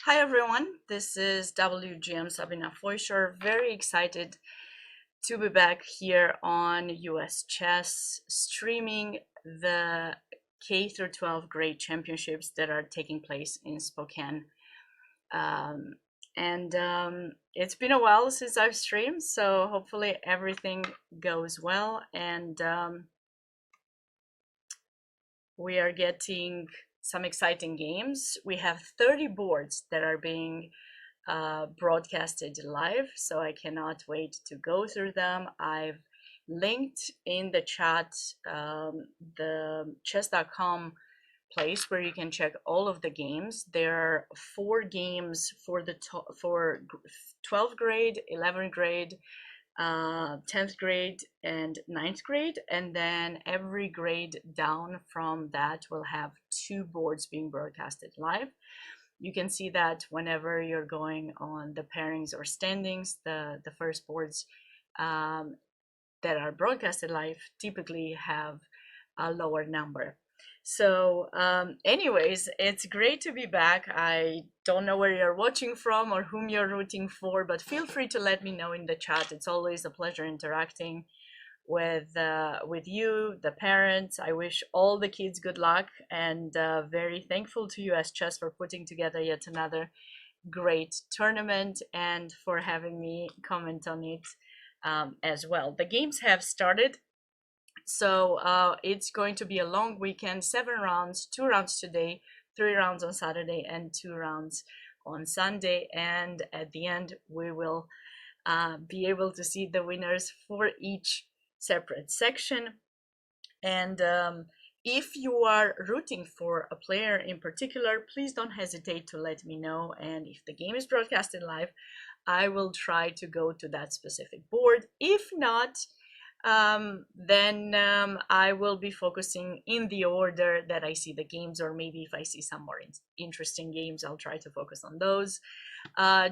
Hi everyone, this is WGM Sabina Foisor. Very excited to be back here on US Chess, streaming the K through 12 grade championships that are taking place in Spokane. Um, and it's been a while since I've streamed, so hopefully everything goes well. And we are getting some exciting games. We have 30 boards that are being broadcasted live, so I cannot wait to go through them. I've linked in the chat the chess.com place where you can check all of the games. There are 4 games for the for 12th grade, 11th grade, 10th grade, and 9th grade, and then every grade down from that will have 2 boards being broadcasted live. You can see that whenever you're going on the pairings or standings, the first boards that are broadcasted live typically have a lower number. So anyways, it's great to be back. I don't know where you're watching from or whom you're rooting for, but feel free to let me know in the chat. It's always a pleasure interacting with you, the parents. I wish all the kids good luck, and very thankful to US Chess for putting together yet another great tournament and for having me comment on it as well. The games have started, so it's going to be a long weekend, 7 rounds, 2 rounds today, 3 rounds on Saturday, and 2 rounds on Sunday. And at the end, we will be able to see the winners for each separate section. And if you are rooting for a player in particular, please don't hesitate to let me know. And if the game is broadcasted live, I will try to go to that specific board. If not, then I will be focusing in the order that I see the games, or maybe if I see some more interesting games, I'll try to focus on those.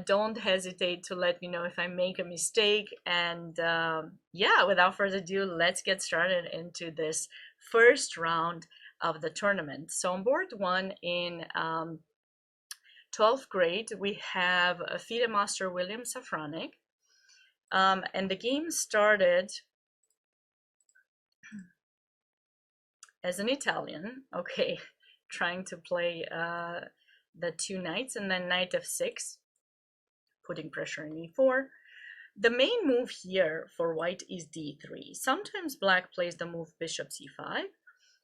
Don't hesitate to let me know if I make a mistake. And yeah, without further ado, let's get started into this first round of the tournament. So on board 1 in 12th grade, we have FIDE Master William Safranek. And the game started as an Italian, okay, trying to play the 2 knights and then knight f6, putting pressure in e4. The main move here for white is d3. Sometimes black plays the move bishop c5,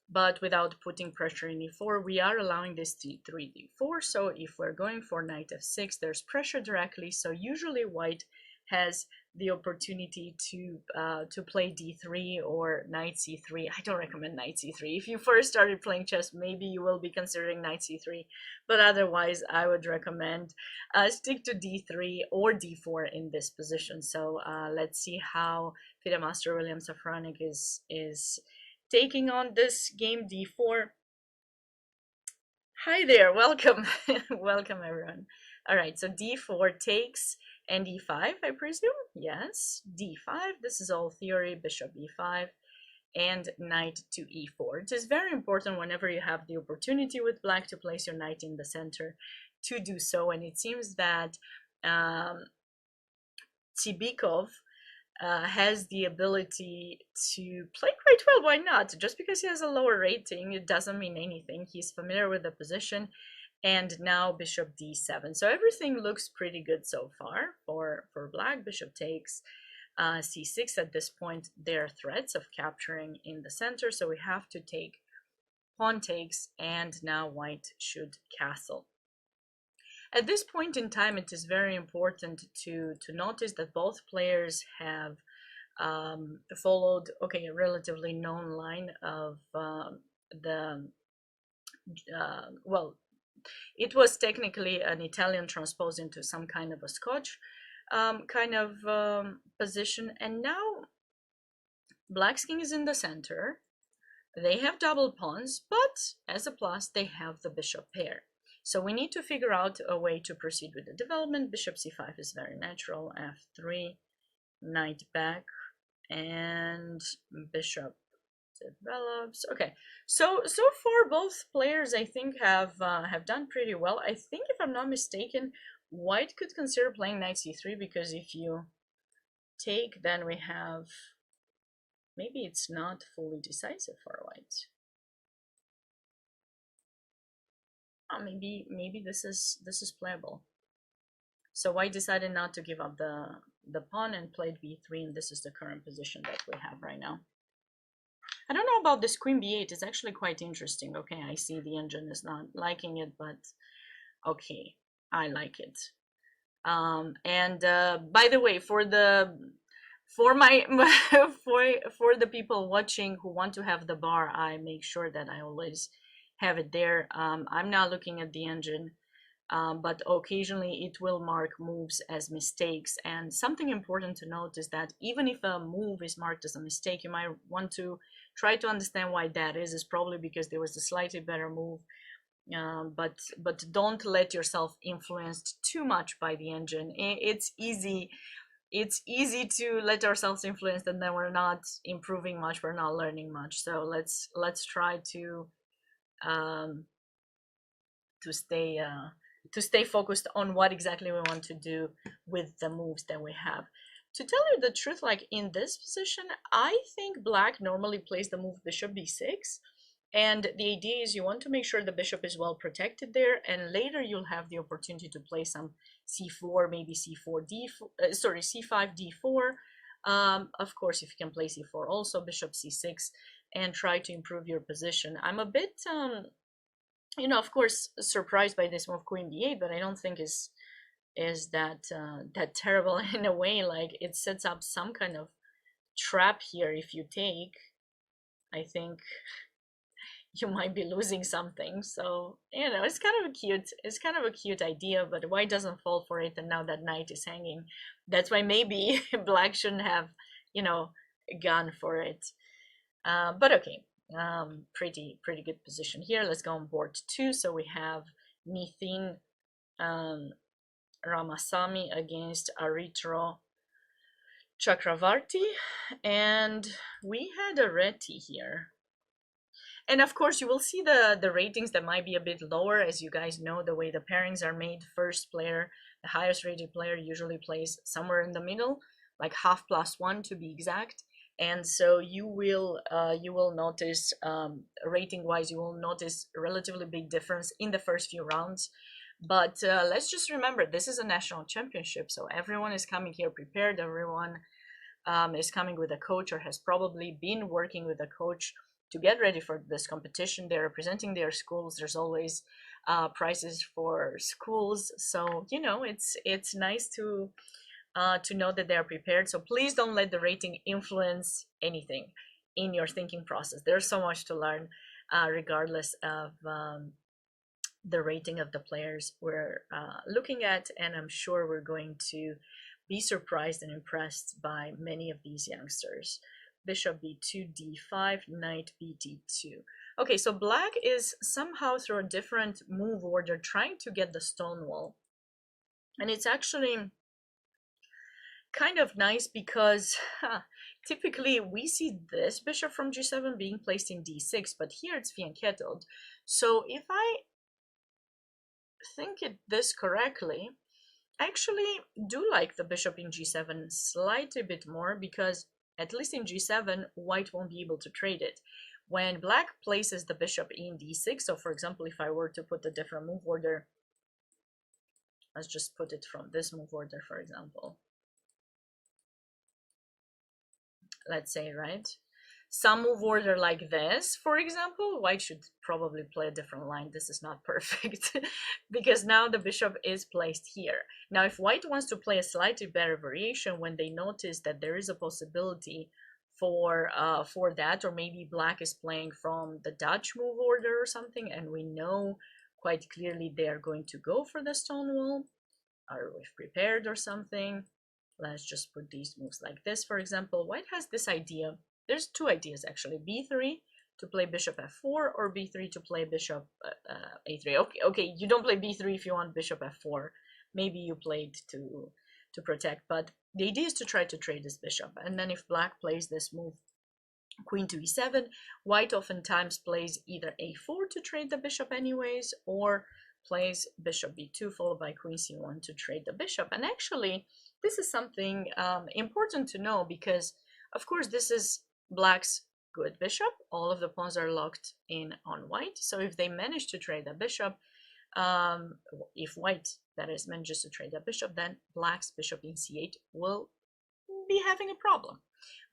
but without putting pressure in e4, we are allowing this d3, d4. So if we're going for knight f6, there's pressure directly. So usually white has the opportunity to play d3 or knight c3. I don't recommend knight c3. If you first started playing chess, maybe you will be considering knight c3, but otherwise I would recommend stick to d3 or d4 in this position. So let's see how FIDE Master William Safranek is taking on this game. d4. Hi there, welcome. Welcome everyone. All right, so d4 takes and e5, I presume. Yes, d5. This is all theory. Bishop e5 and knight to e4. It is very important whenever you have the opportunity with black to place your knight in the center to do so. And it seems that Tsibikov has the ability to play quite well. Why not? Just because he has a lower rating, it doesn't mean anything. He's familiar with the position. And now bishop d7. So everything looks pretty good so far for black. Bishop takes, c6. At this point, there are threats of capturing in the center, so we have to take. Pawn takes, and now white should castle. At this point in time, it is very important to notice that both players have followed, okay, a relatively known line of well, it was technically an Italian transposed into some kind of a Scotch kind of position. And now black's king is in the center. They have double pawns, but as a plus, they have the bishop pair. So we need to figure out a way to proceed with the development. Bishop c5 is very natural. f3, knight back, and bishop develops. Okay, so far both players I think have done pretty well. I think if I'm not mistaken, White could consider playing knight c3 because if you take, then we have, maybe it's not fully decisive for White. Oh, maybe this is playable. So White decided not to give up the pawn and played b3, and this is the current position that we have right now. I don't know about this queen b8. It's actually quite interesting. Okay, I see the engine is not liking it, but okay, I like it. And by the way, for my for the people watching who want to have the bar, I make sure that I always have it there. I'm not looking at the engine, but occasionally it will mark moves as mistakes. And something important to note is that even if a move is marked as a mistake, you might want to try to understand why that is. It's probably because there was a slightly better move, but don't let yourself influenced too much by the engine. It's easy to let ourselves influence, and then we're not improving much, we're not learning much. So let's try to stay focused on what exactly we want to do with the moves that we have. To tell you the truth, like in this position, I think Black normally plays the move bishop b6, and the idea is you want to make sure the bishop is well protected there, and later you'll have the opportunity to play some c4, maybe c4 d4, sorry, c5 d4. Of course, if you can play c4 also, bishop c6, and try to improve your position. I'm a bit you know, of course, surprised by this move queen b8, but I don't think is that that terrible in a way. Like it sets up some kind of trap here. If you take, I think you might be losing something. So you know, it's kind of a cute idea, but White doesn't fall for it, and now that knight is hanging. That's why maybe Black shouldn't have, you know, gone for it. But okay. Pretty good position here. Let's go on board 2. So we have Nitin Ramasamy against Aritro Chakravarti, and we had a Reti here. And of course, you will see the ratings that might be a bit lower. As you guys know, the way the pairings are made, first player, the highest rated player, usually plays somewhere in the middle, like half plus 1 to be exact. And so you will notice, rating wise, you will notice a relatively big difference in the first few rounds. But let's just remember, this is a national championship, so everyone is coming here prepared. Everyone is coming with a coach or has probably been working with a coach to get ready for this competition. They're representing their schools. There's always prizes for schools, so you know, it's nice to know that they're prepared. So please don't let the rating influence anything in your thinking process. There's so much to learn, regardless of the rating of the players we're looking at, and I'm sure we're going to be surprised and impressed by many of these youngsters. Bishop b2, d5, knight bt2. Okay, so Black is somehow through a different move order trying to get the stone wall, and it's actually kind of nice because typically we see this bishop from g7 being placed in d6, but here it's fianchettoed. So if I think this correctly, I actually do like the bishop in g7 slightly bit more, because at least in g7 White won't be able to trade it. When Black places the bishop in d6, so for example, if I were to put a different move order, let's just put it from this move order, for example, let's say, right? Some move order like this, for example, White should probably play a different line. This is not perfect because now the bishop is placed here. Now, if White wants to play a slightly better variation, when they notice that there is a possibility for that, or maybe Black is playing from the Dutch move order or something, and we know quite clearly they are going to go for the stone wall, or we've prepared or something. Let's just put these moves like this, for example. White has this idea. There's two ideas actually: b3 to play bishop f4, or b3 to play bishop a3. Okay, you don't play b3 if you want bishop f4. Maybe you played to protect, but the idea is to try to trade this bishop. And then if Black plays this move queen to e7. White oftentimes plays either a4 to trade the bishop anyways, or plays bishop b2 followed by queen c1 to trade the bishop. And actually, this is something important to know, because of course this is black's good bishop. All of the pawns are locked in on white. So if they manage to trade the bishop, if white, that is, manages to trade the bishop, then black's bishop in c8 will be having a problem.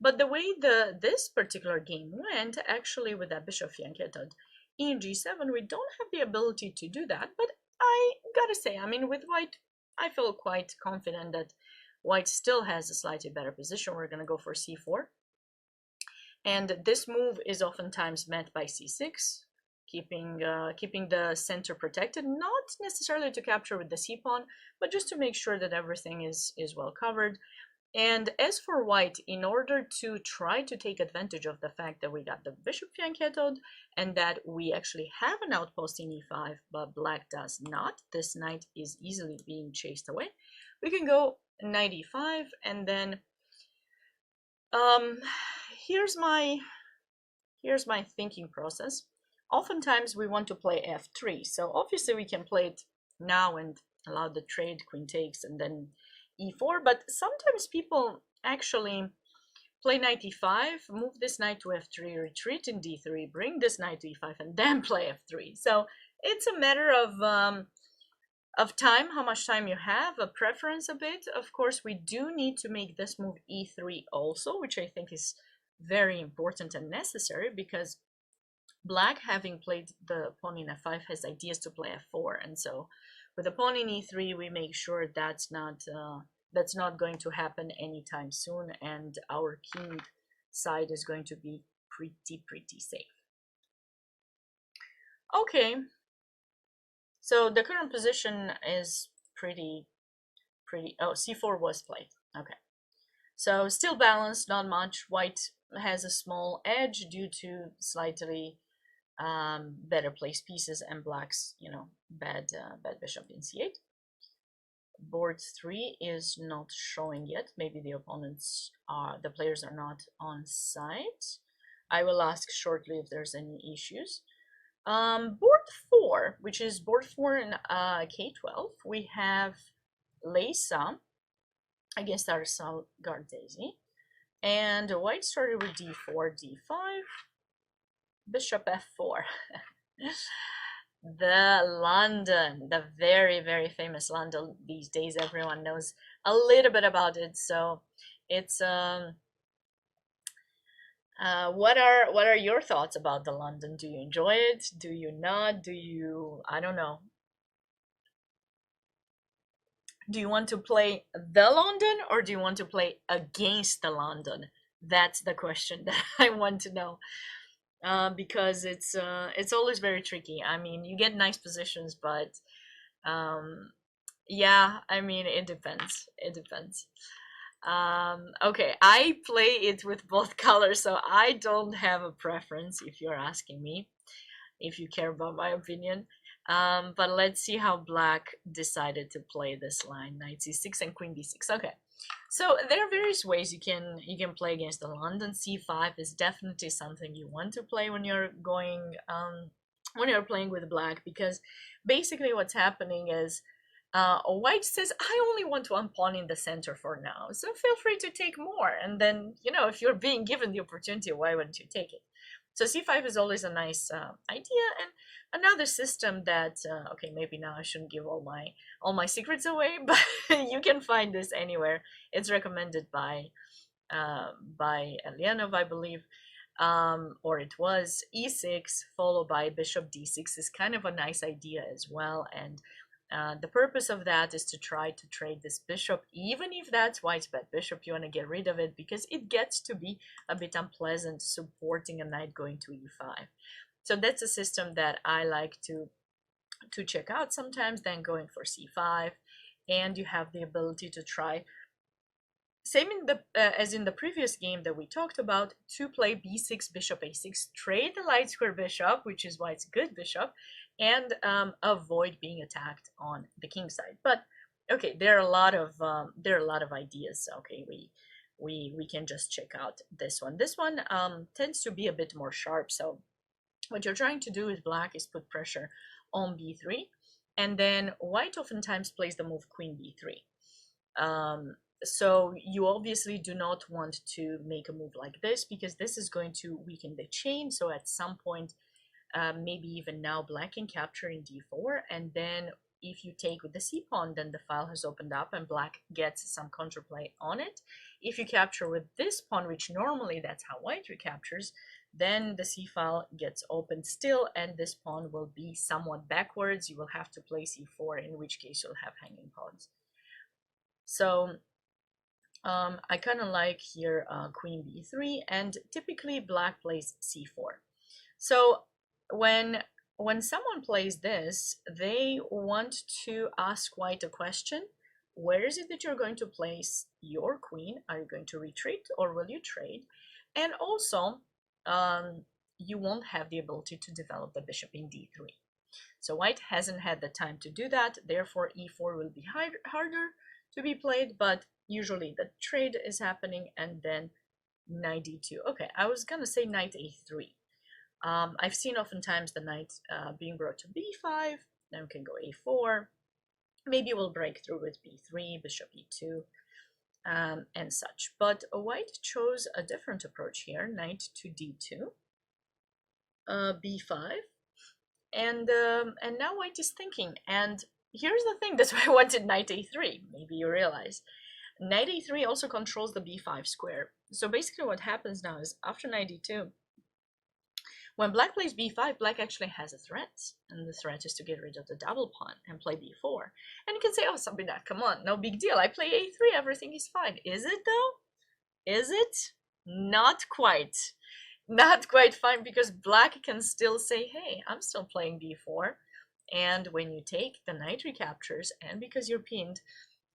But the way this particular game went, actually with that bishop fianchettoed in g7, we don't have the ability to do that. But I gotta say, I mean, with white, I feel quite confident that white still has a slightly better position. We're gonna go for c4. And this move is oftentimes met by c6, keeping the center protected, not necessarily to capture with the c-pawn, but just to make sure that everything is well covered. And as for white, in order to try to take advantage of the fact that we got the bishop fianchettoed and that we actually have an outpost in e5, but black does not, this knight is easily being chased away, we can go knight e5, and then here's my thinking process. Oftentimes we want to play f3, so obviously we can play it now and allow the trade, queen takes, and then e4, but sometimes people actually play knight e5, move this knight to f3, retreat in d3, bring this knight to e5, and then play f3. So it's a matter of time, how much time you have, a preference a bit. Of course, we do need to make this move e3 also, which I think is very important and necessary, because black, having played the pawn in f5, has ideas to play f4, and so with the pawn in e3, we make sure that's not going to happen anytime soon, and our king side is going to be pretty safe. Okay, so the current position is pretty. Oh, c4 was played. Okay, so still balanced, not much. White has a small edge due to slightly better placed pieces, and black's, bad bishop in c8. Board 3 is not showing yet. Maybe the players are not on site. I will ask shortly if there's any issues. Board 4, which is board 4 in K-12, we have Leysa against Arasal Gardesi, and white started with d4, d5, bishop f4. The London, the very famous London these days. Everyone knows a little bit about it. So it's what are your thoughts about the London? Do you enjoy it? Do you not? Do you, I don't know. Do you want to play the London, or do you want to play against the London? That's the question that I want to know. Because it's always very tricky. I mean, you get nice positions, but yeah, I mean, it depends. Okay, I play it with both colors, so I don't have a preference, if you're asking me, if you care about my opinion. But let's see how black decided to play this line, knight c6 and queen b6. Okay, so there are various ways you can play against the London. c5 is definitely something you want to play when you're going when you're playing with black, because basically what's happening is white says, I only want one pawn in the center for now, so feel free to take more, and then, if you're being given the opportunity, why wouldn't you take it? So c5 is always a nice idea. And another system that okay, maybe now I shouldn't give all my secrets away, but you can find this anywhere. It's recommended by Elianov, I believe, or it was. e6 followed by bishop d6 is kind of a nice idea as well, and the purpose of that is to try to trade this bishop. Even if that's white's bad bishop, you want to get rid of it, because it gets to be a bit unpleasant supporting a knight going to e5. So that's a system that I like to check out sometimes, then going for c5, and you have the ability to try, same as in the previous game that we talked about, to play b6, bishop a6, trade the light square bishop, which is white's good bishop, and avoid being attacked on the king side. But okay, there are a lot of ideas. Okay, we can just check out this one. This one tends to be a bit more sharp. So what you're trying to do with black is put pressure on b3, and then white oftentimes plays the move queen b3. So you obviously do not want to make a move like this, because this is going to weaken the chain. So at some point, maybe even now, black can capture in d4, and then if you take with the c pawn, then the file has opened up and black gets some counterplay on it. If you capture with this pawn, which normally that's how white recaptures, then the c file gets opened still, and this pawn will be somewhat backwards. You will have to play c4, in which case you'll have hanging pawns. So I kind of like here queen b3, and typically black plays c4. So when someone plays this, they want to ask white a question. Where is it that you're going to place your queen? Are you going to retreat or will you trade? And also, you won't have the ability to develop the bishop in d3. So white hasn't had the time to do that, therefore e4 will be harder to be played, but usually the trade is happening, and then knight d2. Okay, I was gonna say knight a3. I've seen oftentimes the knight being brought to b5, then we can go a4, maybe we'll break through with b3, bishop e2, and such. But white chose a different approach here, knight to d2, b5, and now white is thinking. And here's the thing, that's why I wanted knight a3, maybe you realize. Knight a3 also controls the b5 square. So basically what happens now is after knight d2, when black plays b5, black actually has a threat, and the threat is to get rid of the double pawn and play b4. And you can say, oh, Sabina, come on, no big deal. I play a3, everything is fine. Is it though? Is it? Not quite. Not quite fine, because black can still say, hey, I'm still playing b4. And when you take, the knight recaptures, and because you're pinned,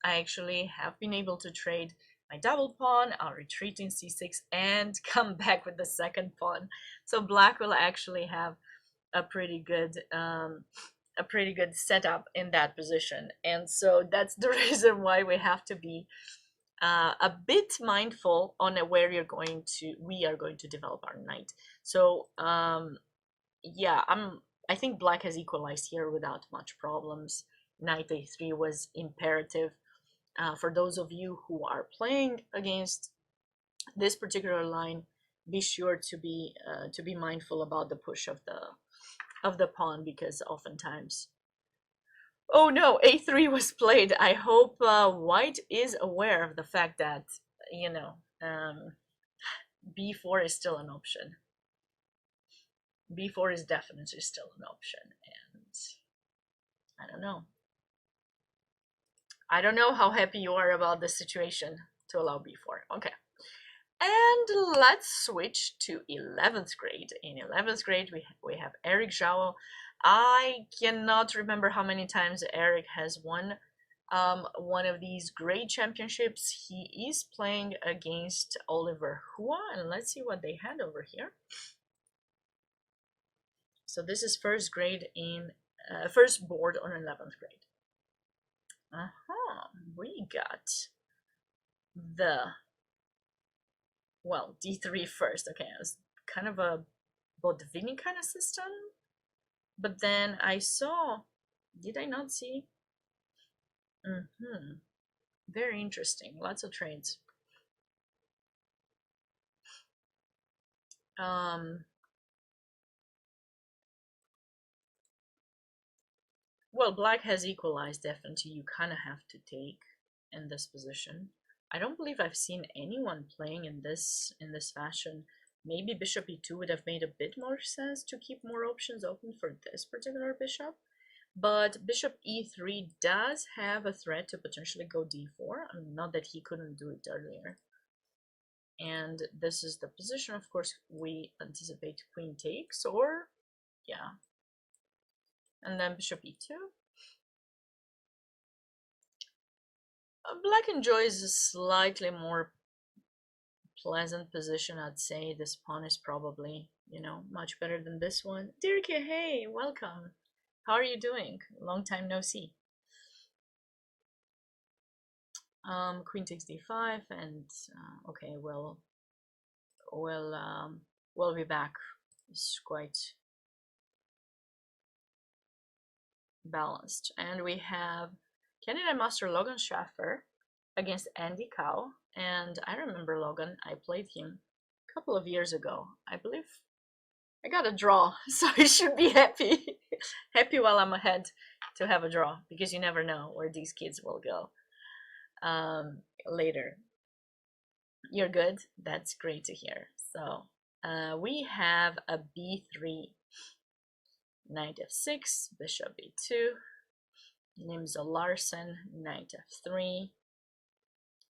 I actually have been able to trade my double pawn, I'll retreat in c6 and come back with the second pawn. So black will actually have a pretty good setup in that position. And so that's the reason why we have to be a bit mindful on where we are going to develop our knight. So yeah, I think black has equalized here without much problems. Knight a3 was imperative. For those of you who are playing against this particular line, be sure to be mindful about the push of the pawn, because oftentimes, oh no, a3 was played. I hope white is aware of the fact that, you know, b4 is still an option. b4 is definitely still an option, and I don't know. I don't know how happy you are about this situation to allow b4. Okay. And let's switch to 11th grade. In 11th grade, we have Eric Zhao. I cannot remember how many times Eric has won one of these grade championships. He is playing against Oliver Hua, and let's see what they had over here. So this is first grade in first board on 11th grade. We got the, well, d3 first. Okay, it was kind of a Bodvini kind of system, but then I saw, did I not see? Very interesting, lots of trades. Well, black has equalized, definitely. You kind of have to take in this position. I don't believe I've seen anyone playing in this fashion. Maybe bishop e2 would have made a bit more sense to keep more options open for this particular bishop. But bishop e3 does have a threat to potentially go d4. I mean, not that he couldn't do it earlier. And this is the position. Of course, we anticipate queen takes, or, yeah. And then bishop e2. Black enjoys a slightly more pleasant position, I'd say. This pawn is probably, you know, much better than this one. Dirk, hey, welcome. How are you doing? Long time no see. Queen takes d5, and okay, we'll be back. It's quite balanced, and we have Canada Master Logan Schaffer against Andy Cow, and I remember Logan. I played him a couple of years ago. I believe I got a draw, so I should be happy. Happy while I'm ahead to have a draw, because you never know where these kids will go later. You're good? That's great to hear. So we have a b3, knight f6, bishop b2, Nimzo Larsen, knight f3,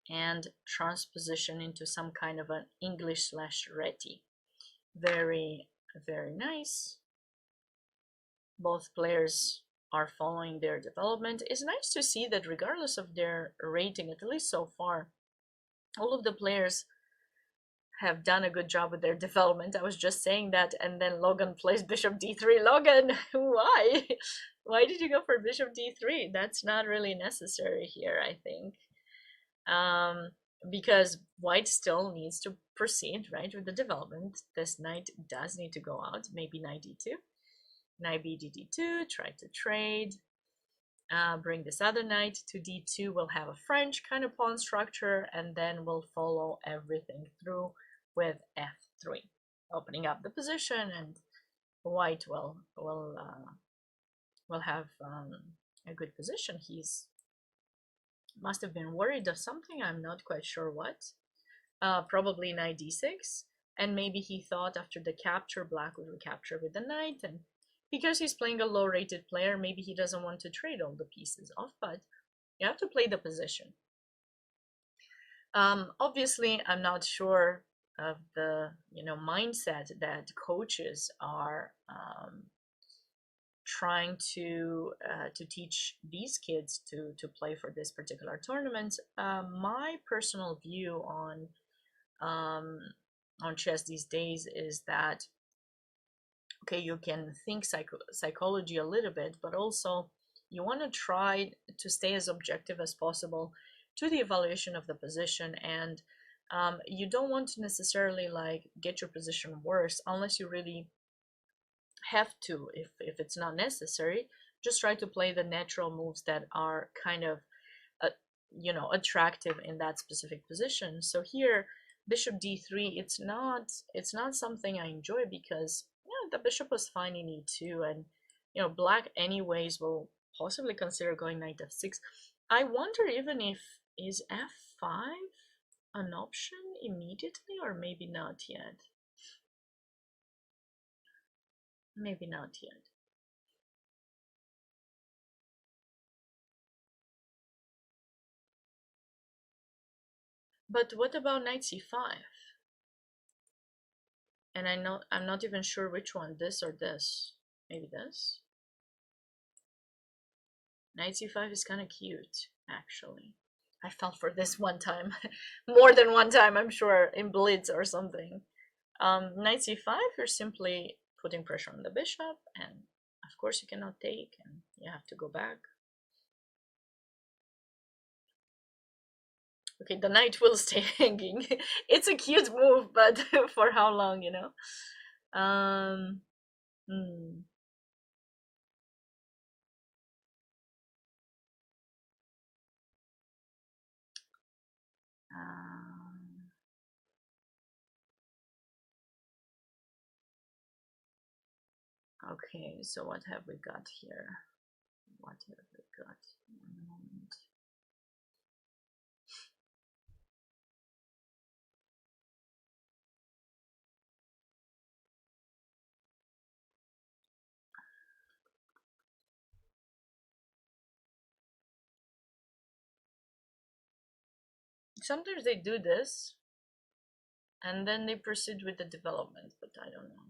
and transposition into some kind of an English slash Reti. Very, very nice. Both players are following their development. It's nice to see that regardless of their rating, at least so far, all of the players have done a good job with their development. I was just saying that, and then Logan plays bishop d3. Logan, why? Why did you go for bishop d3? That's not really necessary here, I think. Because white still needs to proceed, right, with the development. This knight does need to go out. Maybe knight d2. Knight b d2, try to trade. Bring this other knight to d2. We'll have a French kind of pawn structure, and then we'll follow everything through with f3, opening up the position, and white will have a good position. He's must have been worried of something. I'm not quite sure what. Probably knight d6, and maybe he thought after the capture black would recapture with the knight, and because he's playing a low-rated player, maybe he doesn't want to trade all the pieces off, but you have to play the position. Obviously, I'm not sure of the mindset that coaches are trying to teach these kids to play for this particular tournament. My personal view on chess these days is that, okay, you can think psychology a little bit, but also you want to try to stay as objective as possible to the evaluation of the position, and you don't want to necessarily like get your position worse unless you really have to. If it's not necessary, just try to play the natural moves that are kind of attractive in that specific position. So here, bishop d3, it's not something I enjoy, because the bishop was fine in e2, and black anyways will possibly consider going knight f6. I wonder even if is f5 an option immediately, or maybe not yet. Maybe not yet. But what about knight c5? And I'm not even sure which one, this or this. Maybe this. Knight c5 is kind of cute, actually. I fell for this one time. More than one time, I'm sure, in Blitz or something. Knight c5, you're simply putting pressure on the bishop, and of course you cannot take, and you have to go back. Okay, the knight will stay hanging. It's a cute move, but for how long, Okay, so what have we got here? What have we got? One moment. Sometimes they do this, and then they proceed with the development, but I don't know.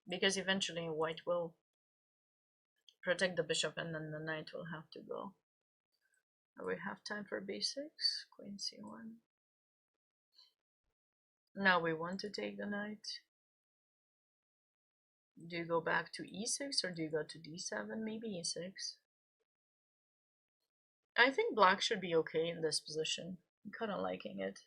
Because eventually white will protect the bishop, and then the knight will have to go. We have time for b6, queen c1. Now we want to take the knight. Do you go back to e6, or do you go to d7? Maybe e6. I think black should be okay in this position. I'm kind of liking it.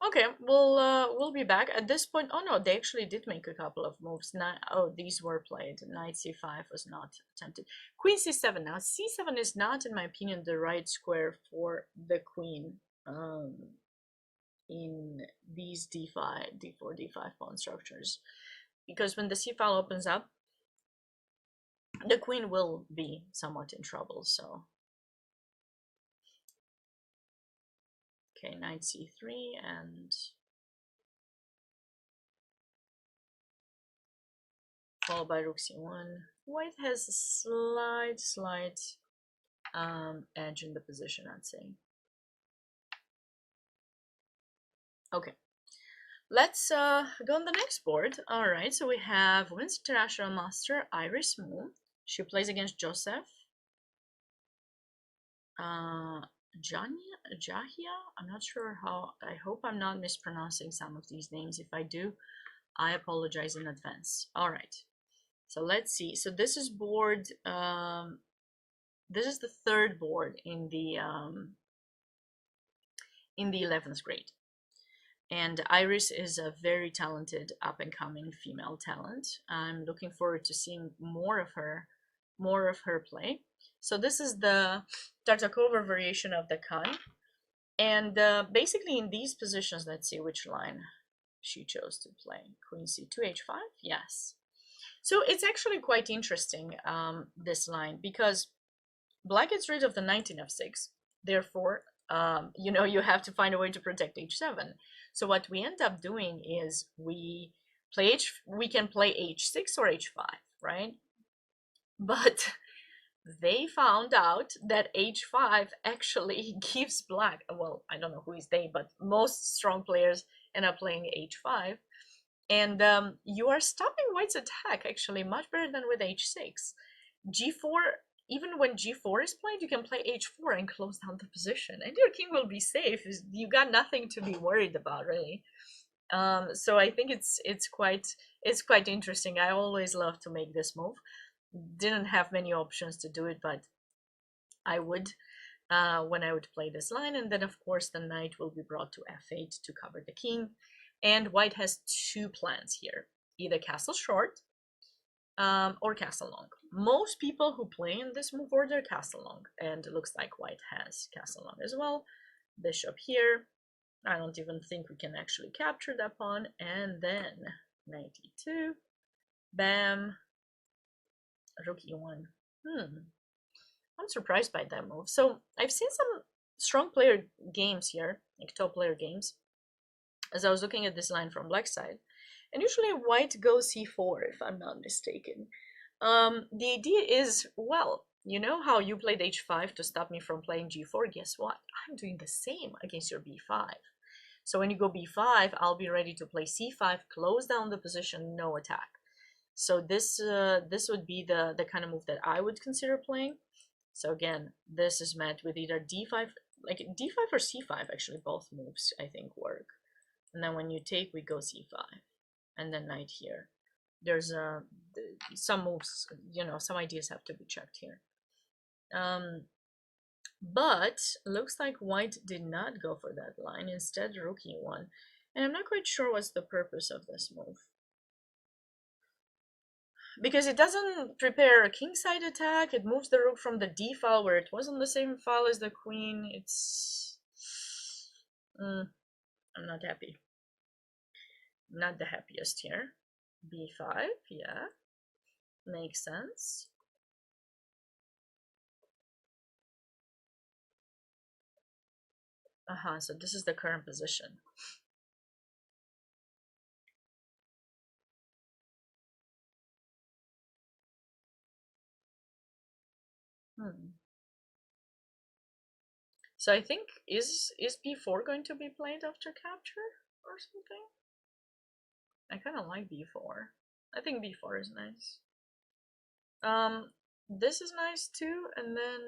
Okay, we'll be back at this point. Oh no, they actually did make a couple of moves. Oh, these were played. Knight c5 was not attempted. Queen c7. Now c7 is not, in my opinion, the right square for the queen. In these d5, d4, d5 pawn structures, because when the c file opens up, the queen will be somewhat in trouble. So okay, knight c3 and followed by rook c1. White has a slight edge in the position, I'd say. Okay, let's go on the next board. All right, so we have Women's International Master Iris Mu. She plays against Joseph Jahia. I'm not sure how. I hope I'm not mispronouncing some of these names. If I do, I apologize in advance. All right, so let's see. So this is board. This is the third board in the 11th grade. And Iris is a very talented up-and-coming female talent. I'm looking forward to seeing more of her play. So this is the Tartakova variation of the Khan. And basically in these positions, let's see which line she chose to play. Queen c2, h5, yes. So it's actually quite interesting, this line, because black gets rid of the knight in f6. Therefore, you have to find a way to protect h7. So what we end up doing is we can play h6 or h5, right? But they found out that h5 actually gives black, well, I don't know who is they, but most strong players end up playing h5. And you are stopping white's attack actually much better than with h6. g4, even when g4 is played, you can play h4 and close down the position, and your king will be safe. You got nothing to be worried about, really. So I think it's quite interesting. I always love to make this move. Didn't have many options to do it, but I would when I would play this line. And then of course the knight will be brought to f8 to cover the king. And white has two plans here: either castle short or castle long. Most people who play in this move order castle long, and it looks like white has castle long as well. Bishop here. I don't even think we can actually capture that pawn. And then knight e2, bam, rook e1. I'm surprised by that move. So I've seen some strong player games here, like top player games, as I was looking at this line from black side. And usually white goes c4, if I'm not mistaken. The idea is, well, you know how you played h5 to stop me from playing g4? Guess what? I'm doing the same against your b5. So when you go b5, I'll be ready to play c5, close down the position, no attack. So this would be the kind of move that I would consider playing. So again, this is met with either d5, like d5 or c5, actually both moves I think work. And then when you take, we go c5, and then knight here. There's some moves, some ideas have to be checked here. But looks like white did not go for that line. Instead, rook e1. And I'm not quite sure what's the purpose of this move, because it doesn't prepare a kingside attack. It moves the rook from the d file where it was on the same file as the queen. It's I'm not happy. Not the happiest here. b5, yeah, makes sense. So this is the current position. So I think, is b4 going to be played after capture or something? I kind of like b4. I think b4 is nice. This is nice too, and then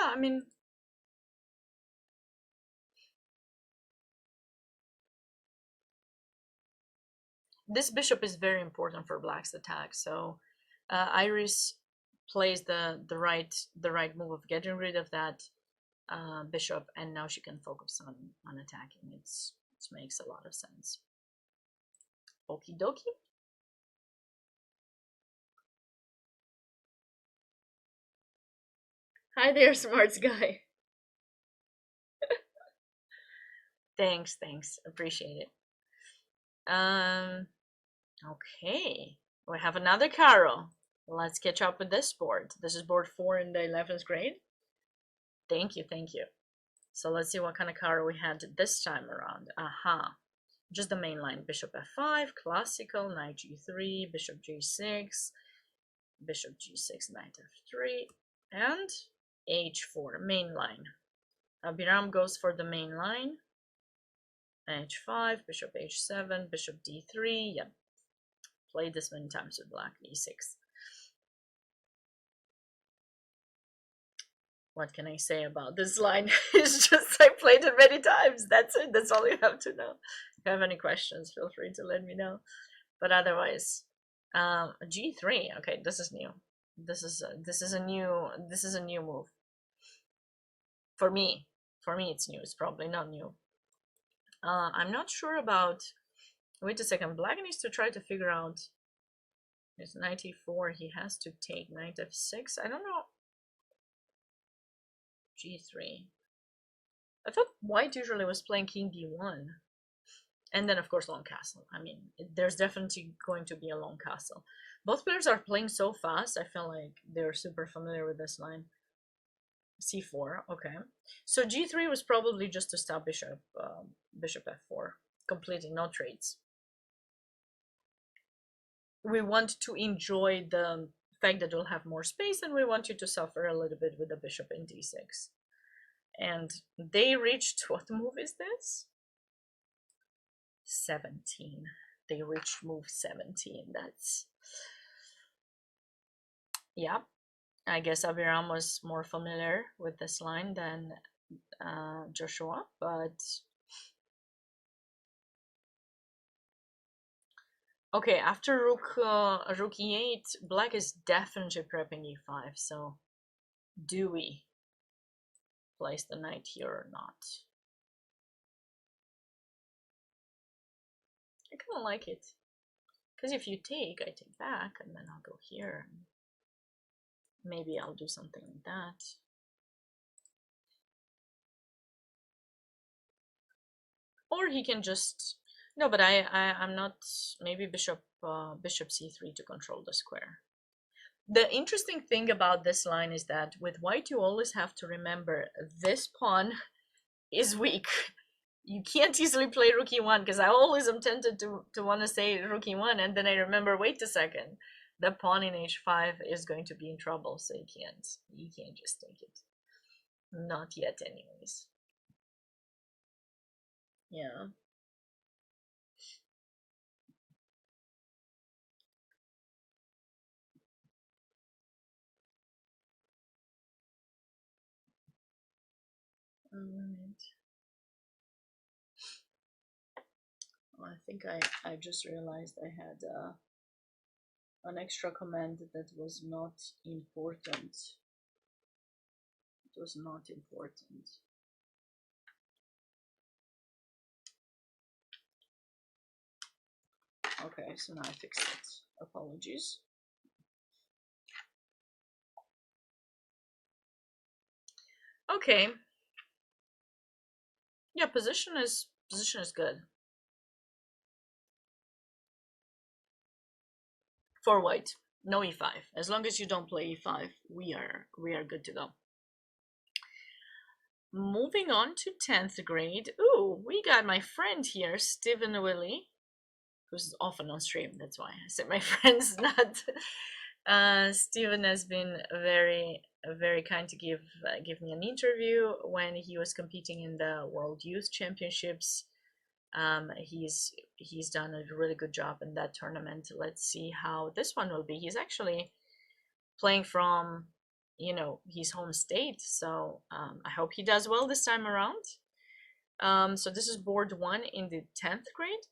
yeah, I mean, this bishop is very important for black's attack. So Iris plays the right move of getting rid of that bishop, and now she can focus on attacking. It makes a lot of sense. Okie dokie. Hi there, smarts guy. Thanks, appreciate it. Okay, we have another Caro. Let's catch up with this board. This is board 4 in the 11th grade. Thank you. So let's see what kind of Caro we had this time around. Aha. Just the main line. Bishop f5, classical, knight g3, bishop g6, bishop g6, knight f3, and h4, main line. Abiram goes for the main line. h5, bishop h7, bishop d3. Yep. Played this many times with black, e6. What can I say about this line? It's just I played it many times. That's it. That's all you have to know. If you have any questions, feel free to let me know. But otherwise, g3. Okay, this is new. This is a new move. For me, it's new. It's probably not new. I'm not sure about. Wait a second. Black needs to try to figure out. There's knight e4. He has to take knight f6. I don't know. g3. I thought white usually was playing king d1. And then, of course, long castle. I mean, there's definitely going to be a long castle. Both players are playing so fast, I feel like they're super familiar with this line. c4, okay. So g3 was probably just to stop bishop f4. Completely, no trades. We want to enjoy the fact that we'll have more space, and we want you to suffer a little bit with the bishop in d6. And they reached, what move is this? 17. They reached move 17. That's, yeah. I guess Abiram was more familiar with this line than Joshua, but okay, after rook e8, black is definitely prepping e5, so do we place the knight here or not? I kind of like it, because if you take, I take back, and then I'll go here. Maybe I'll do something like that. Or he can just, no, but I'm not, maybe bishop c3 to control the square. The interesting thing about this line is that with white, you always have to remember this pawn is weak. You can't easily play rook e1, because I always am tempted to want to say rook e1, and then I remember, wait a second, the pawn in h5 is going to be in trouble, so you can't just take it. Not yet, anyways. Yeah. I think I just realized I had an extra command that was not important. It was not important. Okay, so now I fixed it. Apologies. Okay. Yeah, position is good. For white, no e5. As long as you don't play e5, we are good to go. Moving on to 10th grade. Ooh, we got my friend here, Stephen Willie, who's often on stream. That's why I said my friend's not. Stephen has been very kind to give me an interview when he was competing in the World Youth Championships. He's done a really good job in that tournament. Let's see how this one will be. He's actually playing from you know, his home state. So I hope he does well this time around. So this is board 1 in the 10th grade.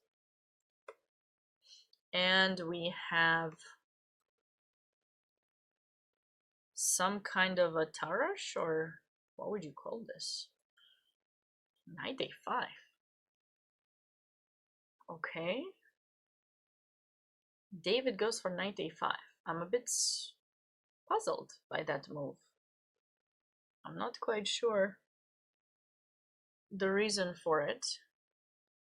And we have some kind of a tarash, or what would you call this? Knight a5. Okay. David goes for knight a5. I'm a bit puzzled by that move. I'm not quite sure the reason for it.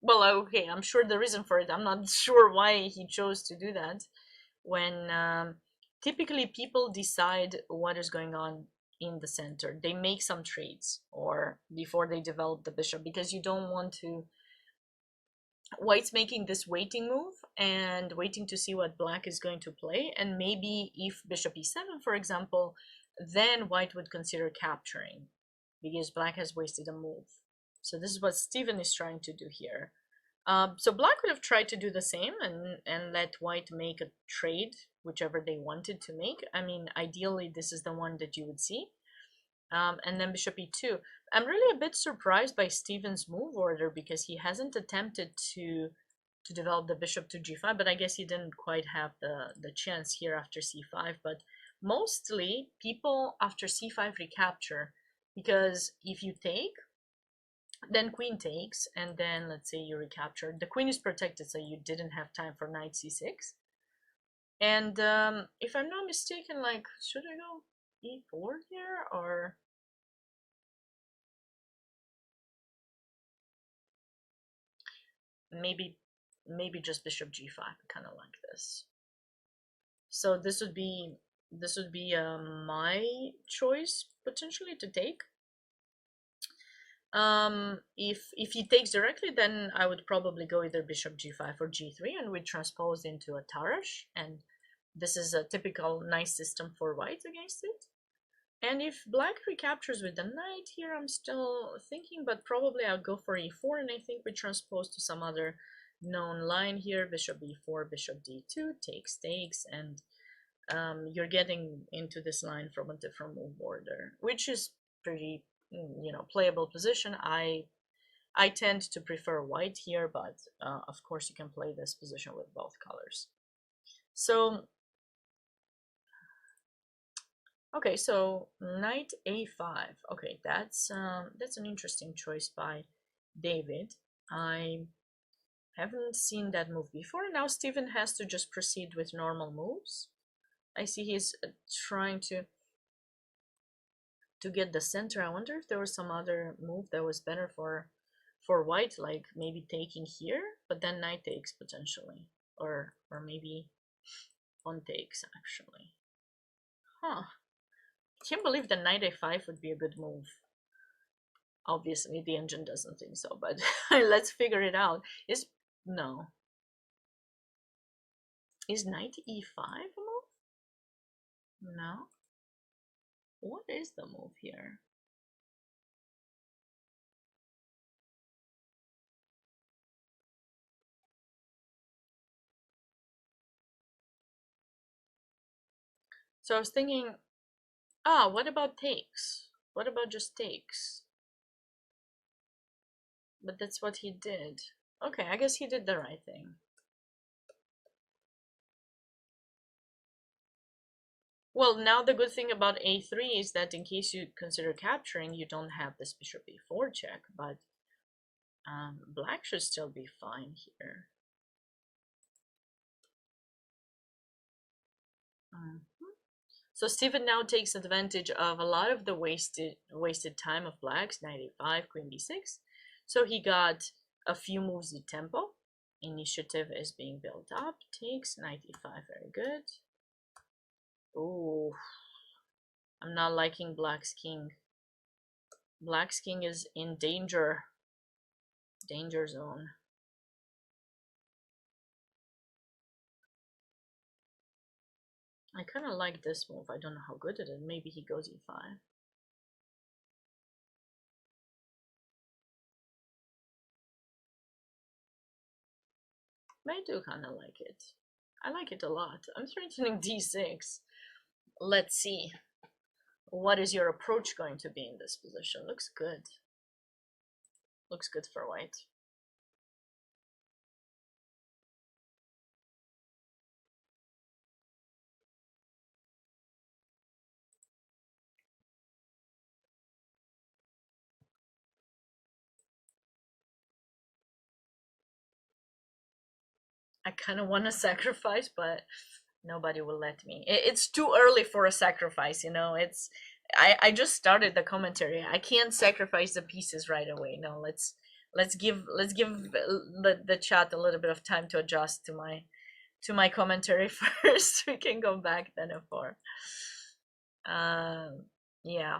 Well, okay, I'm sure the reason for it. I'm not sure why he chose to do that when typically people decide what is going on in the center. They make some trades or before they develop the bishop, because you don't want to. White's making this waiting move and waiting to see what black is going to play, and maybe if bishop e7, for example, then white would consider capturing because black has wasted a move. So this is what Steven is trying to do here. So black would have tried to do the same and let white make a trade, whichever they wanted to make. I mean, ideally, this is the one that you would see. And then bishop e2. I'm really a bit surprised by Steven's move order because he hasn't attempted to develop the bishop to g5, but I guess he didn't quite have the chance here after c5. But mostly people after c5 recapture, because if you take, then queen takes, and then let's say you recapture. The queen is protected, so you didn't have time for knight c6. And if I'm not mistaken, like, should I go e4 here, or maybe just bishop g5, kind of like this. So this would be my choice potentially to take. If he takes directly, then I would probably go either bishop g5 or g3, and we transpose into a tarash, and this is a typical nice system for white against it. And if black recaptures with the knight here, I'm still thinking, but probably I'll go for e4, and I think we transpose to some other known line here, bishop e4, bishop d2, takes, and you're getting into this line from a different move order, which is pretty, you know, playable position. I tend to prefer white here, but of course you can play this position with both colors. So okay, so knight a5. Okay, that's an interesting choice by David. I haven't seen that move before. Now Steven has to just proceed with normal moves. I see he's trying to get the center. I wonder if there was some other move that was better for white, like maybe taking here, but then knight takes potentially, or maybe pawn takes actually. Huh. Can't believe the knight a5 would be a good move. Obviously, the engine doesn't think so, but let's figure it out. Is knight e5 a move? No. What is the move here? So I was thinking, what about takes? What about just takes? But that's what he did. Okay, I guess he did the right thing. Well, now the good thing about a3 is that in case you consider capturing, you don't have this bishop e4 check, but black should still be fine here. So Steven now takes advantage of a lot of the wasted time of black's, knight a5, queen b6. So he got a few moves with tempo. Initiative is being built up. Takes, knight e5, very good. Ooh, I'm not liking black's king. Black's king is in danger zone. I kind of like this move. I don't know how good it is. Maybe he goes e5. I do kind of like it. I like it a lot. I'm threatening d6. Let's see. What is your approach going to be in this position? Looks good. Looks good for white. I kind of want to sacrifice, but nobody will let me. It's too early for a sacrifice, you know. I just started the commentary. I can't sacrifice the pieces right away. No, let's give the chat a little bit of time to adjust to my commentary first. We can go back then if for. Yeah,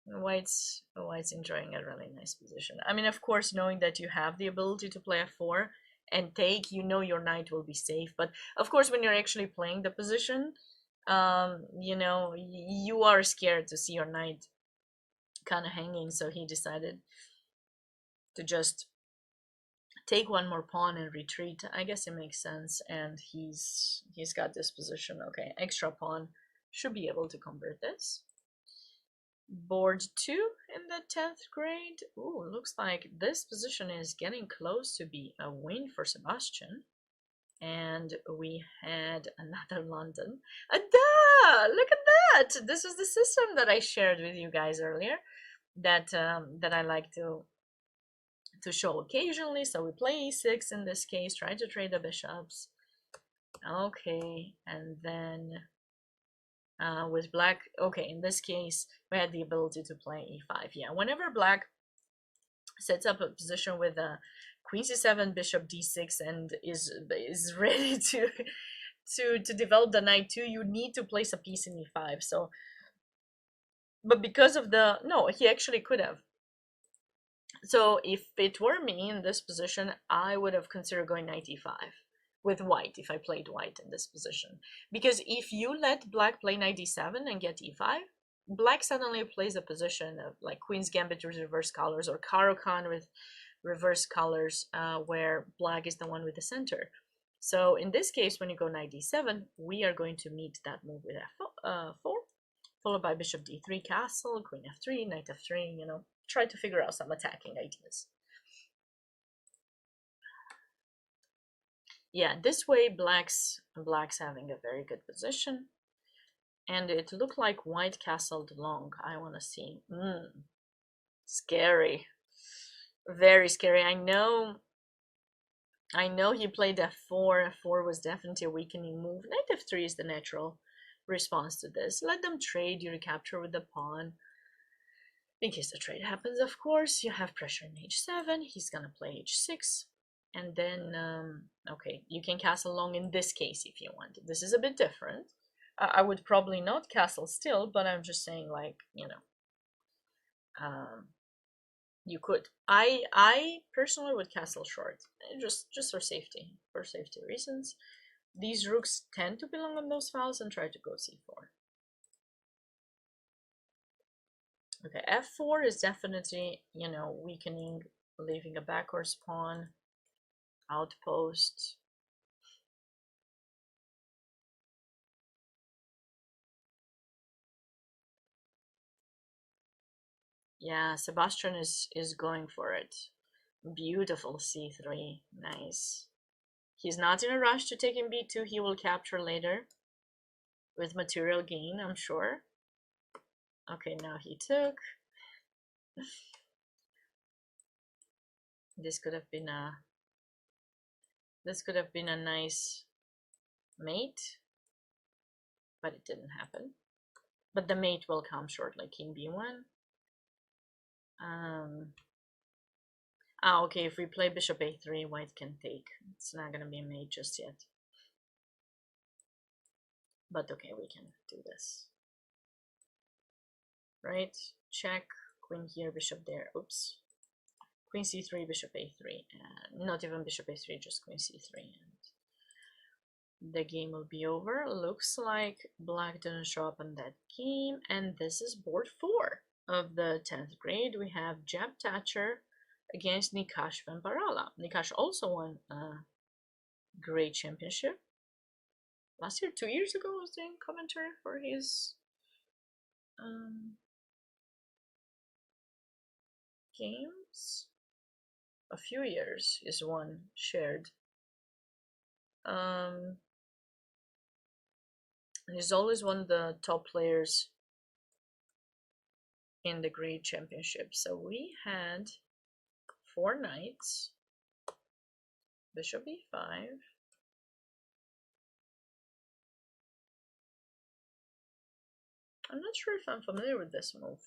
White's enjoying a really nice position. I mean, of course, knowing that you have the ability to play f4 and take, you know your knight will be safe. But of course, when you're actually playing the position, you know, you are scared to see your knight kind of hanging. So he decided to just take one more pawn and retreat. I guess it makes sense. And he's got this position. Okay, extra pawn should be able to convert this. Board 2 in the 10th grade. Ooh, looks like this position is getting close to be a win for Sebastian. And we had another London. Look at that! This is the system that I shared with you guys earlier that that I like to show occasionally. So we play e6 in this case, try to trade the bishops. Okay, and then with black, okay, in this case we had the ability to play e5. Yeah, whenever black sets up a position with a queen c7, bishop d6, and is ready to develop the knight too, you need to place a piece in e5. So, but because of the, no, he actually could have. So if it were me in this position, I would have considered going knight e5 with white if I played white in this position. Because if you let black play knight d7 and get e5, black suddenly plays a position of like queen's gambit with reverse colors or Caro-Kann with reverse colors, where black is the one with the center. So in this case, when you go knight d7, we are going to meet that move with f4, followed by bishop d3 castle, queen f3, knight f3, you know, try to figure out some attacking ideas. Yeah, this way black's having a very good position. And it looked like white castled long. I want to see. Scary. Very scary. I know he played f4. f4 was definitely a weakening move. Knight f3 is the natural response to this. Let them trade. You recapture with the pawn. In case the trade happens, of course, you have pressure in h7. He's gonna play h6. And then, okay, you can castle long in this case if you want. This is a bit different. I would probably not castle still, but I'm just saying, like, you know, you could. I personally would castle short, just for safety reasons. These rooks tend to belong on those files and try to go c4. Okay, f4 is definitely, you know, weakening, leaving a backwards pawn, outpost. Yeah, Sebastian is going for it. Beautiful c3, nice. He's not in a rush to take in b2. He will capture later with material gain, I'm sure. Okay, now he took. This could have been a nice mate, but it didn't happen. But the mate will come shortly. King b1. Okay, if we play bishop a3, white can take. It's not gonna be a mate just yet. But okay, we can do this. Right? Check. Queen here, bishop there. Oops. Queen c3, bishop a3. Not even bishop a3, just queen c3. And the game will be over. Looks like black didn't show up on that game. And this is board 4 of the 10th grade. We have Jeb Thatcher against Nikash Vemparala. Nikash also won a great championship. Last year, 2 years ago, I was doing commentary for his Games? A few years is one shared. And he's always one of the top players in the grade championship. So we had 4 knights, bishop e5. I'm not sure if I'm familiar with this move.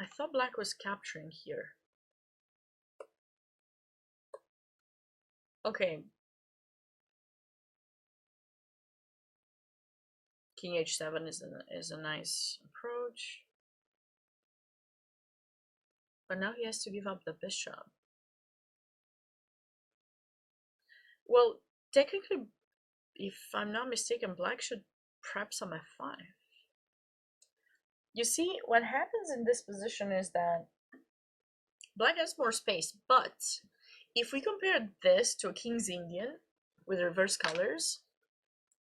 I thought black was capturing here. Okay. King h7 is a nice approach. But now he has to give up the bishop. Well, technically, if I'm not mistaken, black should prep some f5. You see, what happens in this position is that black has more space, but if we compare this to a King's Indian with reverse colors,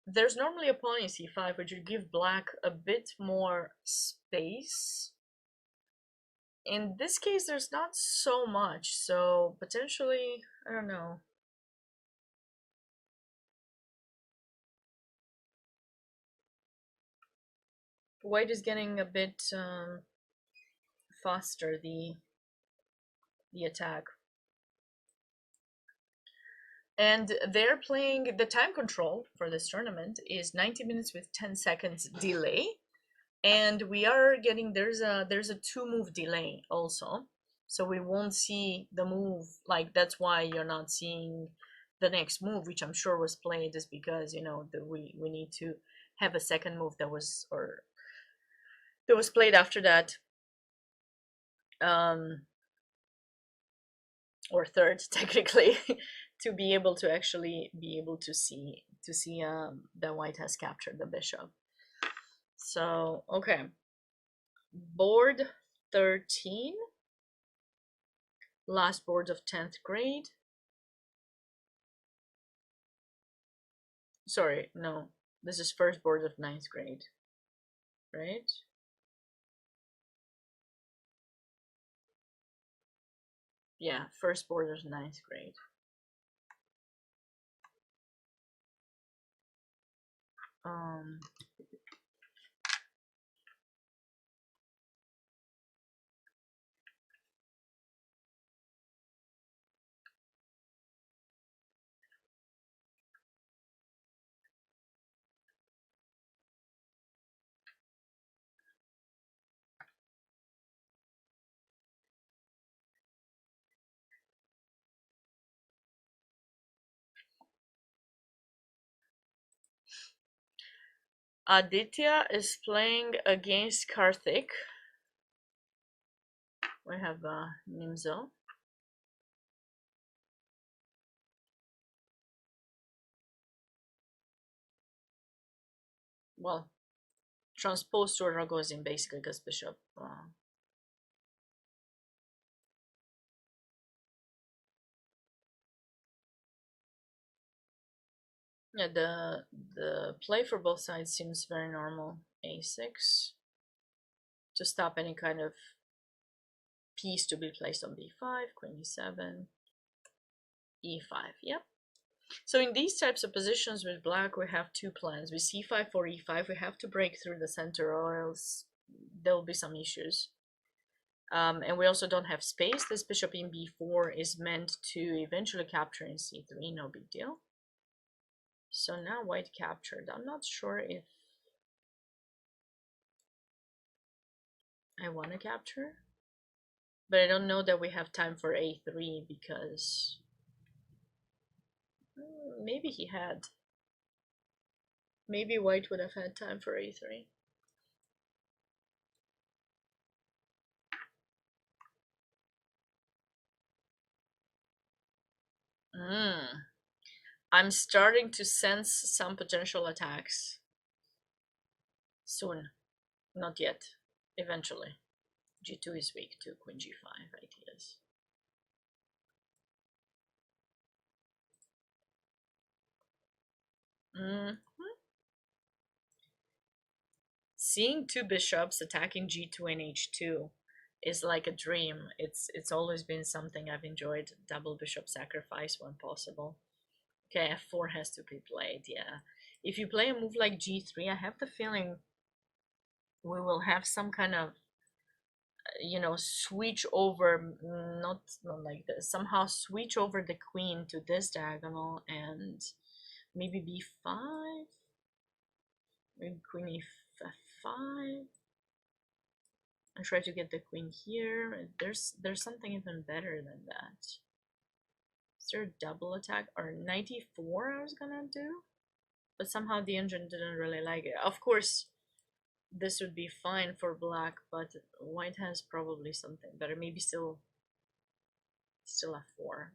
there's normally a pawn in c5, which would give black a bit more space. In this case, there's not so much, so potentially, I don't know. White is getting a bit faster, the attack. And they're playing, the time control for this tournament is 90 minutes with 10 seconds delay. And we are getting, there's a 2-move delay also. So we won't see the move, like that's why you're not seeing the next move, which I'm sure was played, is because, you know, we need to have a second move that was played after that. Or third technically, to be able to actually be able to see that white has captured the bishop. So okay, board 13, last board of 10th grade. Sorry, no, this is first board of 9th grade, right? Yeah, first board of 9th grade. Aditya is playing against Karthik. We have Nimzo. Well, transposed to Ragozin basically, because bishop. Yeah, the play for both sides seems very normal. A6 to stop any kind of piece to be placed on b5, queen e7, e5. Yep. So in these types of positions with black, we have 2 plans. With c5 or e5, we have to break through the center, or else there will be some issues. And we also don't have space. This bishop in b4 is meant to eventually capture in c3, no big deal. So now white captured. I'm not sure if I want to capture, but I don't know that we have time for a3 because maybe he had. Maybe white would have had time for a3. I'm starting to sense some potential attacks soon. Not yet. Eventually. G2 is weak too. Queen G5 ideas. Mm. Seeing two bishops attacking G2 and H2 is like a dream. It's always been something I've enjoyed. Double bishop sacrifice when possible. Okay, F4 has to be played, yeah. If you play a move like G3, I have the feeling we will have some kind of, switch over, not like this, somehow switch over the queen to this diagonal and maybe B5, maybe queen F5, and try to get the queen here. There's something even better than that. Is there a double attack or knight E4 I was gonna do? But somehow the engine didn't really like it. Of course, this would be fine for black, but white has probably something better. Maybe still F4.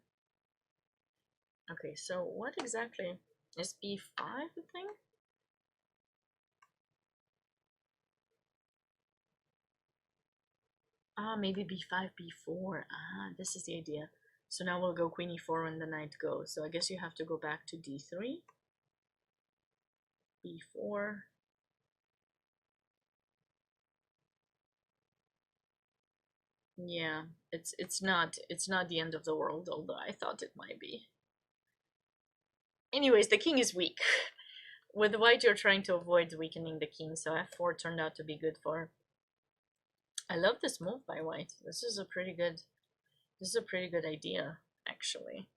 Okay, so what exactly is B5, I think? Maybe B5, B4. This is the idea. So now we'll go queen E4 when the knight goes. So I guess you have to go back to D3. B4. Yeah, it's not the end of the world, although I thought it might be. Anyways, the king is weak. With white, you're trying to avoid weakening the king, so F4 turned out to be good for. I love this move by white. This is a pretty good idea, actually.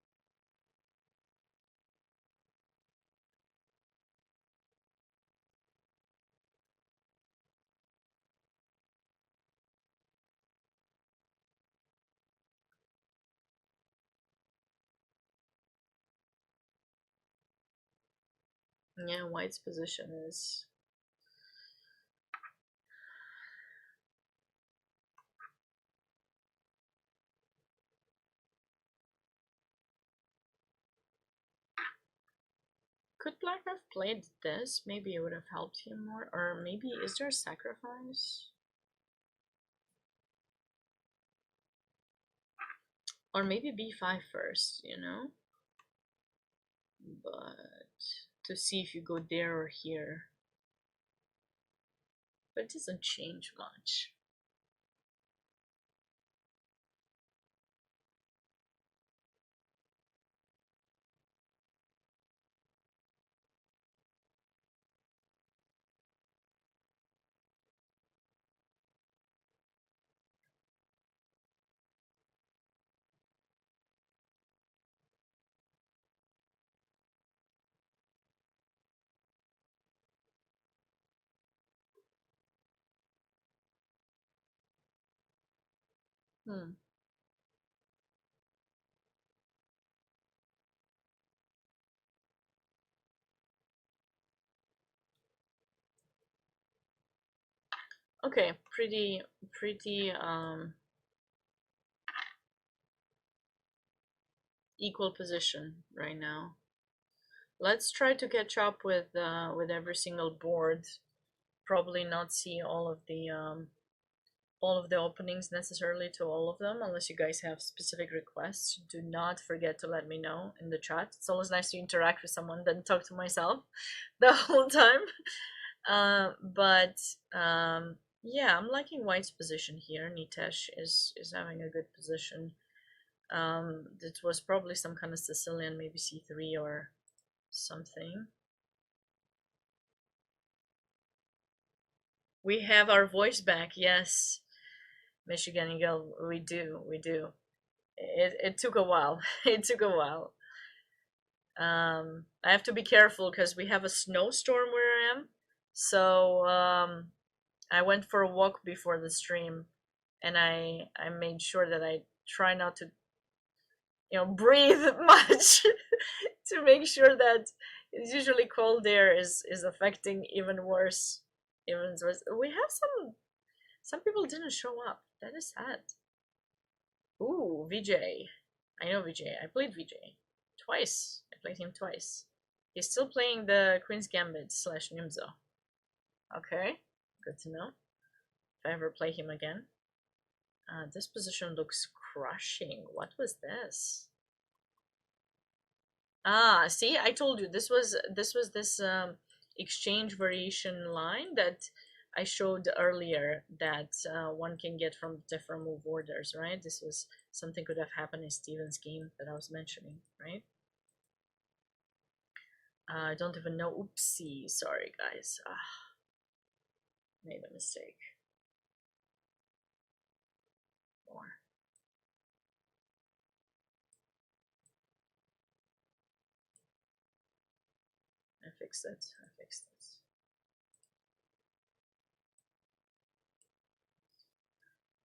Yeah, white's position is. Could black have played this? Maybe it would have helped him more. Or maybe, is there a sacrifice? Or maybe b5 first, But to see if you go there or here. But it doesn't change much. Hmm. Okay, pretty equal position right now. Let's try to catch up with every single board. Probably not see all of the openings necessarily to all of them, unless you guys have specific requests. Do not forget to let me know in the chat. It's always nice to interact with someone than talk to myself the whole time. But yeah, I'm liking white's position here. Nitesh is having a good position. It was probably some kind of Sicilian, maybe c3 or something. We have our voice back, yes. Michigan Eagle, we do. It took a while. It took a while. I have to be careful because we have a snowstorm where I am. So I went for a walk before the stream, and I made sure that I try not to, breathe much to make sure that it's usually cold air is affecting even worse. Even worse. We have some people didn't show up. That is sad. Ooh, VJ. I know VJ. I played VJ twice. I played him twice. He's still playing the Queen's Gambit / Nimzo. Okay, good to know. if I ever play him again. This position looks crushing. What was this? Ah, see, I told you this was this exchange variation line that I showed earlier that one can get from different move orders, right? This was something could have happened in Steven's game that I was mentioning, right? I don't even know. Oopsie, sorry guys. Made a mistake. More. I fixed it. I fixed it.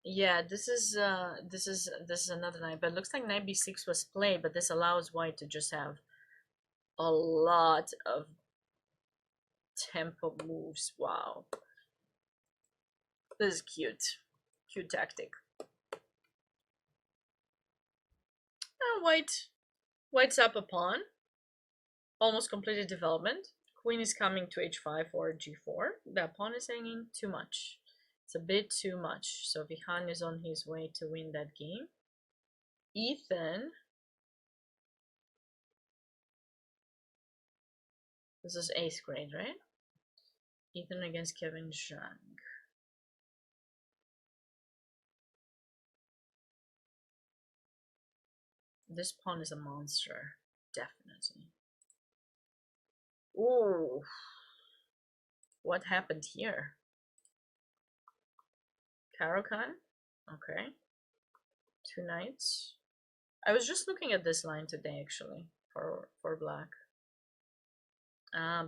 Yeah, this is another knight, but it looks like knight b6 was played, but this allows white to just have a lot of tempo moves. Wow, this is cute. Cute tactic. White's up a pawn. Almost completed development. Queen is coming to h5 or g4. That pawn is hanging too much. It's a bit too much. So Vihan is on his way to win that game. Ethan. This is 8th grade, right? Ethan against Kevin Zhang. This pawn is a monster, definitely. Ooh. What happened here? Caro-Kann? Okay. 2 knights. I was just looking at this line today, actually, for black.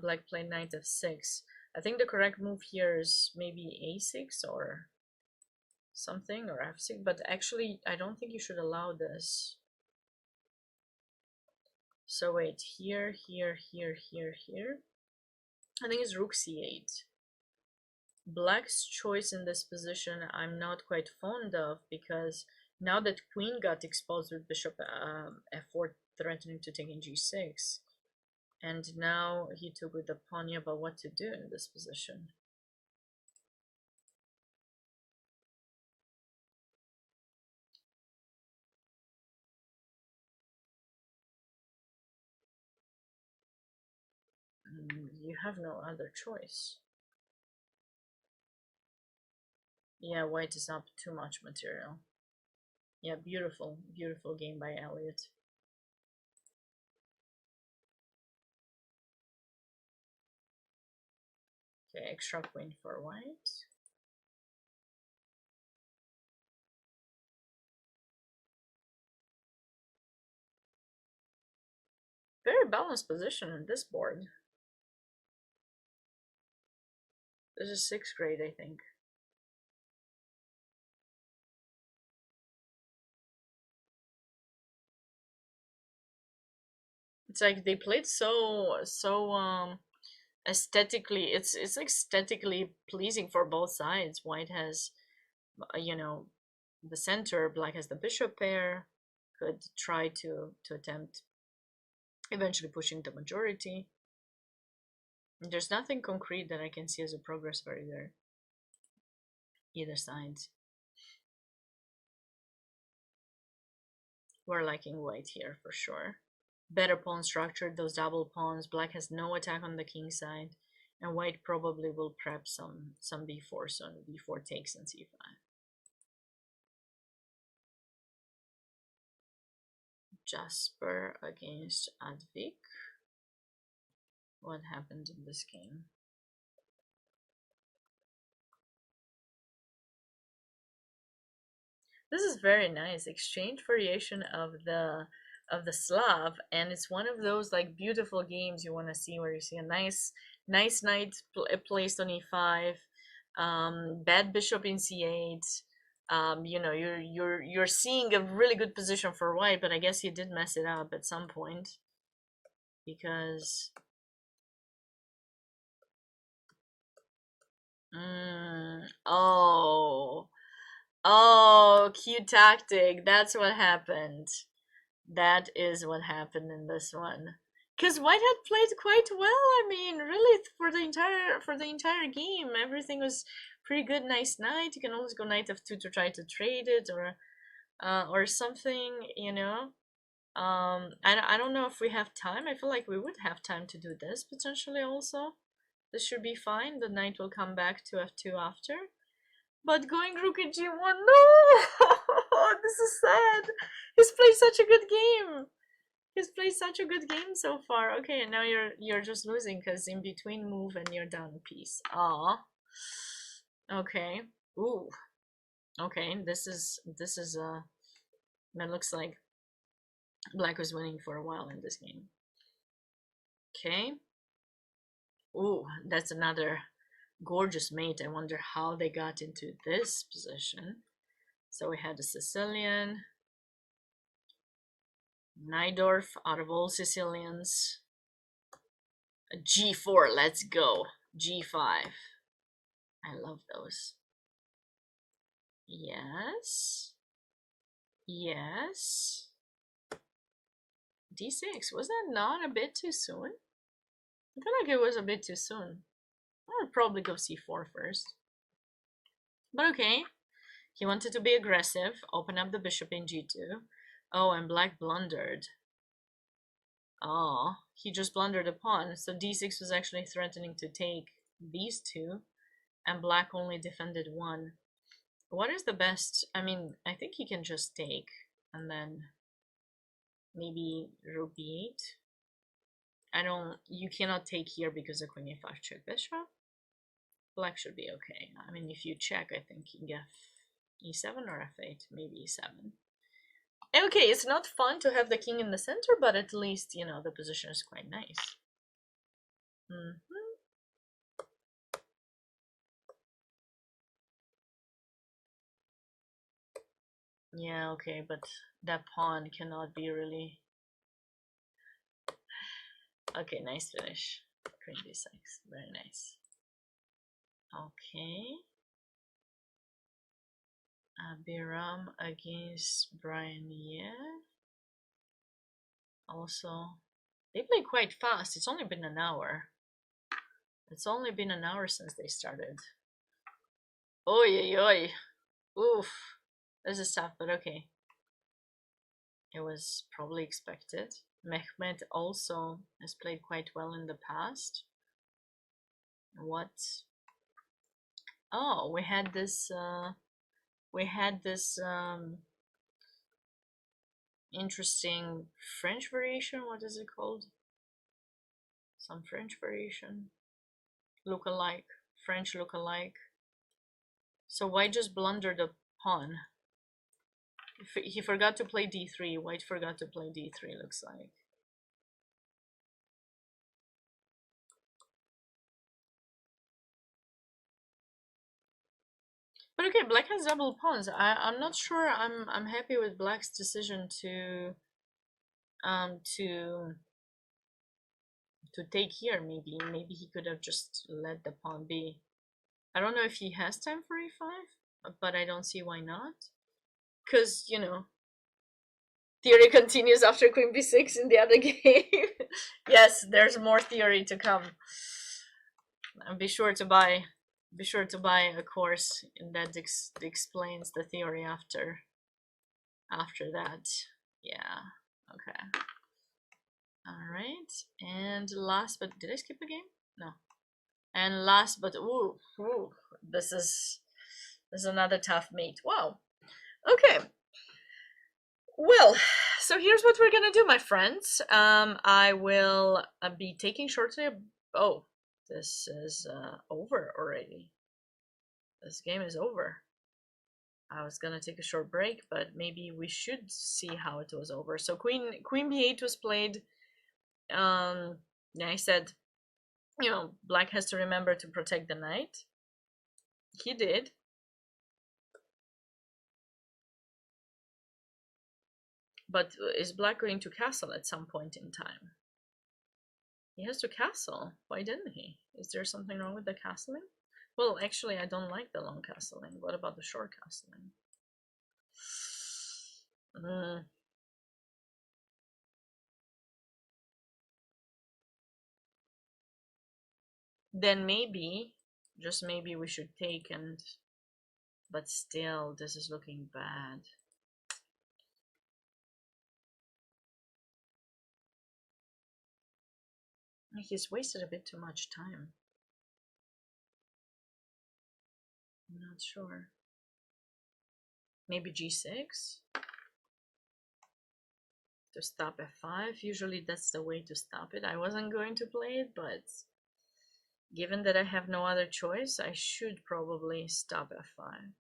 Black played knight f6. I think the correct move here is maybe a6 or something, or f6, but actually I don't think you should allow this. So wait, here. I think it's rook c8. Black's choice in this position I'm not quite fond of, because now that queen got exposed with bishop f4 threatening to take in g6, and now he took with the pawn about what to do in this position. You have no other choice. Yeah, white is up too much material. Yeah, beautiful game by Elliot. Okay, extra queen for white. Very balanced position in this board. This is 6th grade, I think. It's like they played so aesthetically. It's aesthetically pleasing for both sides. White has, you know, the center. Black has the bishop pair. Could try to attempt eventually pushing the majority. There's nothing concrete that I can see as a progress for either side. We're liking white here for sure. Better pawn structure, those double pawns. Black has no attack on the king side, and white probably will prep some b4, so b4 takes and c5. Jasper against Advik. What happened in this game? This is very nice. Exchange variation of the Slav, and it's one of those like beautiful games you want to see, where you see a nice knight placed on e5, bad bishop in c8. You know, you're seeing a really good position for white, but I guess he did mess it up at some point, because oh, cute tactic. That's what happened. That is what happened in this one. Because white had played quite well. I mean, really, for the entire game, everything was pretty good, nice knight. You can always go knight f2 to try to trade it, or something, you know. I don't know if we have time. I feel like we would have time to do this potentially also. This should be fine. The knight will come back to f2 after. But going rook at g1, no! This is sad. He's played such a good game. He's played such a good game so far. Okay, and now you're just losing because in between move and you're down a piece. Aw. Okay. Ooh. Okay, this is that looks like black was winning for a while in this game. Okay. Ooh, that's another gorgeous mate. I wonder how they got into this position. So we had a Sicilian, Najdorf out of all Sicilians. A G4, let's go. G5. I love those. Yes. Yes. D6, was that not a bit too soon? I feel like it was a bit too soon. I would probably go C4 first. But okay. He wanted to be aggressive, open up the bishop in G2. Oh, and black blundered. Oh, he just blundered a pawn. So D6 was actually threatening to take these two, and black only defended one. What is the best? I mean, I think he can just take, and then maybe rook b8. You cannot take here because of queen e5 check bishop. Black should be okay. I mean, if you check, I think you get e7 or f8, maybe e7. Okay, it's not fun to have the king in the center, but at least, you know, the position is quite nice. Yeah, okay, but that pawn cannot be really... Okay, nice finish. Queen d6, very nice. Okay. Biram against Brian, yeah. Also, they play quite fast. It's only been an hour. It's only been an hour since they started. Oi, oi, oi. Oof. This is tough, but okay. It was probably expected. Mehmet also has played quite well in the past. What? Oh, we had this interesting French variation. What is it called? Some French variation. Look-alike. French look-alike. So white just blundered a pawn. He forgot to play d3. White forgot to play d3, looks like. But okay, black has double pawns. I'm not sure I'm happy with black's decision to take here. Maybe he could have just let the pawn be. I don't know if he has time for e5, but I don't see why not. Because, you know, theory continues after queen b6 in the other game. Yes, there's more theory to come. And be sure to buy a course that explains the theory after that. Yeah. Okay. All right. And last but did I skip a game? No. And last but this is another tough mate. Wow. Okay. Well, so here's what we're gonna do, my friends. I will be taking shortly. Oh, this is over already. This game is over. I was gonna take a short break, but maybe we should see how it was over. So queen b8 was played. Yeah, I said, you know, black has to remember to protect the knight. He did. But is black going to castle at some point in time? He has to castle. Why didn't he? Is there something wrong with the castling? Well, actually, I don't like the long castling. What about the short castling? Then maybe Just maybe we should take and, but still, this is looking bad. He's wasted a bit too much time. I'm not sure. Maybe g6 to stop f5. Usually that's the way to stop it. I wasn't going to play it, but given that I have no other choice, I should probably stop f5.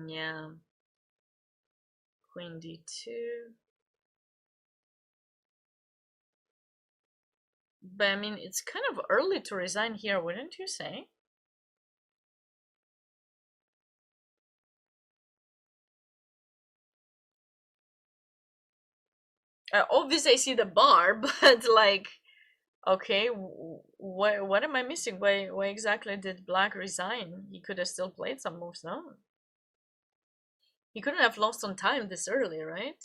Yeah. Queen d2. But I mean, it's kind of early to resign here, wouldn't you say? Obviously, I see the bar, but like, okay, what am I missing? Why exactly did Black resign? He could have still played some moves, no? He couldn't have lost on time this early, right?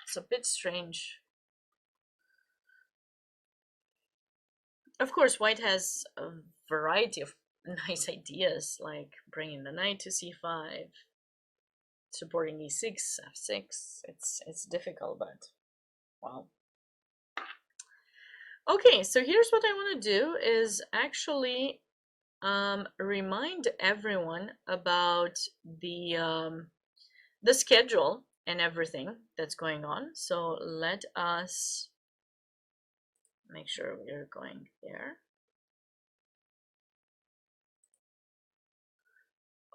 It's a bit strange. Of course, White has a variety of nice ideas, like bringing the knight to c5, supporting e6, f6. It's difficult, but wow. Okay, so here's what I want to do is actually remind everyone about the schedule and everything that's going on. So let us make sure we're going there.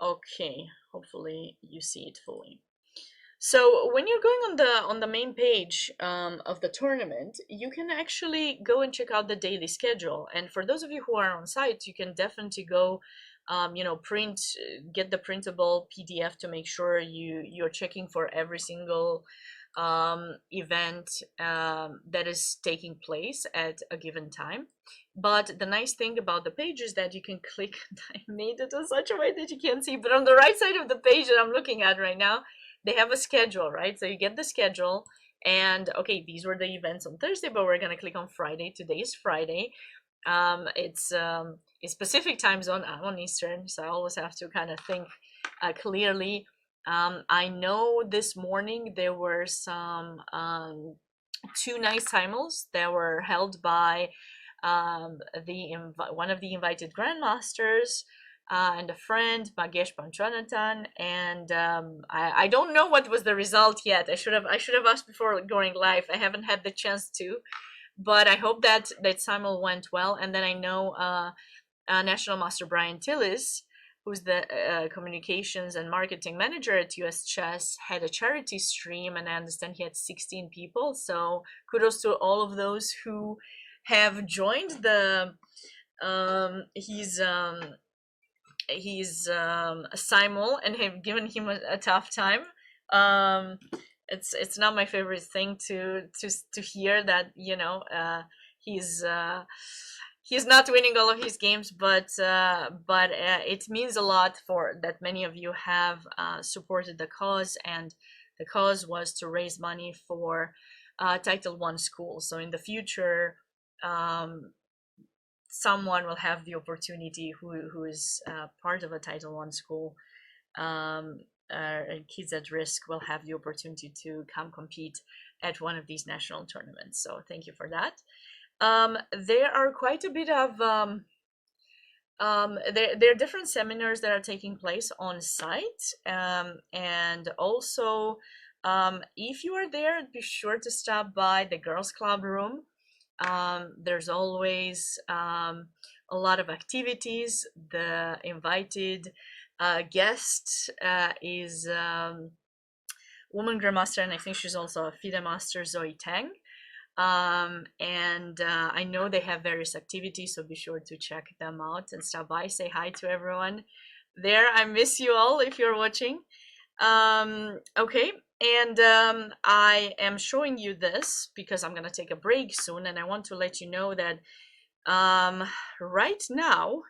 Okay, hopefully you see it fully. So when you're going on the main page of the tournament, you can actually go and check out the daily schedule. And for those of you who are on site, you can definitely go, get the printable PDF to make sure you're checking for every single event that is taking place at a given time. But the nice thing about the page is that you can click. I made it in such a way that you can't see, but on the right side of the page that I'm looking at right now, they have a schedule, right? So you get the schedule, and okay, these were the events on Thursday, but we're gonna click on Friday. Today is Friday. It's a specific time zone. I'm on Eastern, so I always have to kind of think clearly. I know this morning there were some two nice timals that were held by one of the invited grandmasters and a friend, Magesh Panchwanathan, and I don't know what was the result yet. I should have asked before going live. I haven't had the chance to, but I hope that simul went well. And then I know National Master Brian Tillis, who's the communications and marketing manager at US Chess, had a charity stream, and I understand he had 16 people. So kudos to all of those who have joined the he's a simul and have given him a tough time. It's not my favorite thing to hear that, you know, he's not winning all of his games, but it means a lot for that many of you have supported the cause, and the cause was to raise money for Title I schools. So in the future, someone will have the opportunity who is part of a Title I school, and kids at risk will have the opportunity to come compete at one of these national tournaments. So thank you for that. There are quite a bit of there are different seminars that are taking place on site, and also if you are there, be sure to stop by the Girls Club room. There's always a lot of activities. The invited guest is woman grandmaster, and I think she's also a FIDE master, Zoe Tang. And I know they have various activities, so be sure to check them out and stop by, say hi to everyone there. I miss you all if you're watching. Okay, and I am showing you this because I'm gonna take a break soon, and I want to let you know that right now,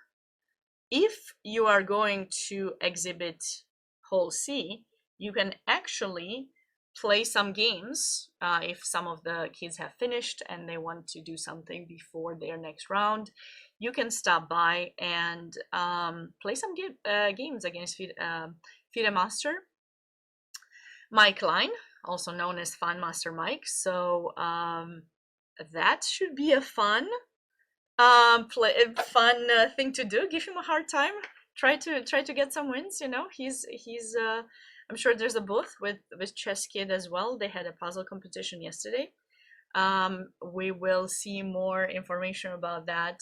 if you are going to exhibit Hall C, you can actually play some games if some of the kids have finished and they want to do something before their next round. You can stop by and play some games against FIDE Master Mike Line, also known as Fun Master Mike. So that should be a fun thing to do. Give him a hard time. Try to get some wins. You know, he's I'm sure there's a booth with ChessKid as well. They had a puzzle competition yesterday. We will see more information about that.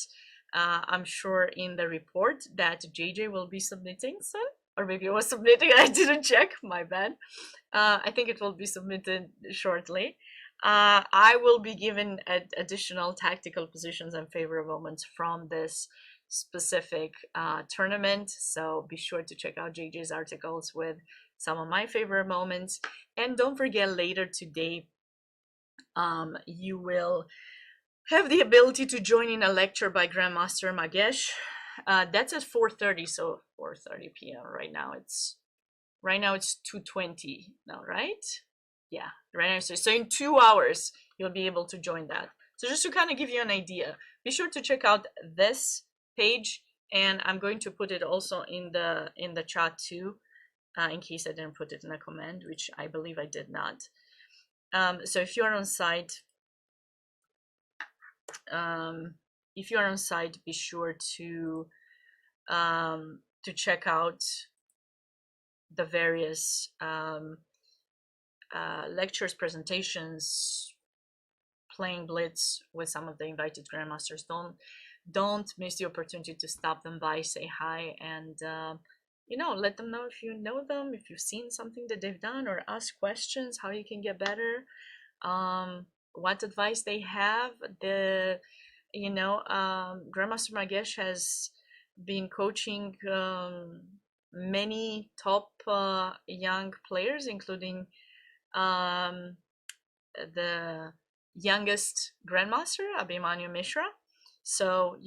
I'm sure in the report that JJ will be submitting soon, or maybe it was submitting. I didn't check. My bad. I think it will be submitted shortly. I will be given additional tactical positions and favorable moments from this specific tournament. So be sure to check out JJ's articles with some of my favorite moments. And don't forget, later today, you will have the ability to join in a lecture by Grandmaster Magesh. That's at 4:30, so 4:30 p.m. Right now it's 2:20 now, right? Yeah, right now. So in 2 hours you'll be able to join that. So just to kind of give you an idea, be sure to check out this page, and I'm going to put it also in the chat too, in case I didn't put it in a comment, which I believe I did not. So if you are on site, be sure to check out the various lectures, presentations, playing Blitz with some of the invited grandmasters. Don't miss the opportunity to stop them by, say hi, and let them know if you know them, if you've seen something that they've done, or ask questions how you can get better, what advice they have. Grandmaster Magesh has been coaching many top young players, including the youngest grandmaster, Abhimanyu Mishra. So,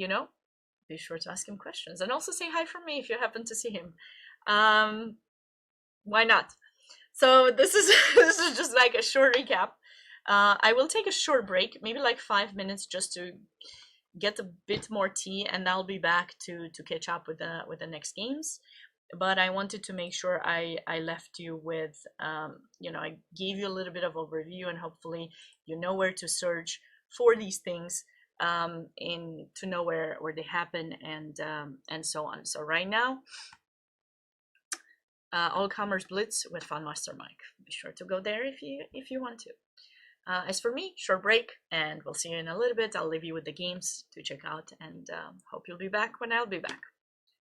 be sure to ask him questions, and also say hi from me if you happen to see him. Why not? So this is this is just like a short recap. I will take a short break, maybe like 5 minutes, just to get a bit more tea, and I'll be back to catch up with the next games. But I wanted to make sure I left you with, I gave you a little bit of overview, and hopefully you know where to search for these things, to know where they happen, and so on. So right now, All Comers Blitz with Fun Master Mike. Be sure to go there if you want to. As for me, short break, and we'll see you in a little bit. I'll leave you with the games to check out, and hope you'll be back when I'll be back.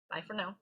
Bye for now.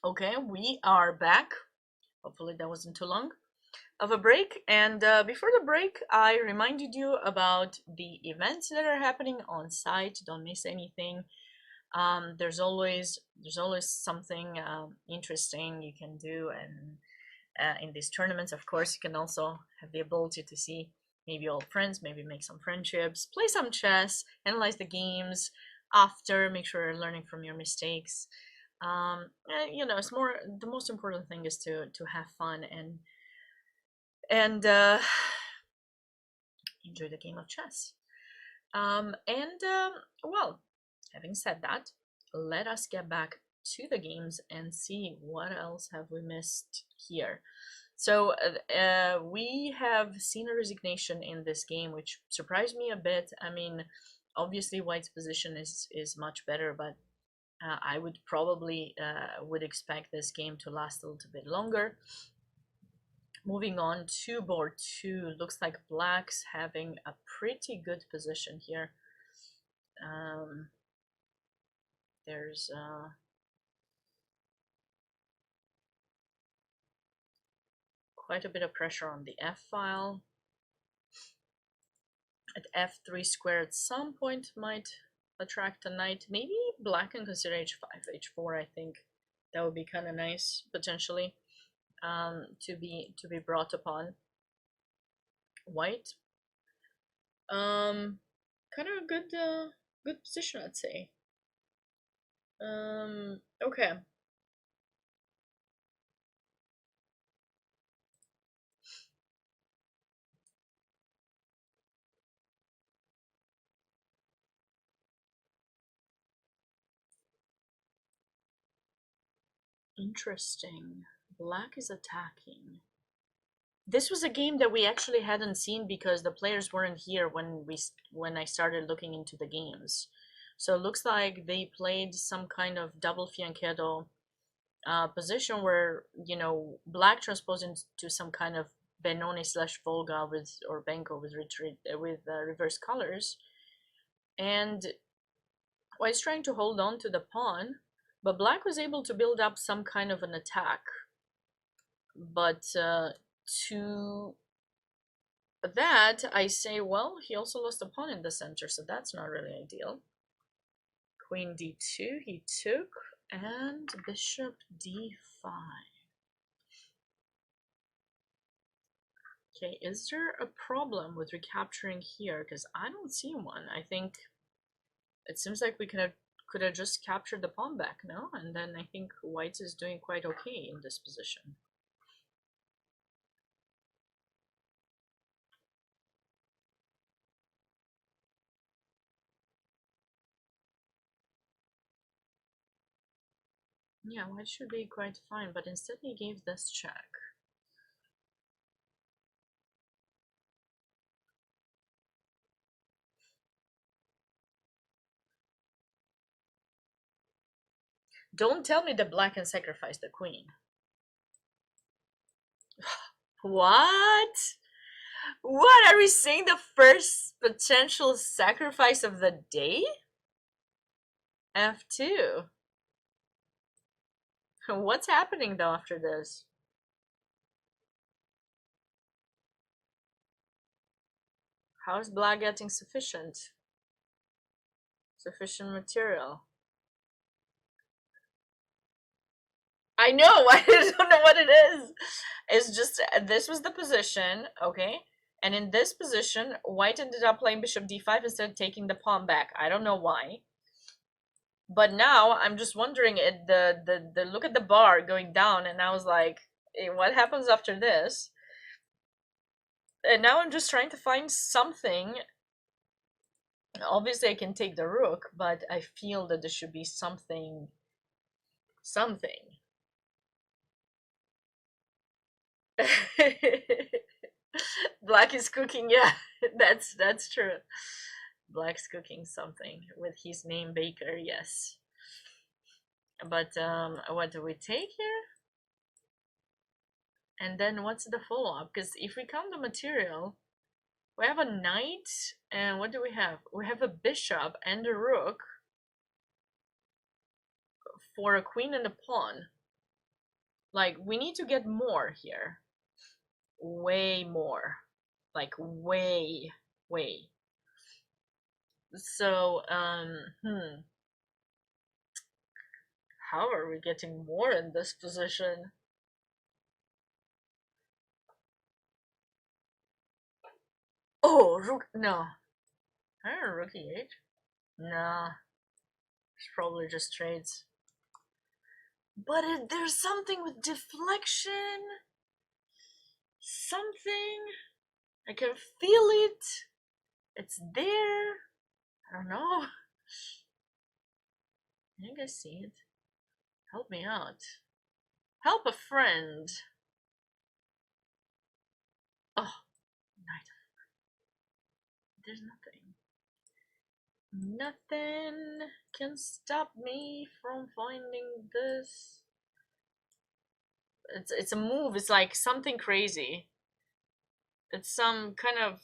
Okay, we are back. Hopefully that wasn't too long of a break. And before the break, I reminded you about the events that are happening on site. Don't miss anything. There's always something interesting you can do, and in these tournaments, of course, you can also have the ability to see maybe old friends, maybe make some friendships, play some chess, analyze the games after, make sure you're learning from your mistakes. It's more, the most important thing is to have fun and enjoy the game of chess. Well, having said that, let us get back to the games and see what else have we missed here. So we have seen a resignation in this game, which surprised me a bit. I mean, obviously White's position is much better, but I would probably would expect this game to last a little bit longer. Moving on to board 2, looks like Black's having a pretty good position here. There's quite a bit of pressure on the F file. At F3 square at some point might attract a knight. Maybe Black can consider H5, H4. I think that would be kind of nice potentially to be brought upon. White, kind of a good position, I'd say. Okay. Interesting. Black is attacking. This was a game that we actually hadn't seen because the players weren't here when I started looking into the games. So it looks like they played some kind of double fianchetto position where, Black transposed into some kind of Benoni / Volga or Benko with reverse colors, and White's trying to hold on to the pawn, but Black was able to build up some kind of an attack. But to that, I say, well, he also lost a pawn in the center, so that's not really ideal. Queen d2, he took, and bishop d5. Okay, is there a problem with recapturing here? Because I don't see one. I think it seems like we could have just captured the pawn back, no? And then I think White is doing quite okay in this position. Yeah, White should be quite fine, but instead he gave this check. Don't tell me that Black can sacrifice the queen. What? What are we seeing? The first potential sacrifice of the day? F2. What's happening though after this? How is Black getting sufficient material? I know, I don't know what it is. It's just, this was the position, okay? And in this position, White ended up playing bishop d5 instead of taking the pawn back. I don't know why. But now I'm just wondering, the look at the bar going down, and I was like, what happens after this? And now I'm just trying to find something. Obviously I can take the rook, but I feel that there should be something. Black is cooking, yeah, that's true. Black's cooking something with his name Baker, yes. But what do we take here? And then what's the follow-up? Because if we count the material, we have a knight, and what do we have? We have a bishop and a rook for a queen and a pawn. Like, we need to get more here. Way more. Like, way. So, how are we getting more in this position? Oh, rook, no. I don't know, rook e8? Nah, it's probably just trades. But there's something with deflection. Something. I can feel it. It's there. I don't know. Can you guys see it? Help me out. Help a friend. Oh, knight. There's nothing. Nothing can stop me from finding this. It's a move. It's like something crazy. It's some kind of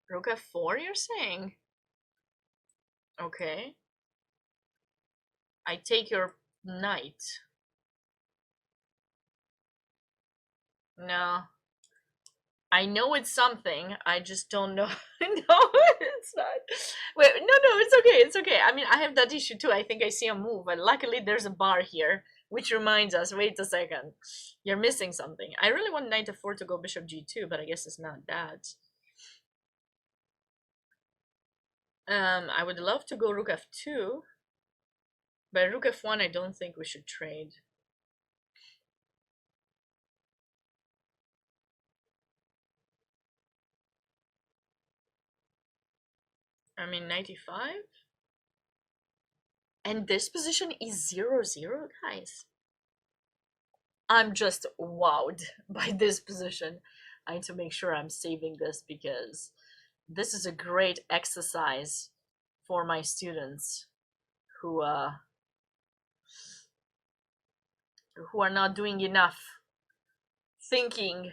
rook f4, you're saying? Okay. I take your knight. No. I know it's something. I just don't know. No, it's not. Wait, no, it's okay. It's okay. I mean, I have that issue too. I think I see a move, but luckily there's a bar here, which reminds us. Wait a second, you're missing something. I really want knight f4 to go bishop g2, but I guess it's not that. I would love to go rook f2, but rook f1, I don't think we should trade. I mean, 95. And this position is 0-0, guys. I'm just wowed by this position. I need to make sure I'm saving this because this is a great exercise for my students who are not doing enough thinking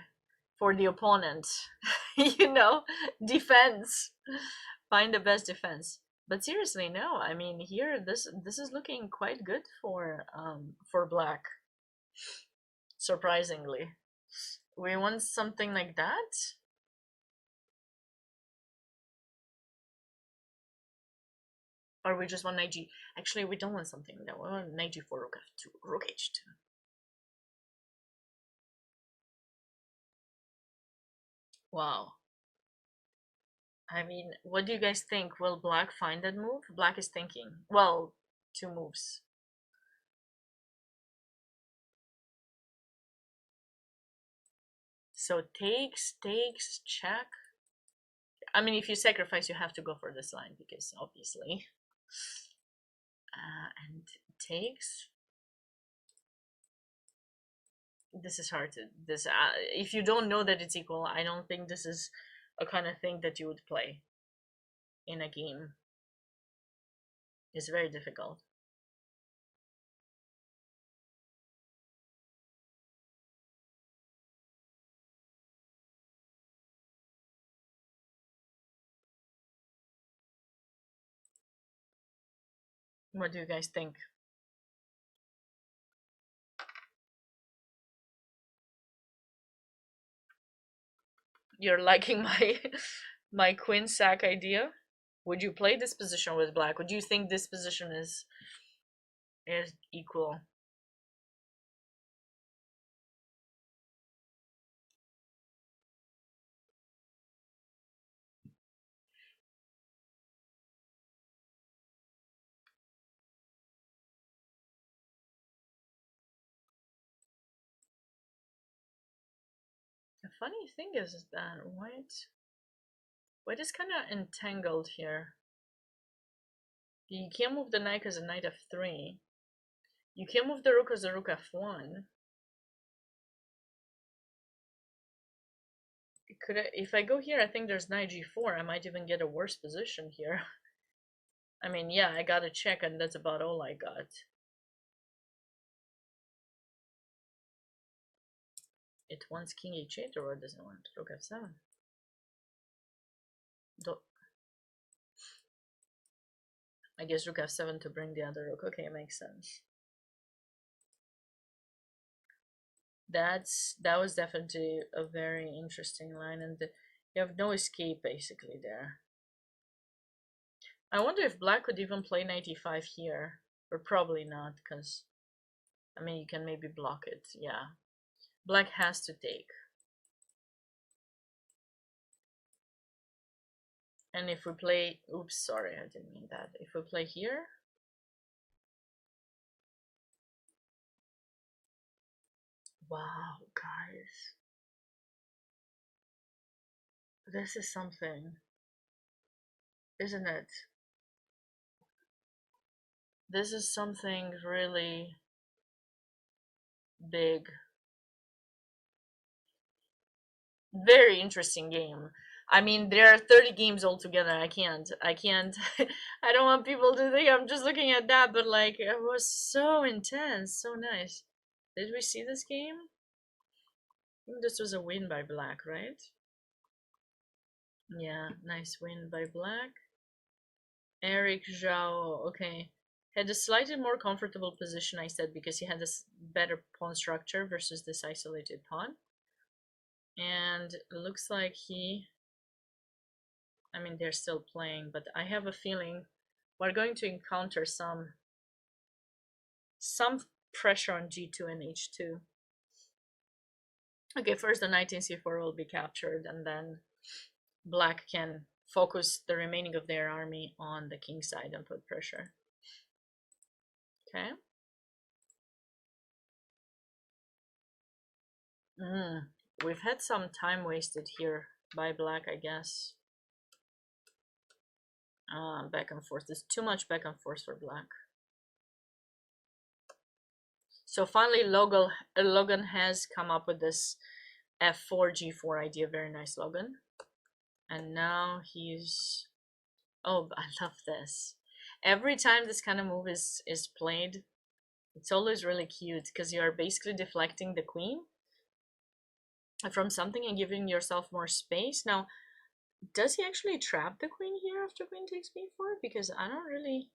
for the opponent. You know, defense. Find the best defense. But seriously, no. I mean, here this is looking quite good for black. Surprisingly, we want something like that. Or we just want knight g. Actually, we don't want something like that. We want knight g4, rook f2, rook h2. Wow. I mean, what do you guys think? Will black find that move? Black is thinking. Well, two moves. So takes, check. I mean, if you sacrifice, you have to go for this line because obviously. And takes. This is hard to this. If you don't know that it's equal, I don't think this is a kind of thing that you would play in a game. It's very difficult. What do you guys think? You're liking my my queen sack idea? Would you play this position with black? Would you think this position is equal? The funny thing is that white is kind of entangled here. You can't move the knight as a knight f3. You can't move the rook as a rook f1. If I go here, I think there's knight g4. I might even get a worse position here. I mean, yeah, I got a check, and that's about all I got. It wants king h8, or does it want rook f7? I guess rook f7 to bring the other rook. Okay, it makes sense. That was definitely a very interesting line, and you have no escape basically there. I wonder if black could even play knight e5 here, but probably not, because I mean you can maybe block it. Yeah, black has to take. And if we play, oops, sorry, I didn't mean that. If we play here, wow, guys, this is something, isn't it? This is something really big. Very interesting game. I mean, there are 30 games altogether. I can't, I don't want people to think I'm just looking at that, but like, it was so intense, so nice. Did we see this game? I think this was a win by black, right? Yeah, nice win by black. Eric Zhao, okay. Had a slightly more comfortable position, I said, because he had this better pawn structure versus this isolated pawn. And it looks like I mean, they're still playing, but I have a feeling we're going to encounter some pressure on g2 and h2. Okay, first the knight in c4 will be captured, and then black can focus the remaining of their army on the king side and put pressure. Okay. We've had some time wasted here by black, I guess. Back and forth. There's too much back and forth for black. So finally, Logan has come up with this f4 g4 idea. Very nice, Logan. And now he's, oh, I love this. Every time this kind of move is played, it's always really cute because you are basically deflecting the queen from something and giving yourself more space. Now, does he actually trap the queen here after queen takes b4? Because I don't really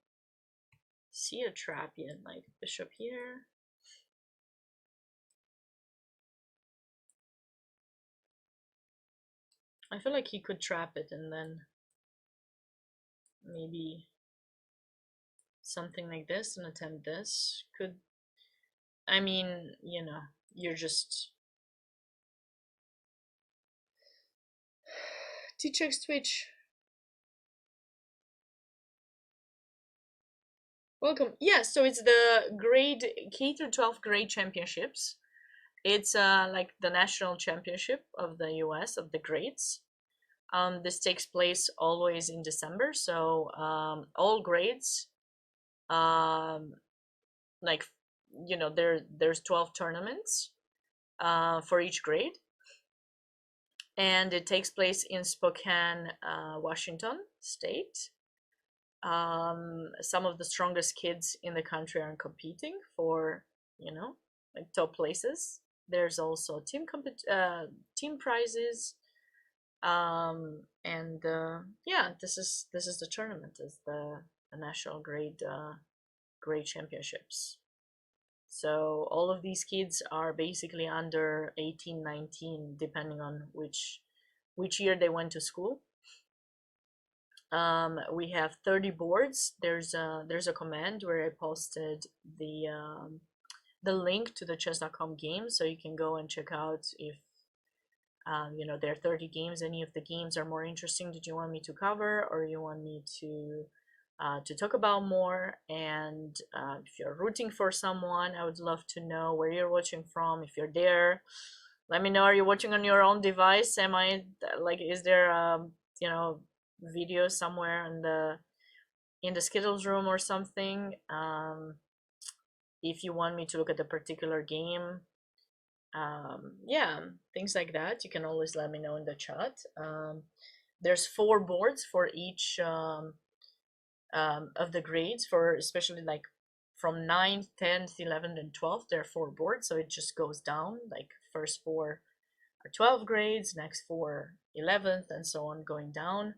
see a trap yet. Like bishop here. I feel like he could trap it and then maybe something like this and attempt this. Could, I mean, you know, you're just T-checks Twitch. Welcome. Yeah, so it's the grade K-12 grade championships. It's like the national championship of the US of the grades. This takes place always in December, so all grades, like, you know, there's 12 tournaments for each grade, and it takes place in Spokane, Washington State. Some of the strongest kids in the country are competing for, you know, like top places. There's also team prizes, and yeah, this is the tournament. Is the national grade championships. So all of these kids are basically under 18, 19, depending on which year they went to school. We have 30 boards. There's a command where I posted the link to the chess.com game, so you can go and check out if you know, there are 30 games. Any of the games are more interesting that you want me to cover, or you want me to talk about more. And if you're rooting for someone, I would love to know where you're watching from. If you're there, let me know. Are you watching on your own device? Am I like, is there you know, video somewhere in the Skittles room or something? If you want me to look at a particular game, yeah, things like that, you can always let me know in the chat. There's 4 boards for each of the grades, for especially like from 9th, 10th, 11th, and 12th. There are 4 boards, so it just goes down, like first 4 are 12 grades, next 4 11th, and so on, going down.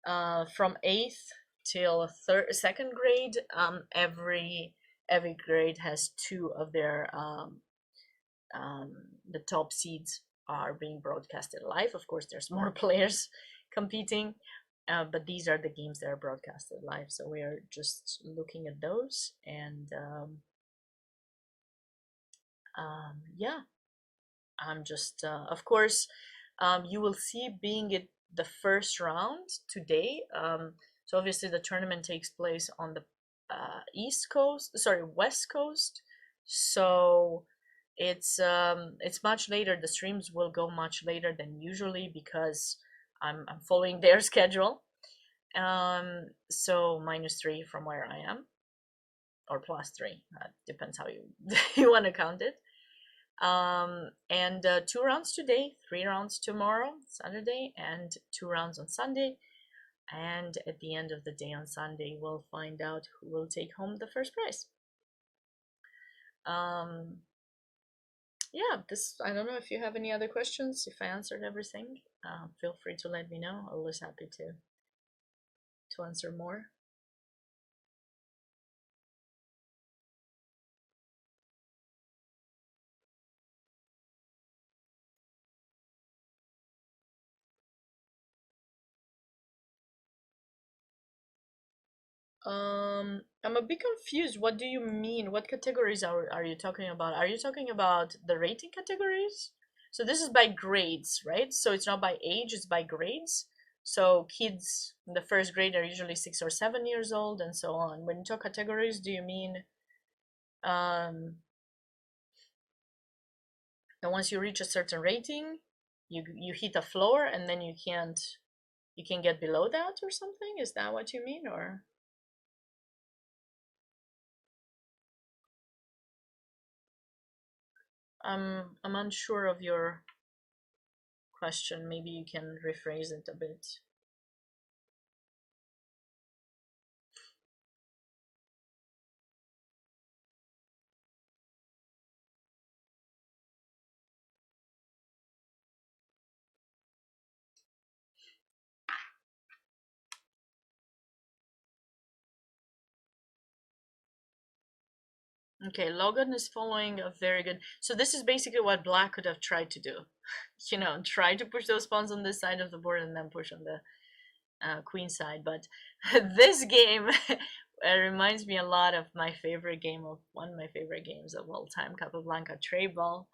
From 8th till second grade. Every grade has two of their the top seeds are being broadcasted live. Of course, there's more players competing, but these are the games that are broadcasted live. So we are just looking at those, and yeah, I'm just of course, you will see being it the first round today. So obviously the tournament takes place on the West Coast. So it's much later. The streams will go much later than usually because I'm following their schedule. So -3 from where I am, or +3. Depends how you you want to count it. And 2 rounds today, 3 rounds tomorrow, Saturday, and 2 rounds on Sunday. And at the end of the day on Sunday, we'll find out who will take home the first prize. Yeah, I don't know if you have any other questions. If I answered everything, feel free to let me know. Always happy to answer more. I'm a bit confused. What do you mean? What categories are you talking about? Are you talking about the rating categories? So this is by grades, right? So it's not by age, it's by grades. So kids in the first grade are usually 6 or 7 years old, and so on. When you talk categories, do you mean and once you reach a certain rating, you hit a floor, and then you can get below that or something? Is that what you mean, or? I'm unsure of your question. Maybe you can rephrase it a bit. Okay, Logan is following a very good. So this is basically what Black could have tried to do. You know, try to push those pawns on this side of the board and then push on the queen side. But this game reminds me a lot of my favorite game of one of my favorite games of all time, Capablanca Tray Ball.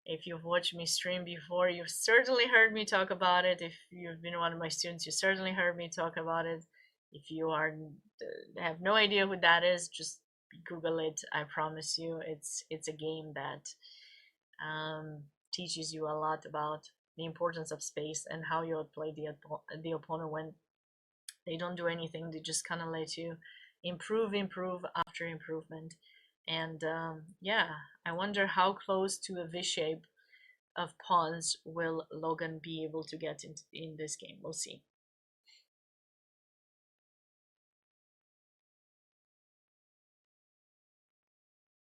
If you've watched me stream before, you've certainly heard me talk about it. If you've been one of my students, you certainly heard me talk about it. If you have no idea who that is, just Google it. I promise you, it's a game that teaches you a lot about the importance of space and how you would play the opponent when they don't do anything. They just kind of let you improve after improvement. And yeah, I wonder how close to a V shape of pawns will Logan be able to get in this game. We'll see.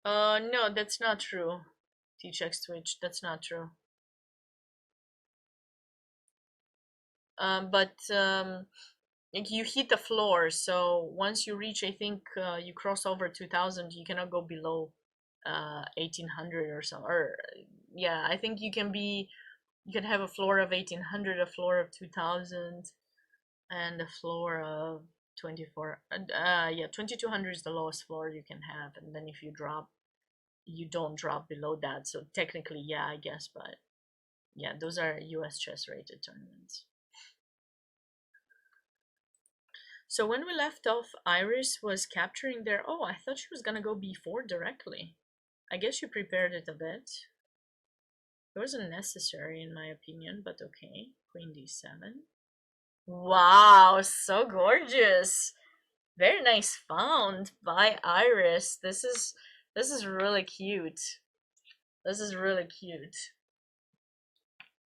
No, that's not true. T-Checks Twitch, that's not true. But you hit the floor, so once you reach, I think you cross over 2000, you cannot go below 1800 or so. Or yeah, I think you can have a floor of 1800, a floor of 2000, and a floor of 24. Yeah, 2200 is the lowest floor you can have, and then if you drop, you don't drop below that. So technically, yeah, I guess, but yeah, those are US chess rated tournaments. So when we left off, Iris was capturing there. Oh, I thought she was gonna go b4 directly. I guess you prepared it a bit. It wasn't necessary in my opinion, but okay. Queen d7. Wow, so gorgeous. Very nice found by Iris. This is really cute. This is really cute.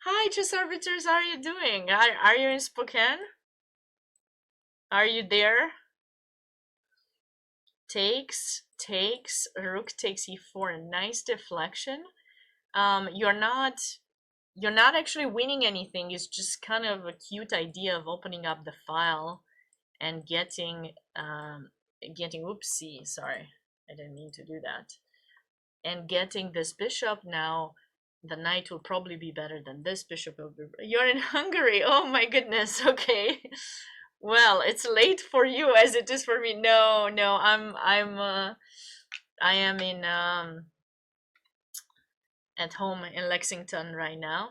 Hi, chess arbiters. How are you doing? Are you in Spokane? Are you there? Takes, rook takes e4. Nice deflection. You're not actually winning anything. It's just kind of a cute idea of opening up the file and getting oopsie, sorry, I didn't mean to do that, and getting this bishop. Now the knight will probably be better than this bishop. You're in Hungary, oh my goodness. Okay, well, it's late for you as it is for me. No, I am in at home in Lexington right now.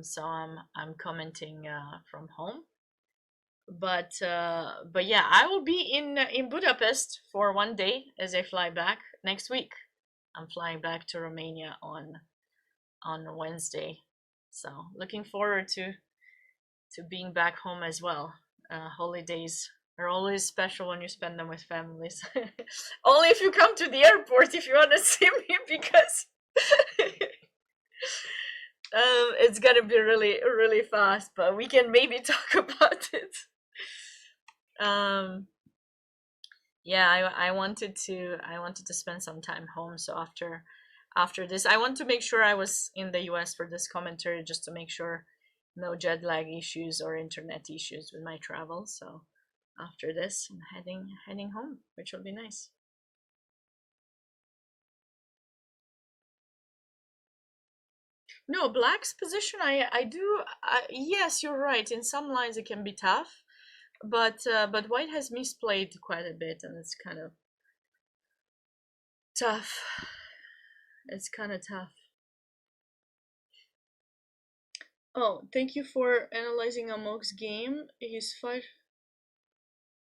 So I'm commenting from home. But yeah, I will be in Budapest for one day as I fly back next week. I'm flying back to Romania on Wednesday, so looking forward to being back home as well. Holidays are always special when you spend them with families. Only if you come to the airport if you want to see me, because it's gonna be really fast. But we can maybe talk about it. Yeah, I wanted to spend some time home. So after this, I want to make sure I was in the US for this commentary, just to make sure no jet lag issues or internet issues with my travel. So after this, I'm heading home, which will be nice. No, black's position, I do, yes, you're right. In some lines it can be tough, but white has misplayed quite a bit, and it's kind of tough. It's kind of tough. Oh, thank you for analyzing Amok's game. He's 5.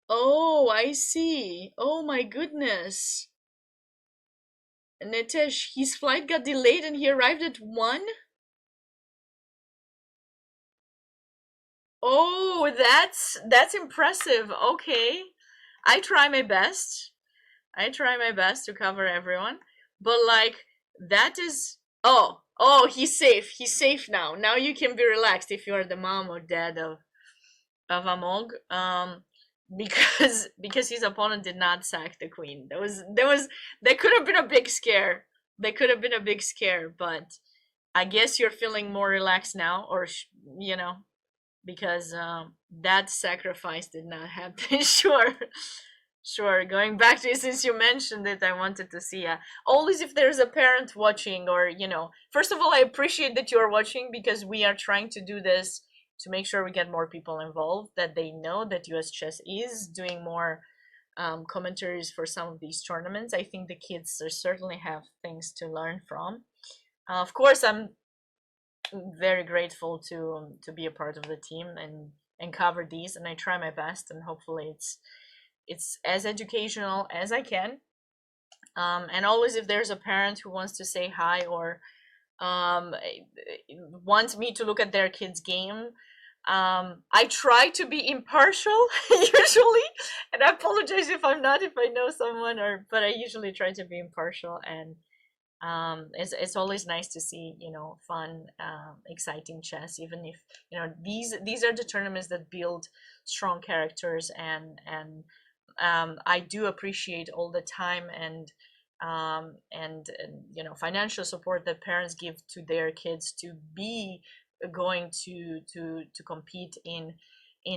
Oh, I see. Oh my goodness. Nitesh, his flight got delayed and he arrived at 1? Oh, that's impressive. Okay. I try my best. I try my best to cover everyone. But like, that is, oh, he's safe. He's safe now. Now you can be relaxed if you are the mom or dad of Amog. Because his opponent did not sack the queen. That could have been a big scare. That could have been a big scare, but I guess you're feeling more relaxed now, or because that sacrifice did not happen. Sure. Going back to it, since you mentioned it, I wanted to see always if there's a parent watching, or first of all, I appreciate that you are watching, because we are trying to do this to make sure we get more people involved, that they know that US Chess is doing more commentaries for some of these tournaments. I think the kids certainly have things to learn from. Of course, I'm very grateful to be a part of the team and cover these, and I try my best, and hopefully it's as educational as I can. And always, if there's a parent who wants to say hi, or wants me to look at their kid's game, I try to be impartial usually, and I apologize if I'm not, if I know someone, but I usually try to be impartial. And it's always nice to see fun, exciting chess, even if these are the tournaments that build strong characters, and I do appreciate all the time and financial support that parents give to their kids to be going to compete in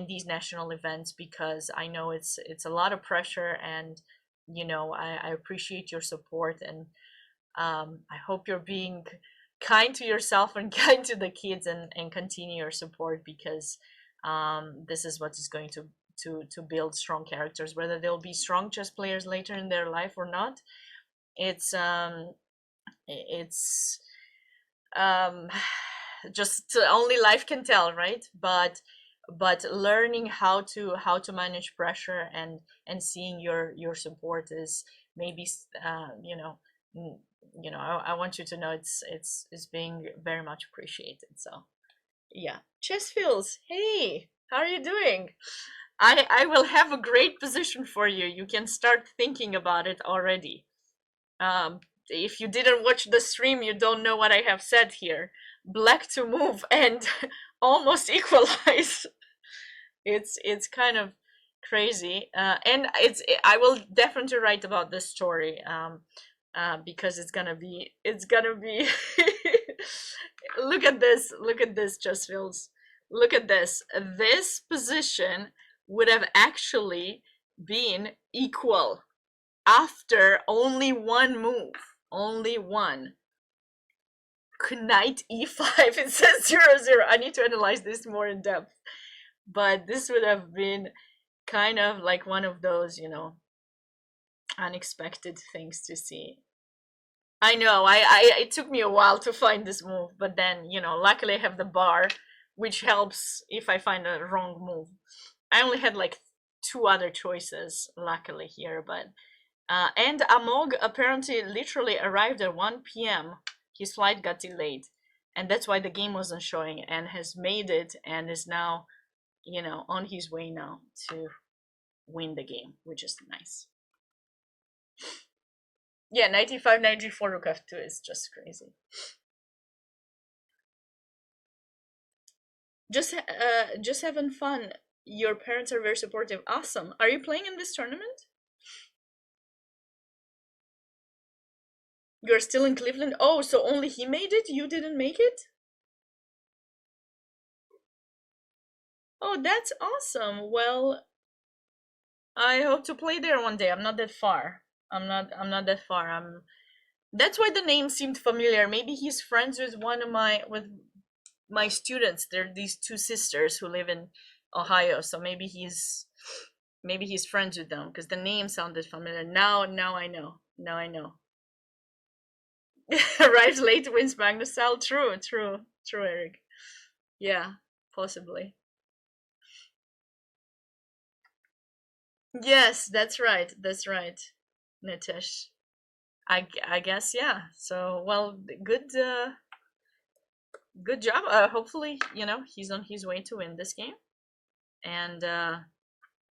these national events, because I know it's a lot of pressure, and I appreciate your support, and I hope you're being kind to yourself and kind to the kids, and continue your support, because this is what is going to build strong characters, whether they'll be strong chess players later in their life or not. It's just only life can tell, right? But learning how to manage pressure, and seeing your support is maybe I want you to know it's being very much appreciated. So yeah, Chess Feels, hey, how are you doing? I will have a great position for you. You can start thinking about it already. If you didn't watch the stream, you don't know what I have said here. Black to move and almost equalize. It's kind of crazy, and I will definitely write about this story, because it's gonna be look at this, Chess Fields. Look at this position would have actually been equal after only one move. Only one. Knight e5. It says 0-0. I need to analyze this more in depth. But this would have been kind of like one of those, you know, unexpected things to see. I know, it took me a while to find this move, but then, you know, luckily I have the bar, which helps if I find a wrong move. I only had like 2 other choices, luckily here, but and Amog apparently literally arrived at 1 p.m. His flight got delayed, and that's why the game wasn't showing, and has made it and is now, you know, on his way now to win the game, which is nice. Yeah, 95, 94 rook f2 is just crazy. Just having fun. Your parents are very supportive. Awesome. Are you playing in this tournament? You're still in Cleveland? Oh, so only he made it? You didn't make it? Oh, that's awesome. Well, I hope to play there one day. I'm not that far. I'm not that far. That's why the name seemed familiar. Maybe he's friends with my students. They're these 2 sisters who live in Ohio, so maybe he's friends with them because the name sounded familiar. Now I know. Now I know. Arrives late, wins Magnus style. True, Eric. Yeah, possibly. Yes, that's right. Nitesh. I guess, yeah. So, well, good job. Hopefully, you know, he's on his way to win this game, and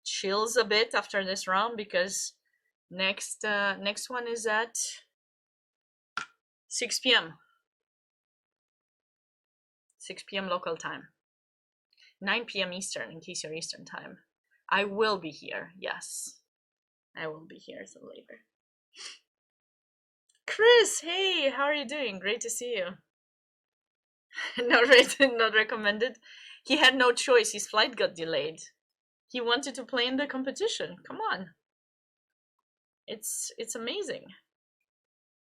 chills a bit after this round because next one is at 6 p.m. 6 p.m. local time. 9 p.m. Eastern, in case you're Eastern time. I will be here. Yes, I will be here so later. Chris, hey, how are you doing? Great to see you. Not rated, not recommended. He had no choice. His flight got delayed. He wanted to play in the competition. Come on. It's amazing.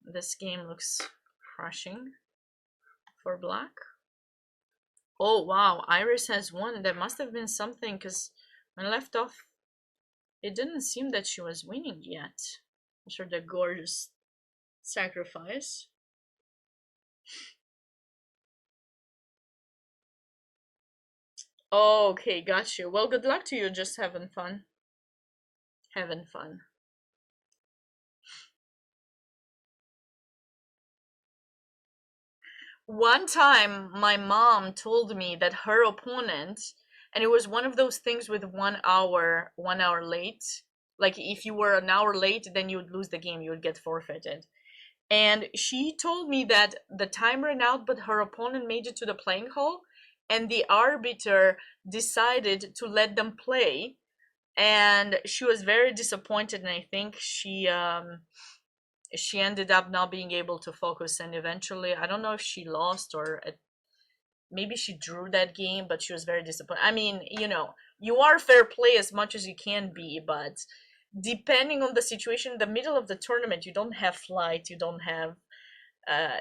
This game looks crushing for black. Oh wow, Iris has won. There must have been something because when I left off, it didn't seem that she was winning yet. I'm sure the gorgeous sacrifice. Oh, okay, got you. Well, good luck to you. Just having fun. Having fun. One time, my mom told me that her opponent, and it was one of those things with 1 hour, 1 hour late. Like if you were an hour late, then you would lose the game. You would get forfeited. And she told me that the time ran out, but her opponent made it to the playing hall, and the arbiter decided to let them play. And she was very disappointed, and I think she ended up not being able to focus, and eventually, I don't know if she lost or maybe she drew that game, but she was very disappointed. I mean, you know, you are fair play as much as you can be, but depending on the situation, in the middle of the tournament, you don't have flight, you don't have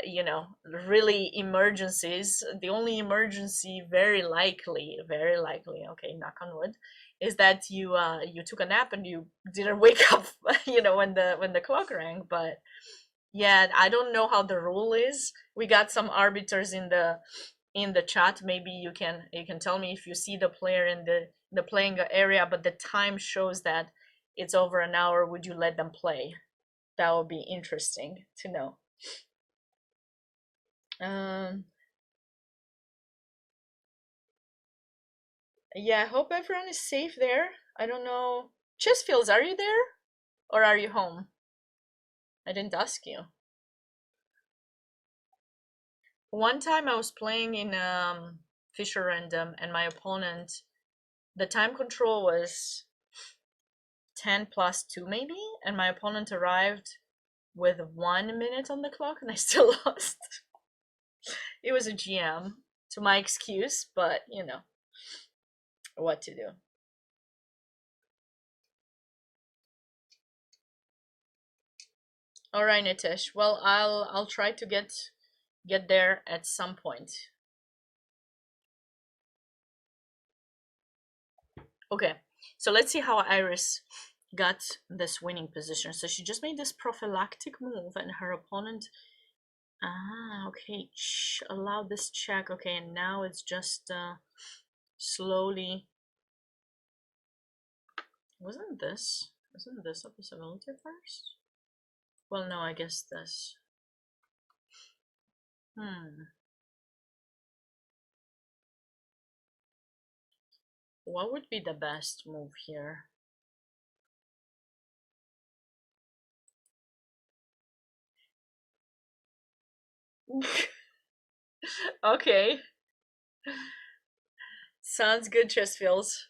you know, really emergencies. The only emergency, very likely, okay, knock on wood, is that you took a nap and you didn't wake up, you know, when the clock rang. But yeah, I don't know how the rule is. We got some arbiters in the chat. Maybe you can tell me if you see the player in the playing area, but the time shows that it's over an hour. Would you let them play? That would be interesting to know. Yeah, I hope everyone is safe there. I don't know. Chessfields, are you there? Or are you home? I didn't ask you. One time I was playing in Fisher Random, and my opponent, the time control was 10 plus 2 maybe, and my opponent arrived with 1 minute on the clock, and I still lost. It was a GM, to my excuse, but you know what to do. All right, Nitesh. Well, I'll try to get there at some point. Okay, so let's see how Iris got this winning position. So she just made this prophylactic move, and her opponent. Ah, okay. Allow this check. Okay, and now it's just slowly. Wasn't this a possibility first? Well, no, I guess this. What would be the best move here? Okay. Sounds good, Chessfields.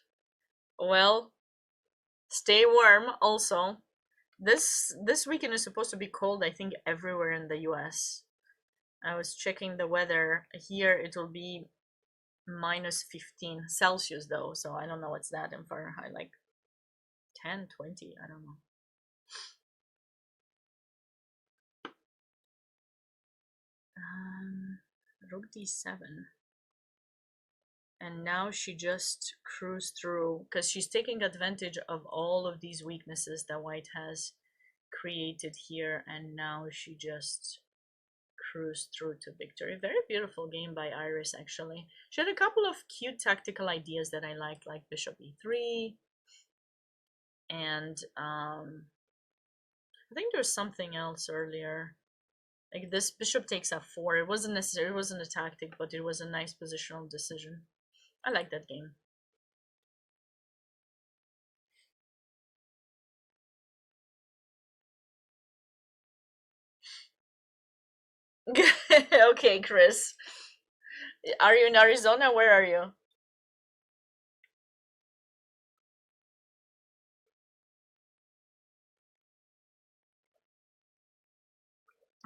Well, stay warm also. This weekend is supposed to be cold, I think, everywhere in the US. I was checking the weather. Here it will be minus 15 Celsius though, so I don't know what's that in Fahrenheit, like 10, 20, I don't know. Rook d7. And now she just cruised through because she's taking advantage of all of these weaknesses that white has created here, and now she just cruised through to victory. Very beautiful game by Iris, actually. She had a couple of cute tactical ideas that I liked, like bishop e3, and I think there was something else earlier. Like this bishop takes f4. It wasn't necessary, it wasn't a tactic, but it was a nice positional decision. I like that game. Okay, Chris. Are you in Arizona? Where are you?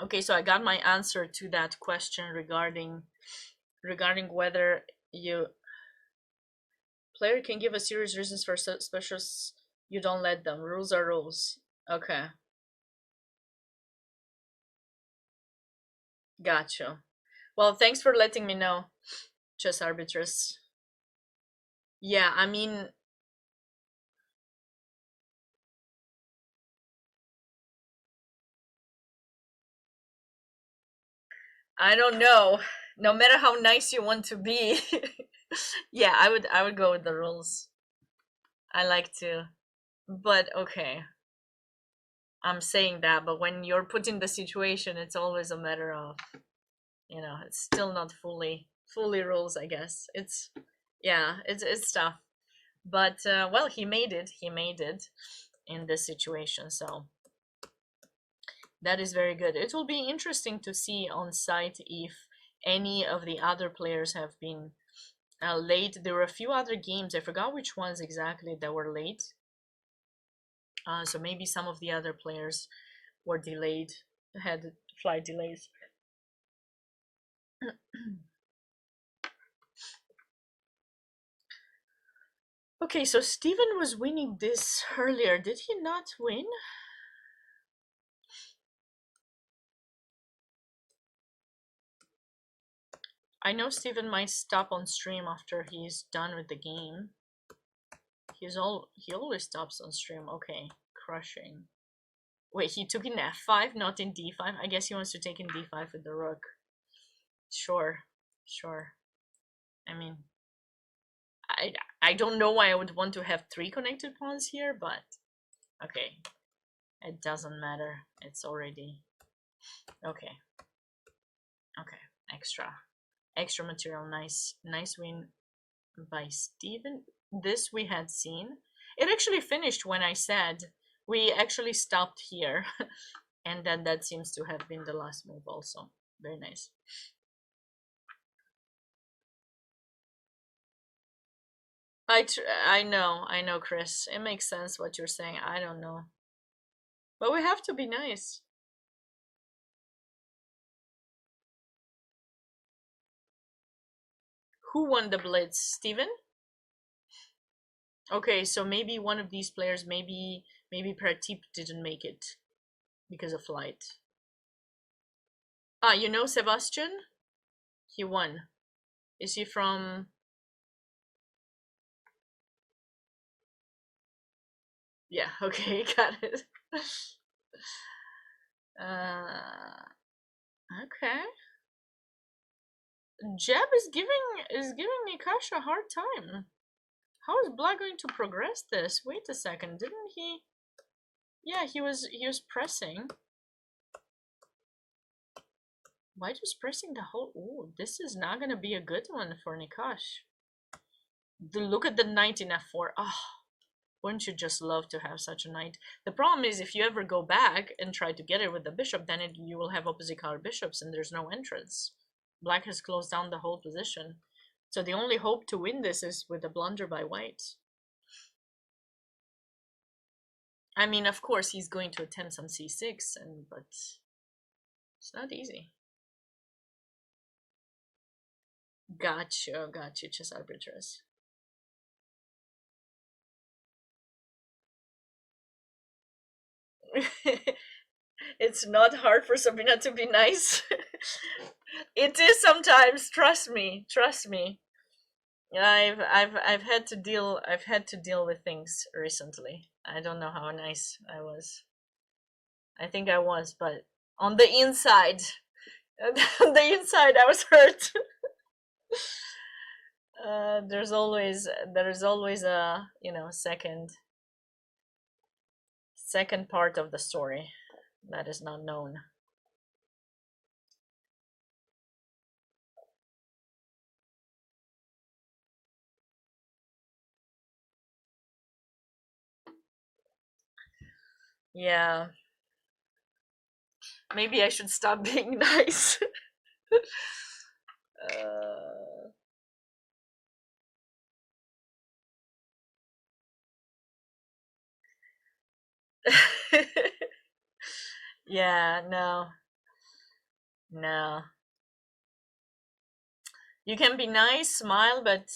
Okay, so I got my answer to that question regarding whether you player can give a serious reasons for specials. You don't let them. Rules are rules. Okay, gotcha. Well, thanks for letting me know, chess arbitress. Yeah, I mean, I don't know. No matter how nice you want to be, yeah, I would go with the rules. I like to, but okay. I'm saying that, but when you're put in the situation, it's always a matter of, it's still not fully rules, I guess. Yeah, it's tough. But well, he made it. He made it in this situation, so that is very good. It will be interesting to see on site if any of the other players have been late. There were a few other games. I forgot which ones exactly that were late. So maybe some of the other players were delayed, had flight delays. Okay, so Steven was winning this earlier. Did he not win? I know Steven might stop on stream after he's done with the game. He always stops on stream. Okay, crushing. Wait, he took in f5, not in d5. I guess he wants to take in d5 with the rook. Sure, sure. I mean, I don't know why I would want to have 3 connected pawns here, but okay. It doesn't matter. It's already okay. Okay, extra material. Nice win by Steven. This we had seen. It actually finished when I said we actually stopped here, and then that seems to have been the last move also. Very nice. I know, Chris. It makes sense what you're saying. I don't know, but we have to be nice. Who won the Blitz? Steven? Okay, so maybe one of these players, maybe Prateep didn't make it. because of flight. Ah, you know Sebastian? He won. Is he from... Yeah, okay, got it. Okay. Jeb is giving Nikash a hard time. How is Black going to progress this? Wait a second, didn't he? Yeah, he was pressing. White was pressing the whole... Ooh, this is not gonna be a good one for Nikash. Look at the knight in f4. Ah, oh, wouldn't you just love to have such a knight? The problem is if you ever go back and try to get it with the bishop, then you will have opposite color bishops and there's no entrance. Black has closed down the whole position. So the only hope to win this is with a blunder by white. I mean, of course, he's going to attempt some c6, but it's not easy. Gotcha, chess arbiters. It's not hard for Sabina to be nice. It is sometimes, trust me. I've had to deal with things recently. I don't know how nice I was. I think I was, but on the inside I was hurt. There's always a, you know, second part of the story that is not known. Yeah. Maybe I should stop being nice. Yeah, no. You can be nice, smile, but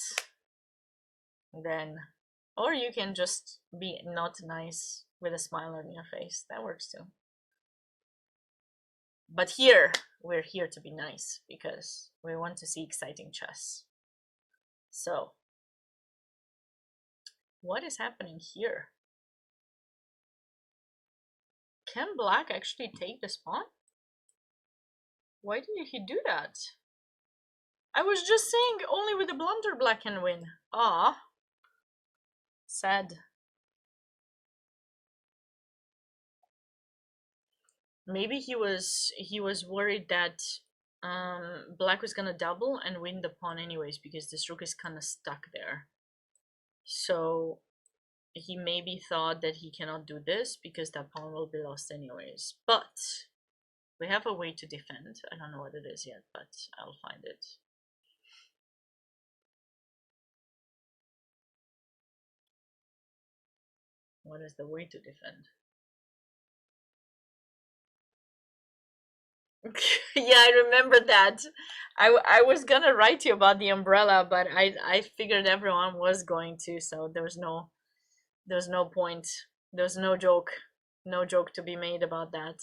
then, or you can just be not nice with a smile on your face. That works too. But here, we're here to be nice because we want to see exciting chess. So, what is happening here? Can Black actually take this pawn? Why did he do that? I was just saying only with a blunder Black can win. Ah, sad. Maybe he was worried that Black was gonna double and win the pawn anyways because this rook is kind of stuck there. So he maybe thought that he cannot do this because that pawn will be lost anyways. But we have a way to defend. I don't know what it is yet, but I'll find it. What is the way to defend? Yeah, I remember that. I was gonna write you about the umbrella, but I figured everyone was going to, so there's no point. There's no joke to be made about that.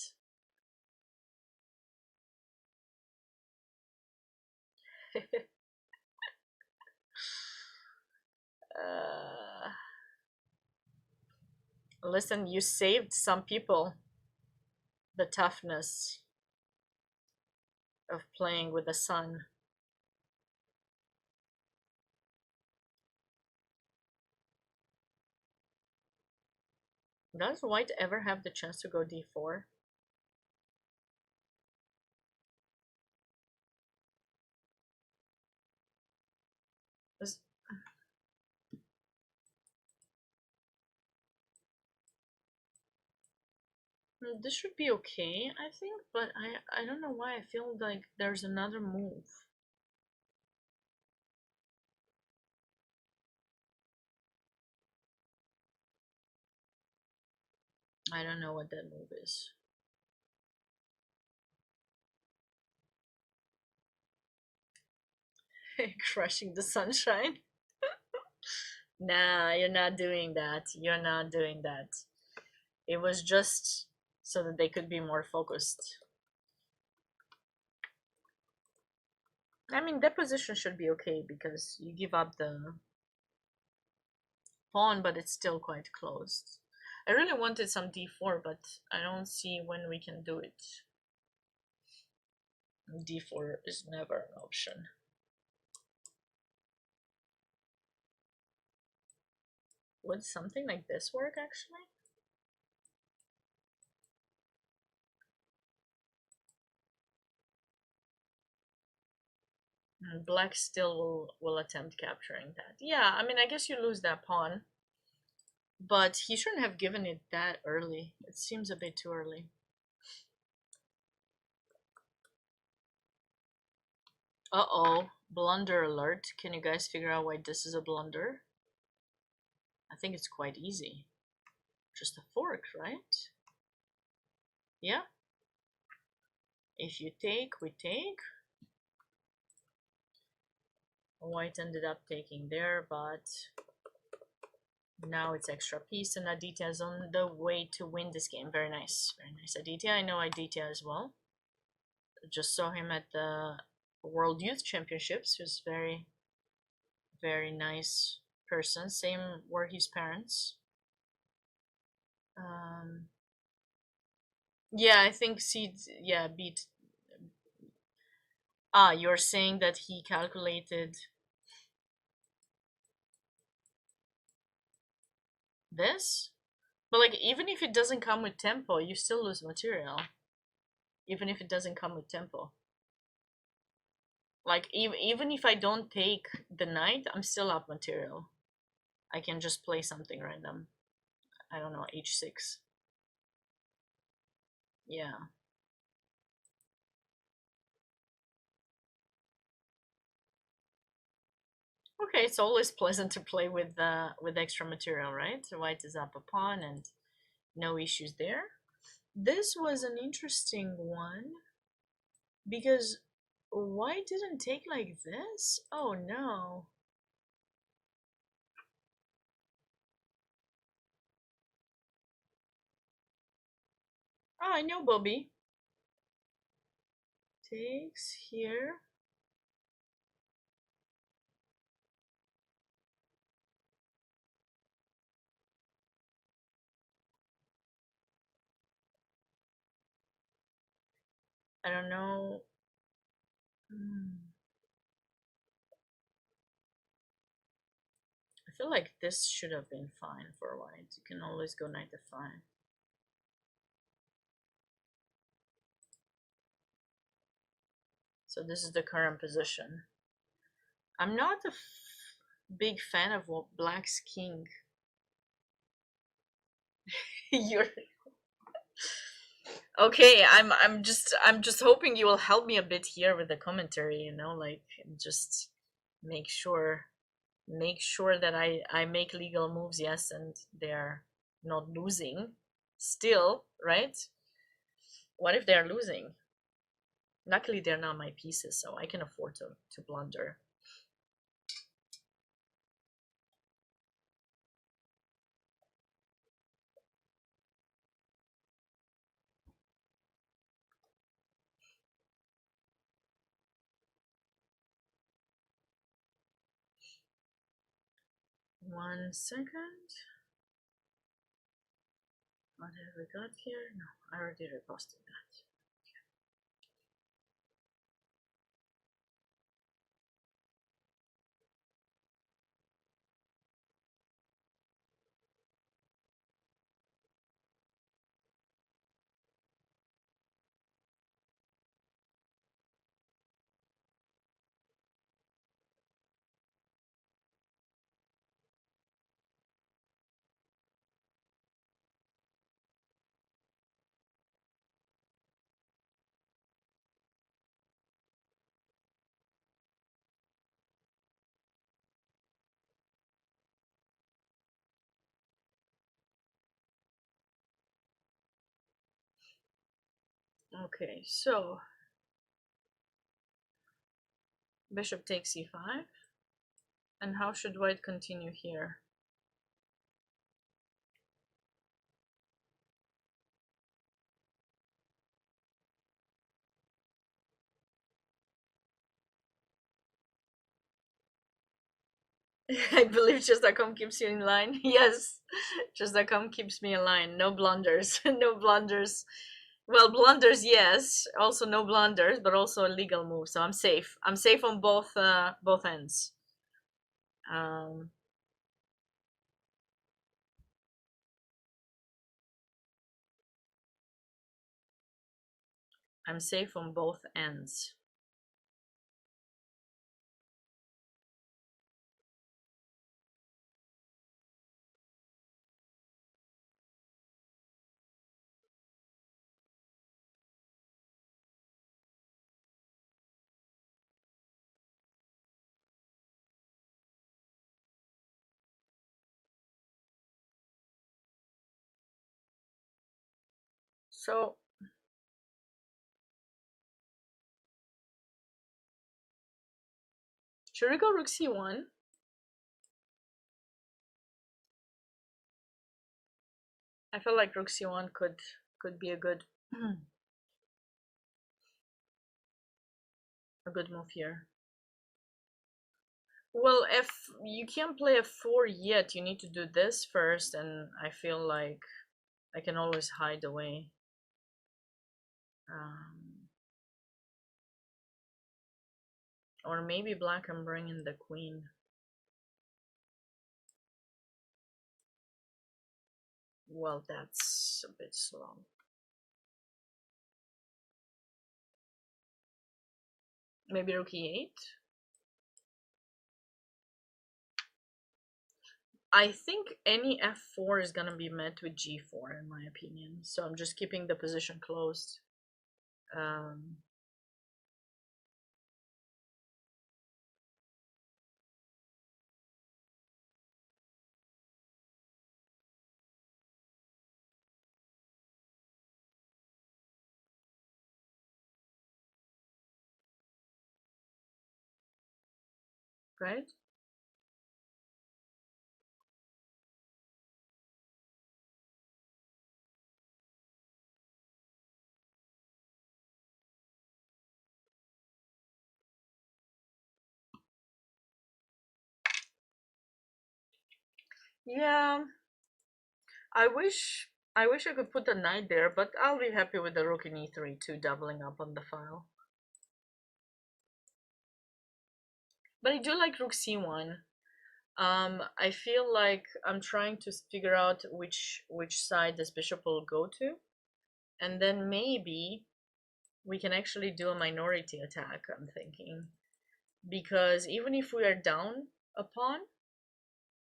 Listen, you saved some people the toughness of playing with the sun. Does White ever have the chance to go d4? This should be okay, I think, but I don't know why I feel like there's another move. I don't know what that move is. Crushing the sunshine. Nah, you're not doing that. You're not doing that. It was just so that they could be more focused. I mean, that position should be okay because you give up the pawn, but it's still quite closed. I really wanted some d4, but I don't see when we can do it. D4 is never an option. Would something like this work, actually? Black still will attempt capturing that. Yeah, I mean, I guess you lose that pawn. But he shouldn't have given it that early. It seems a bit too early. Uh-oh, blunder alert. Can you guys figure out why this is a blunder? I think it's quite easy. Just a fork, right? Yeah. If you take, we take. White ended up taking there, but now it's extra piece, and Aditya is on the way to win this game. Very nice. Very nice, Aditya. I know Aditya as well. Just saw him at the World Youth Championships. He was very, very nice person. Same were his parents. Yeah, I think Seed, yeah, beat. Ah, you're saying that he calculated this? But like, even if it doesn't come with tempo, you still lose material. Even if it doesn't come with tempo. Like, even if I don't take the knight, I'm still up material. I can just play something random. I don't know, h6. Yeah. Okay, it's always pleasant to play with extra material, right? So white is up a pawn and no issues there. This was an interesting one because white didn't take like this. Oh no. Oh, I know Bobby. Takes here. I don't know. I feel like this should have been fine for white. You can always go knight f5. So this is the current position. I'm not a big fan of black's king. You're okay. I'm just hoping you will help me a bit here with the commentary. You know, like just make sure that I make legal moves, yes, and they're not losing still, right? What if they're losing? Luckily they're not my pieces, so I can afford to blunder. One second. What have we got here? No, I already reposted that. Okay, so bishop takes e5. And how should white continue here? I believe chess.com keeps you in line. Yes, chess.com keeps me in line. No blunders. No blunders. Well, blunders, yes. Also no blunders, but also a legal move. So I'm safe. I'm safe on both ends. Um, I'm safe on both ends. So should we go rook c1? I feel like rook c1 could be a good a good move here. Well, if you can't play f4 yet, you need to do this first, and I feel like I can always hide away. Or maybe black can bring in the queen. Well, that's a bit slow. Maybe rook e8? I think any f4 is gonna be met with g4 in my opinion, so I'm just keeping the position closed. Right? Yeah, I wish I could put the knight there, but I'll be happy with the rook in e3 too, doubling up on the file. But I do like rook c1. I feel like I'm trying to figure out which side this bishop will go to, and then maybe we can actually do a minority attack. I'm thinking, because even if we are down a pawn,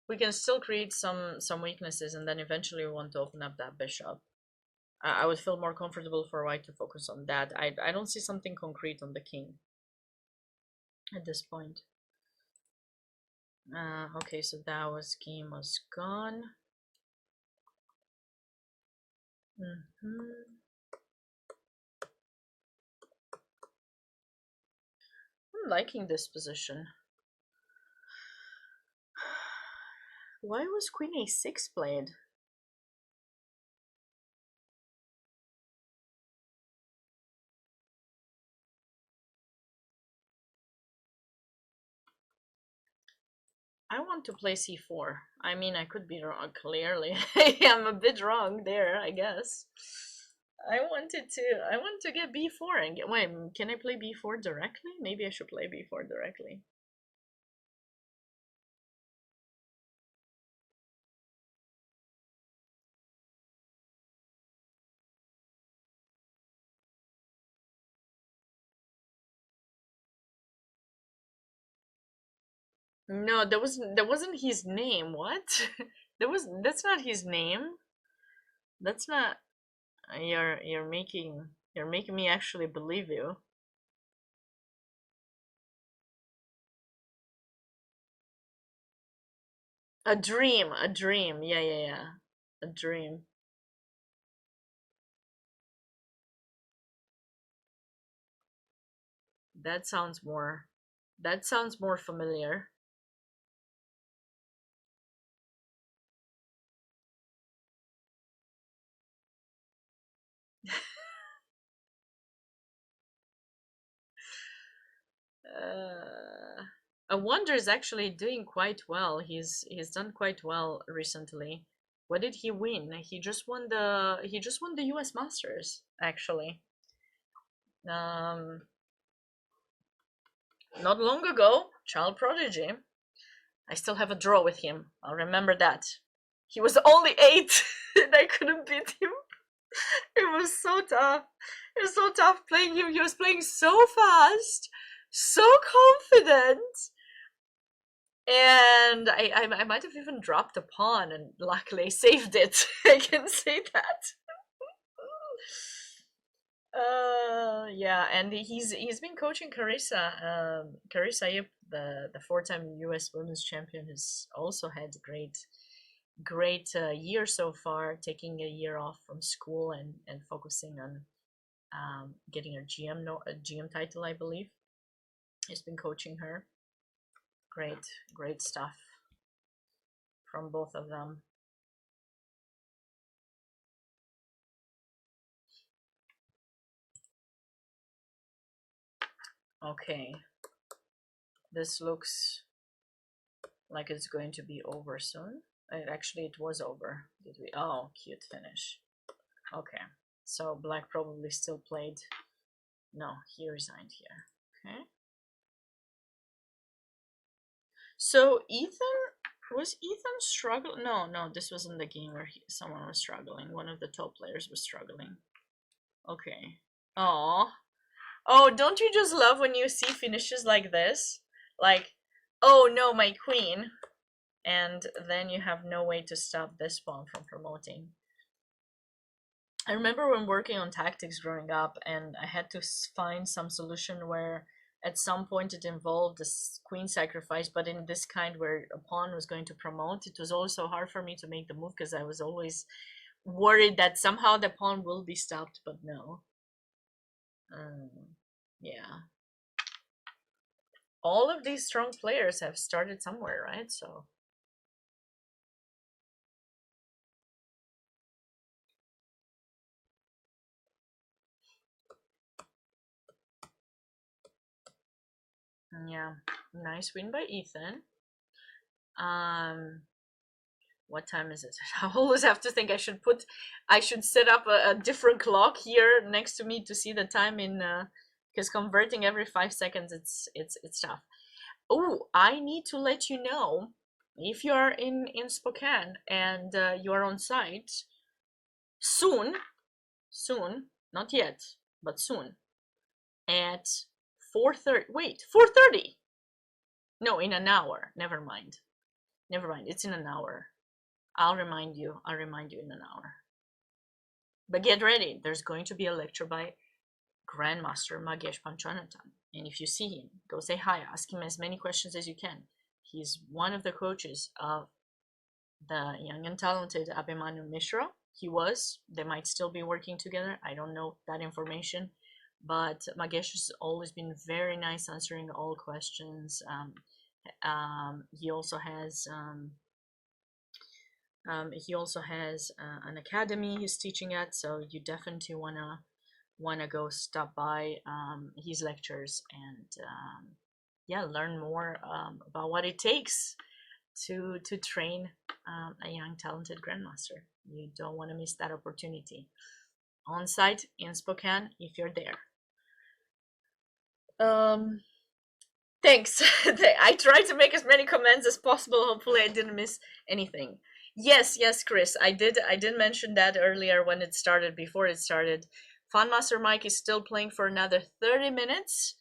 we can still create some weaknesses, and then eventually we want to open up that bishop. I would feel more comfortable for white to focus on that. I don't see something concrete on the king at this point. Okay, so that game was gone. I'm liking this position. Why was queen a6 played? I want to play c4. I mean, I could be wrong, clearly. I'm a bit wrong there, I guess. I want to get b4 and get, wait, can I play b4 directly? Maybe I should play b4 directly. No, that wasn't his name. What? That's not his name. That's not you're making me actually believe you. A dream, a dream. Yeah, yeah, yeah. A dream. That sounds more familiar. Uh Wonder is actually doing quite well. He's done quite well recently. What did he win? He just won the U.S. Masters actually. Um, not long ago, child prodigy. I still have a draw with him. I'll remember that. He was only 8 and I couldn't beat him. It was so tough. It was so tough playing him. He was playing so fast, so confident. And I might have even dropped a pawn and luckily I saved it. I can say that. Yeah, and he's been coaching Carissa. Carissa Yip, the 4-time U.S. Women's Champion, has also had great year so far, taking a year off from school and focusing on getting her GM title, I believe. He's been coaching her. Great stuff from both of them. Okay, this looks like it's going to be over soon. It was over. Did we? Oh, cute finish. Okay, so black probably still played. No, he resigned here. Okay. So was Ethan struggling? No, this wasn't the game where someone was struggling. One of the top players was struggling. Okay. Oh, don't you just love when you see finishes like this? Like, oh no, my queen. And then you have no way to stop this pawn from promoting. I remember when working on tactics growing up, and I had to find some solution where at some point it involved this queen sacrifice, but in this kind where a pawn was going to promote, it was also hard for me to make the move because I was always worried that somehow the pawn will be stopped, but no. Yeah. All of these strong players have started somewhere, right? So yeah, nice win by Ethan. What time is it? I always have to think I should set up a different clock here next to me to see the time in because converting every 5 seconds it's tough. Oh, I need to let you know if you are in Spokane and you are on site soon, not yet, but soon at 4:30. Wait, 4:30. No, in an hour. Never mind. It's in an hour. I'll remind you in an hour. But get ready. There's going to be a lecture by Grandmaster Magesh Panchwanathan. And if you see him, go say hi. Ask him as many questions as you can. He's one of the coaches of the young and talented Abhimanyu Mishra. They might still be working together. I don't know that information. But Magesh has always been very nice answering all questions. He also has an academy he's teaching at, so you definitely wanna go stop by his lectures and yeah, learn more about what it takes to train a young talented grandmaster. You don't want to miss that opportunity. On site in Spokane if you're there. Thanks. I tried to make as many comments as possible. Hopefully I didn't miss anything. Yes, Chris. I did mention that earlier when it started, before it started. Funmaster Mike is still playing for another 30 minutes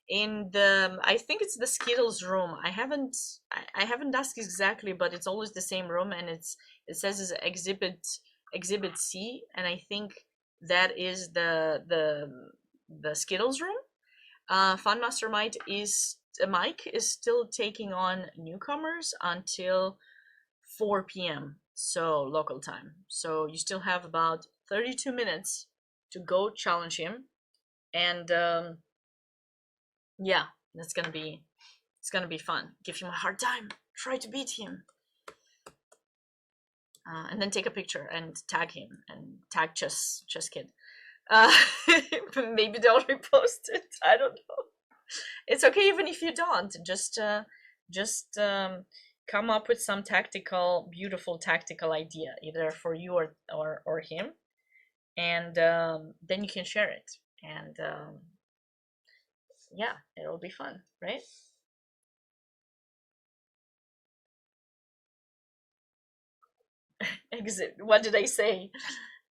in I think it's the Skittles room. I haven't asked exactly, but it's always the same room, and it says it's exhibit C, and I think that is the Skittles room. Funmaster Mike is still taking on newcomers until 4 p.m. so local time. So you still have about 32 minutes to go challenge him, and yeah, it's gonna be fun. Give him a hard time. Try to beat him, and then take a picture and tag him and tag ChessKid. Maybe they'll repost it. I don't know. It's okay even if you don't. Just Just come up with some beautiful tactical idea, either for you or him, and then you can share it. And yeah, it'll be fun, right? Exit. What did I say?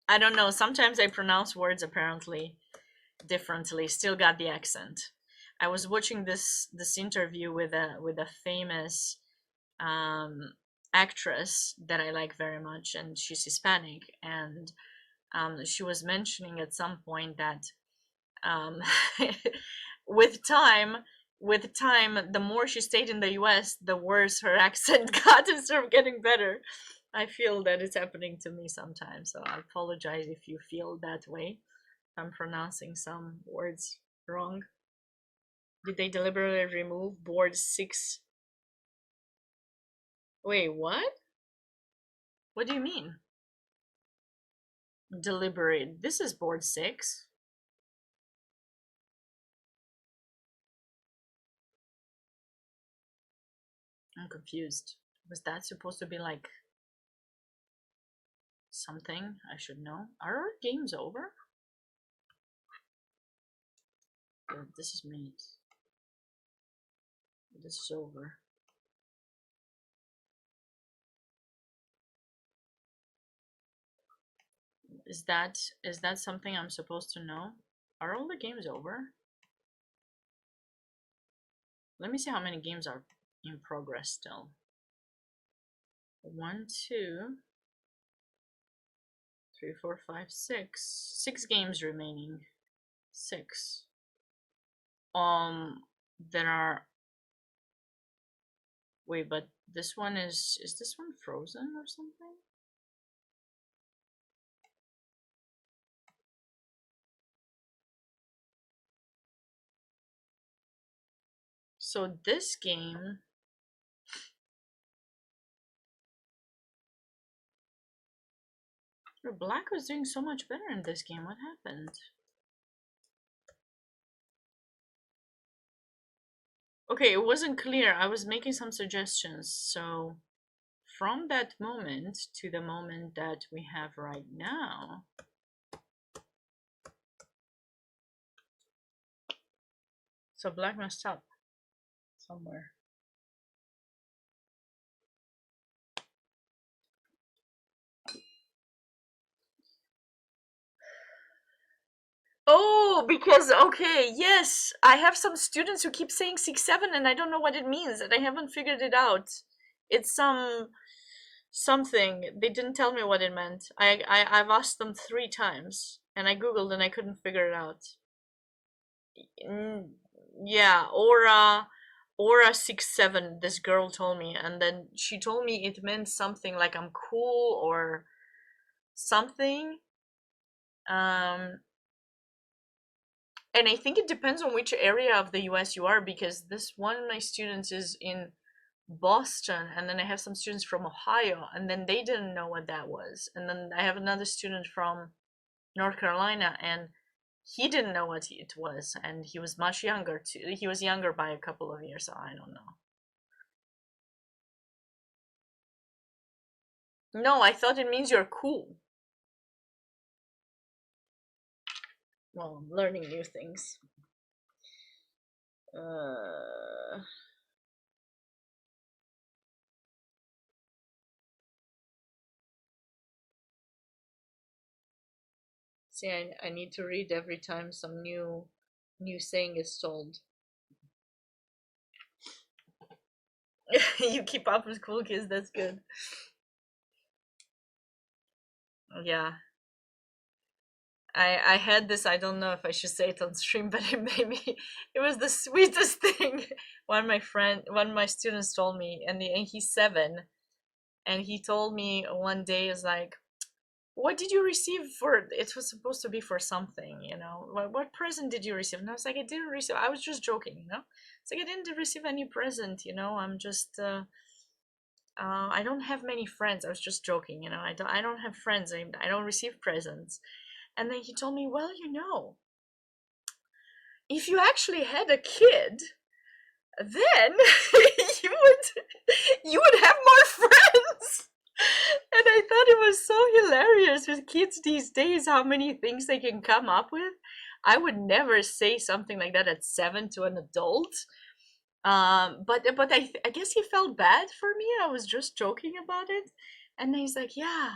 I don't know. Sometimes I pronounce words apparently differently. Still got the accent. I was watching this interview with a famous actress that I like very much, and she's Hispanic, and she was mentioning at some point that um, with time the more she stayed in the US, the worse her accent got instead of getting better. I feel that it's happening to me sometimes, so I apologize if you feel that way. I'm pronouncing some words wrong. Did they deliberately remove board 6? Wait, what? What do you mean? Deliberate. This is board 6. I'm confused. Was that supposed to be like something I should know? Are our games over? Yeah, this is made. This is over. Is that something I'm supposed to know? Are all the games over? Let me see how many games are in progress still. 1, 2, 3, 4, 5, 6. 6 games remaining. 6. There are. Wait, but this one is this one frozen or something? So this game. Black was doing so much better in this game. What happened? Okay, it wasn't clear. I was making some suggestions. So from that moment to the moment that we have right now, so black messed up somewhere. Oh, because okay, yes, I have some students who keep saying 6-7 and I don't know what it means and I haven't figured it out. It's something. They didn't tell me what it meant. I've asked them 3 times and I googled and I couldn't figure it out. Yeah, Aura 6-7, this girl told me, and then she told me it meant something like I'm cool or something. And I think it depends on which area of the US you are, because this one of my students is in Boston, and then I have some students from Ohio, and then they didn't know what that was. And then I have another student from North Carolina, and he didn't know what it was, and he was much younger too. He was younger by a couple of years, so I don't know. No, I thought it means you're cool. Well, I'm learning new things. See, I need to read every time some new saying is told. You keep up with cool kids, that's good. Yeah. I had this, I don't know if I should say it on stream, but it made me, it was the sweetest thing. One of my students told me, and he's 7, and he told me one day, is like, what did you receive for, it was supposed to be for something, what present did you receive? And I was like, I didn't receive, I was just joking, it's like, I didn't receive any present, I'm just I don't have many friends. I was just joking, I don't have friends. I don't receive presents. And then he told me, well, if you actually had a kid, then you would have more friends. And I thought it was so hilarious with kids these days, how many things they can come up with. I would never say something like that at 7 to an adult. But I guess he felt bad for me. I was just joking about it, and he's like, "Yeah,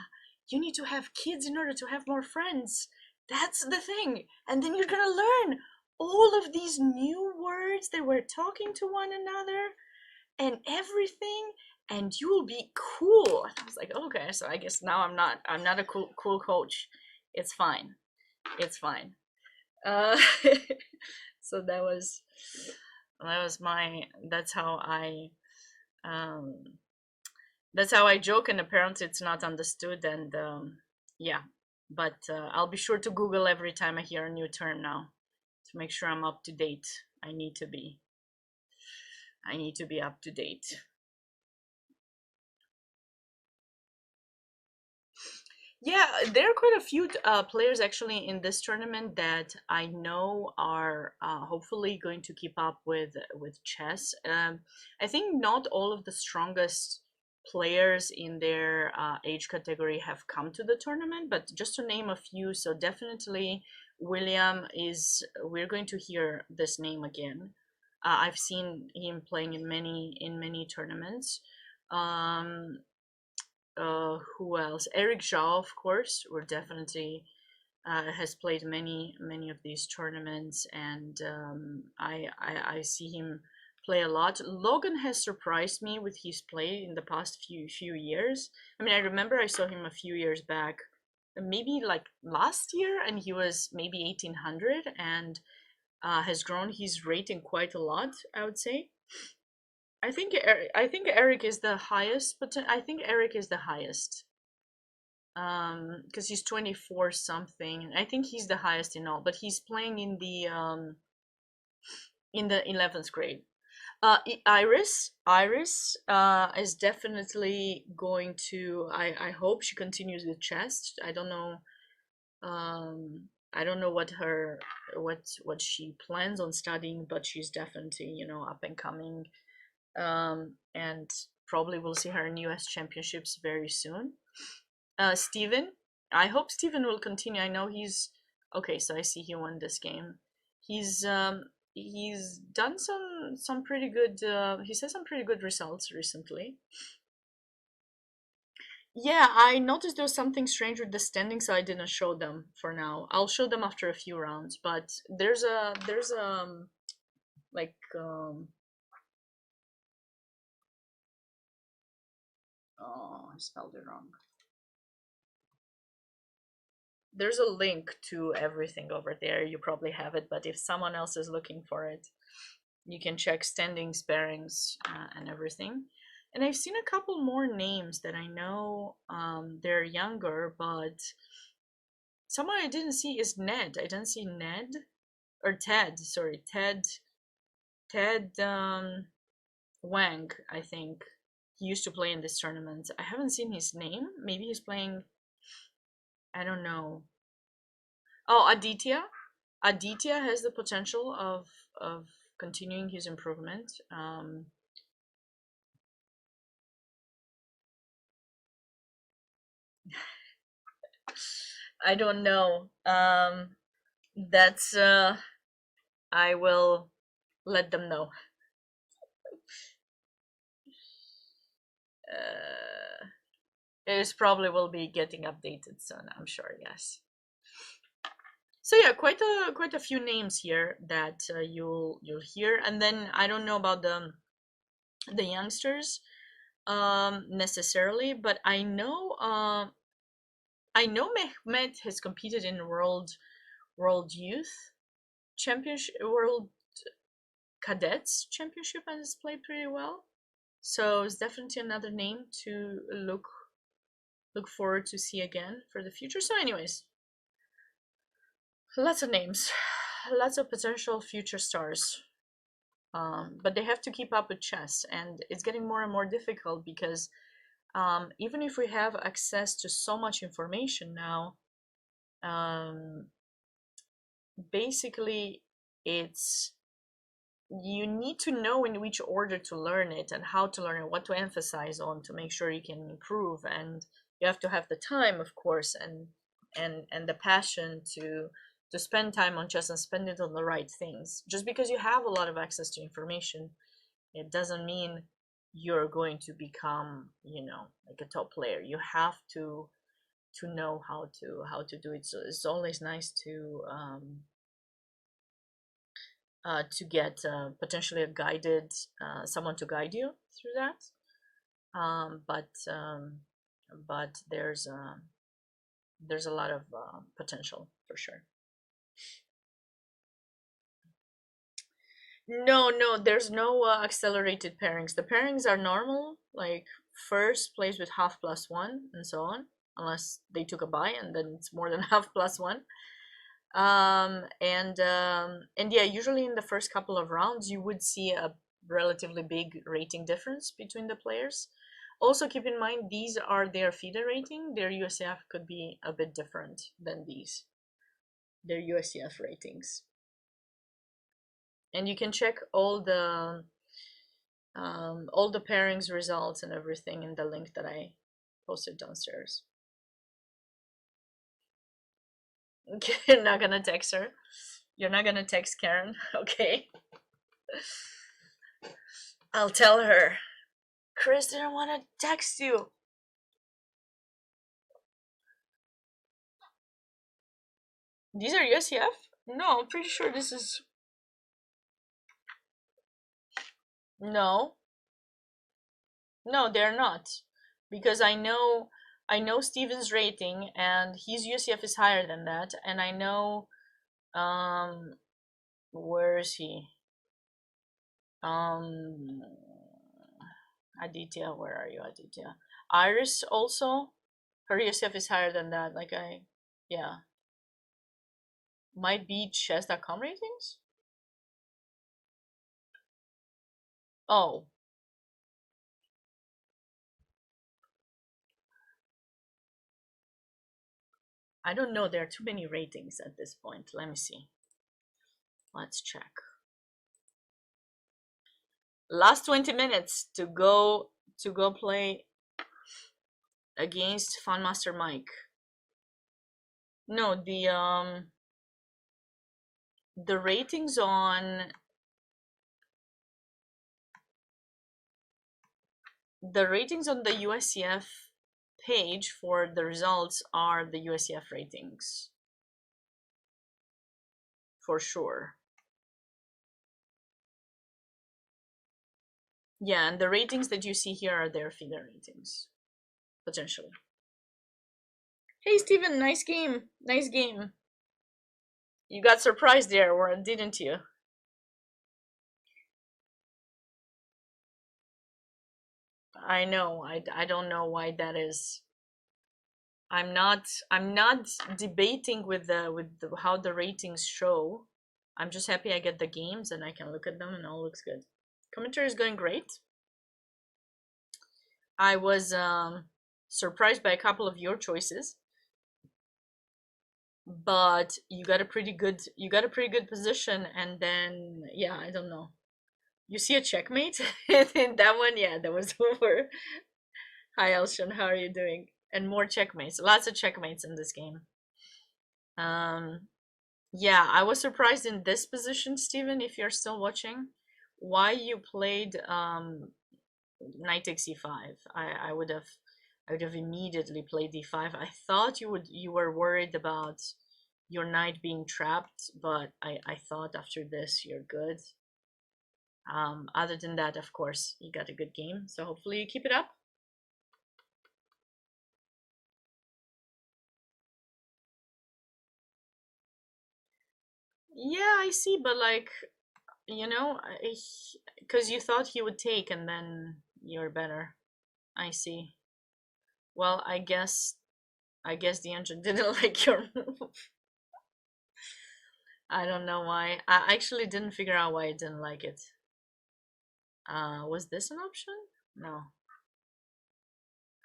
you need to have kids in order to have more friends. That's the thing, and then you're gonna learn all of these new words that we're talking to one another and everything, and you will be cool." And I was like, "Okay, so I guess now I'm not a cool coach. It's fine. It's fine." Uh, so that was my um that's how I joke, and apparently it's not understood. And yeah, but I'll be sure to Google every time I hear a new term now to make sure I'm up to date. I need to be up to date. Yeah, there are quite a few players actually in this tournament that I know are hopefully going to keep up with chess. I think not all of the strongest players in their age category have come to the tournament, but just to name a few, so definitely William is. We're going to hear this name again. I've seen him playing in many tournaments. Um, who else? Eric Zhao, of course, we're definitely has played many of these tournaments, and I see him play a lot. Logan has surprised me with his play in the past few years. I mean, I remember I saw him a few years back, maybe like last year, and he was maybe 1800, and has grown his rating quite a lot, I would say. I think Eric is the highest, but I think Eric is the highest. Because he's 24 something. I think he's the highest in all, but he's playing in the 11th grade. Iris is definitely going to. I hope she continues with chess. I don't know what she plans on studying, but she's definitely up and coming. And probably we'll see her in U.S. championships very soon. Steven, I hope Steven will continue. I know he's okay. So I see he won this game. He's done some pretty good. He said some pretty good results recently. Yeah, I noticed there was something strange with the standing, so I didn't show them for now. I'll show them after a few rounds. But there's like oh, I spelled it wrong. There's a link to everything over there. You probably have it, but if someone else is looking for it, you can check standings, bearings, and everything. And I've seen a couple more names that I know they're younger, but someone I didn't see is Ned. I didn't see Ned or Ted. Sorry, Ted Wang. I think he used to play in this tournament. I haven't seen his name. Maybe he's playing. I don't know. Oh, Aditya. Aditya has the potential of continuing his improvement. I don't know. That's I will let them know. Uh, it probably will be getting updated soon, I'm sure. Yes. So yeah, quite a few names here that you'll hear, and then I don't know about the youngsters necessarily, but I know Mehmet has competed in World Youth Championship, World Cadets Championship, and has played pretty well. So it's definitely another name to look forward to see again for the future. So, anyways, lots of names, lots of potential future stars. But they have to keep up with chess, and it's getting more and more difficult because even if we have access to so much information now, um, basically it's you need to know in which order to learn it and how to learn it, what to emphasize on to make sure you can improve. And you have to have the time, of course, and the passion to spend time on chess and spend it on the right things. Just because you have a lot of access to information, it doesn't mean you're going to become, you know, like a top player. You have to know how to do it. So it's always nice to get potentially a guided someone to guide you through that. But there's a lot of potential for sure. No, there's no accelerated pairings. The pairings are normal, like first plays with half plus one and so on, unless they took a buy and then it's more than half plus one. And yeah, usually in the first couple of rounds you would see a relatively big rating difference between the players. Also keep in mind these are their FIDE rating. Their USCF could be a bit different than these, their USCF ratings. And you can check all the pairings results and everything in the link that I posted downstairs. Okay, you're not gonna text her. You're not gonna text Karen. Okay. I'll tell her. Chris didn't want to text you. These are USCF? No, I'm pretty sure this is. No. No, they're not. Because I know Steven's rating and his UCF is higher than that, and I know where is he? Aditya, where are you, Aditya? Iris also, her UCF is higher than that. Like yeah. Might be chess.com ratings? Oh. I don't know, there are too many ratings at this point. Let me see. Let's check. Last 20 minutes to go play against Funmaster Mike. No, the ratings on the USCF page for the results are the USCF ratings for sure. Yeah, and the ratings that you see here are their FIDE ratings, potentially. Hey Steven, nice game. Nice game. You got surprised there, or didn't you? I know. I don't know why that is. I'm not debating with how the ratings show. I'm just happy I get the games and I can look at them and all looks good. Commentary is going great. I was surprised by a couple of your choices, but you got a pretty good position, and then yeah, I don't know. You see a checkmate in that one? Yeah, that was over. Hi Elshon, how are you doing? And more checkmates, lots of checkmates in this game. Yeah, I was surprised in this position, Steven, if you're still watching, why you played knight takes e5. I would have immediately played d5. I thought you were worried about your knight being trapped, but I thought after this you're good. Other than that, of course, you got a good game, so hopefully you keep it up. Yeah, I see, but like, you know, because you thought he would take and then you're better. I see. Well, I guess the engine didn't like your move. I don't know why. I actually didn't figure out why it didn't like it. Was this an option? No.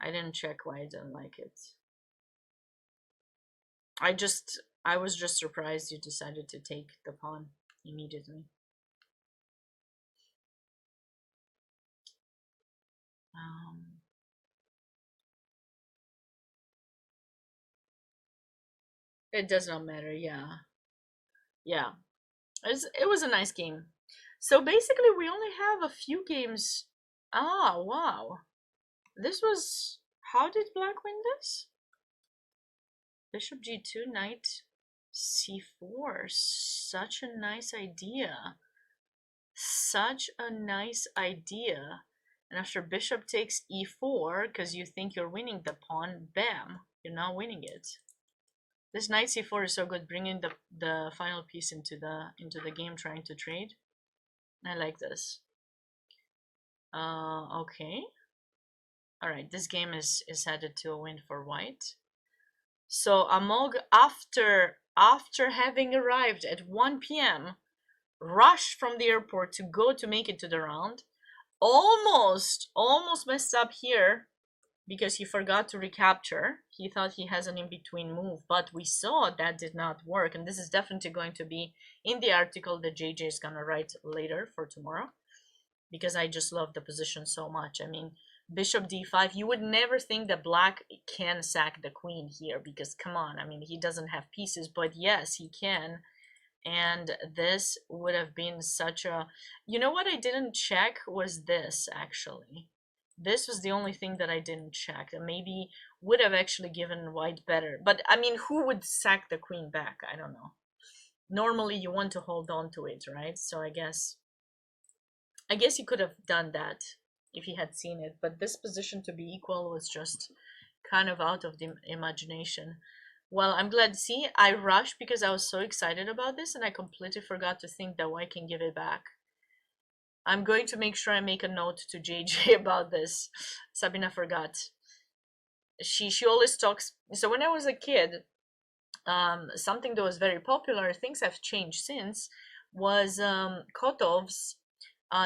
I didn't check why I didn't like it. I was just surprised you decided to take the pawn immediately. It does not matter. Yeah, yeah. It was a nice game. So basically, we only have a few games. Ah, wow. This was. How did Black win this? Bishop g2, knight c4. Such a nice idea. Such a nice idea. And after bishop takes e4, because you think you're winning the pawn, bam, you're not winning it. This knight c4 is so good, bringing the final piece into the game, trying to trade. I like this. Okay. All right, this game is headed to a win for white. So Amog, after having arrived at 1 p.m., rushed from the airport to go to make it to the round. Almost messed up here because he forgot to recapture. He thought he has an in-between move, but we saw that did not work. And this is definitely going to be in the article that JJ is gonna write later for tomorrow, because I just love the position so much. I mean, bishop d5, you would never think that black can sack the queen here, because come on, I mean, he doesn't have pieces, but yes, he can. And this would have been such a, you know what I didn't check was this, actually. This was the only thing that I didn't check, and maybe would have actually given white better. But I mean, who would sack the queen back? I don't know. Normally you want to hold on to it, right? So I guess he could have done that if he had seen it, but this position to be equal was just kind of out of the imagination. Well, I'm glad to see. I rushed because I was so excited about this and I completely forgot to think that white can give it back. I'm going to make sure I make a note to JJ about this. Sabina forgot. She always talks. So when I was a kid, something that was very popular, things have changed since, was Kotov's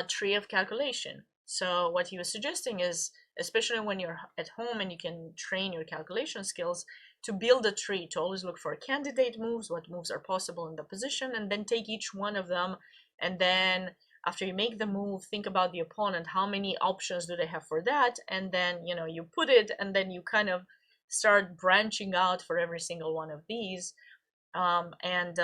tree of calculation. So what he was suggesting is, especially when you're at home and you can train your calculation skills, to build a tree, to always look for candidate moves, what moves are possible in the position, and then take each one of them, and then after you make the move, think about the opponent, how many options do they have for that, and then you put it, and then you kind of start branching out for every single one of these, and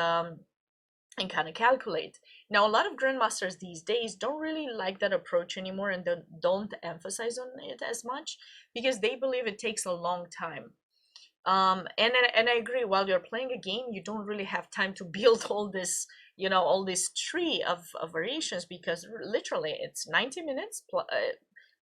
kind of calculate. Now, a lot of grandmasters these days don't really like that approach anymore, and don't emphasize on it as much because they believe it takes a long time. And I agree. While you're playing a game, you don't really have time to build all this, all this tree of variations, because literally it's 90 minutes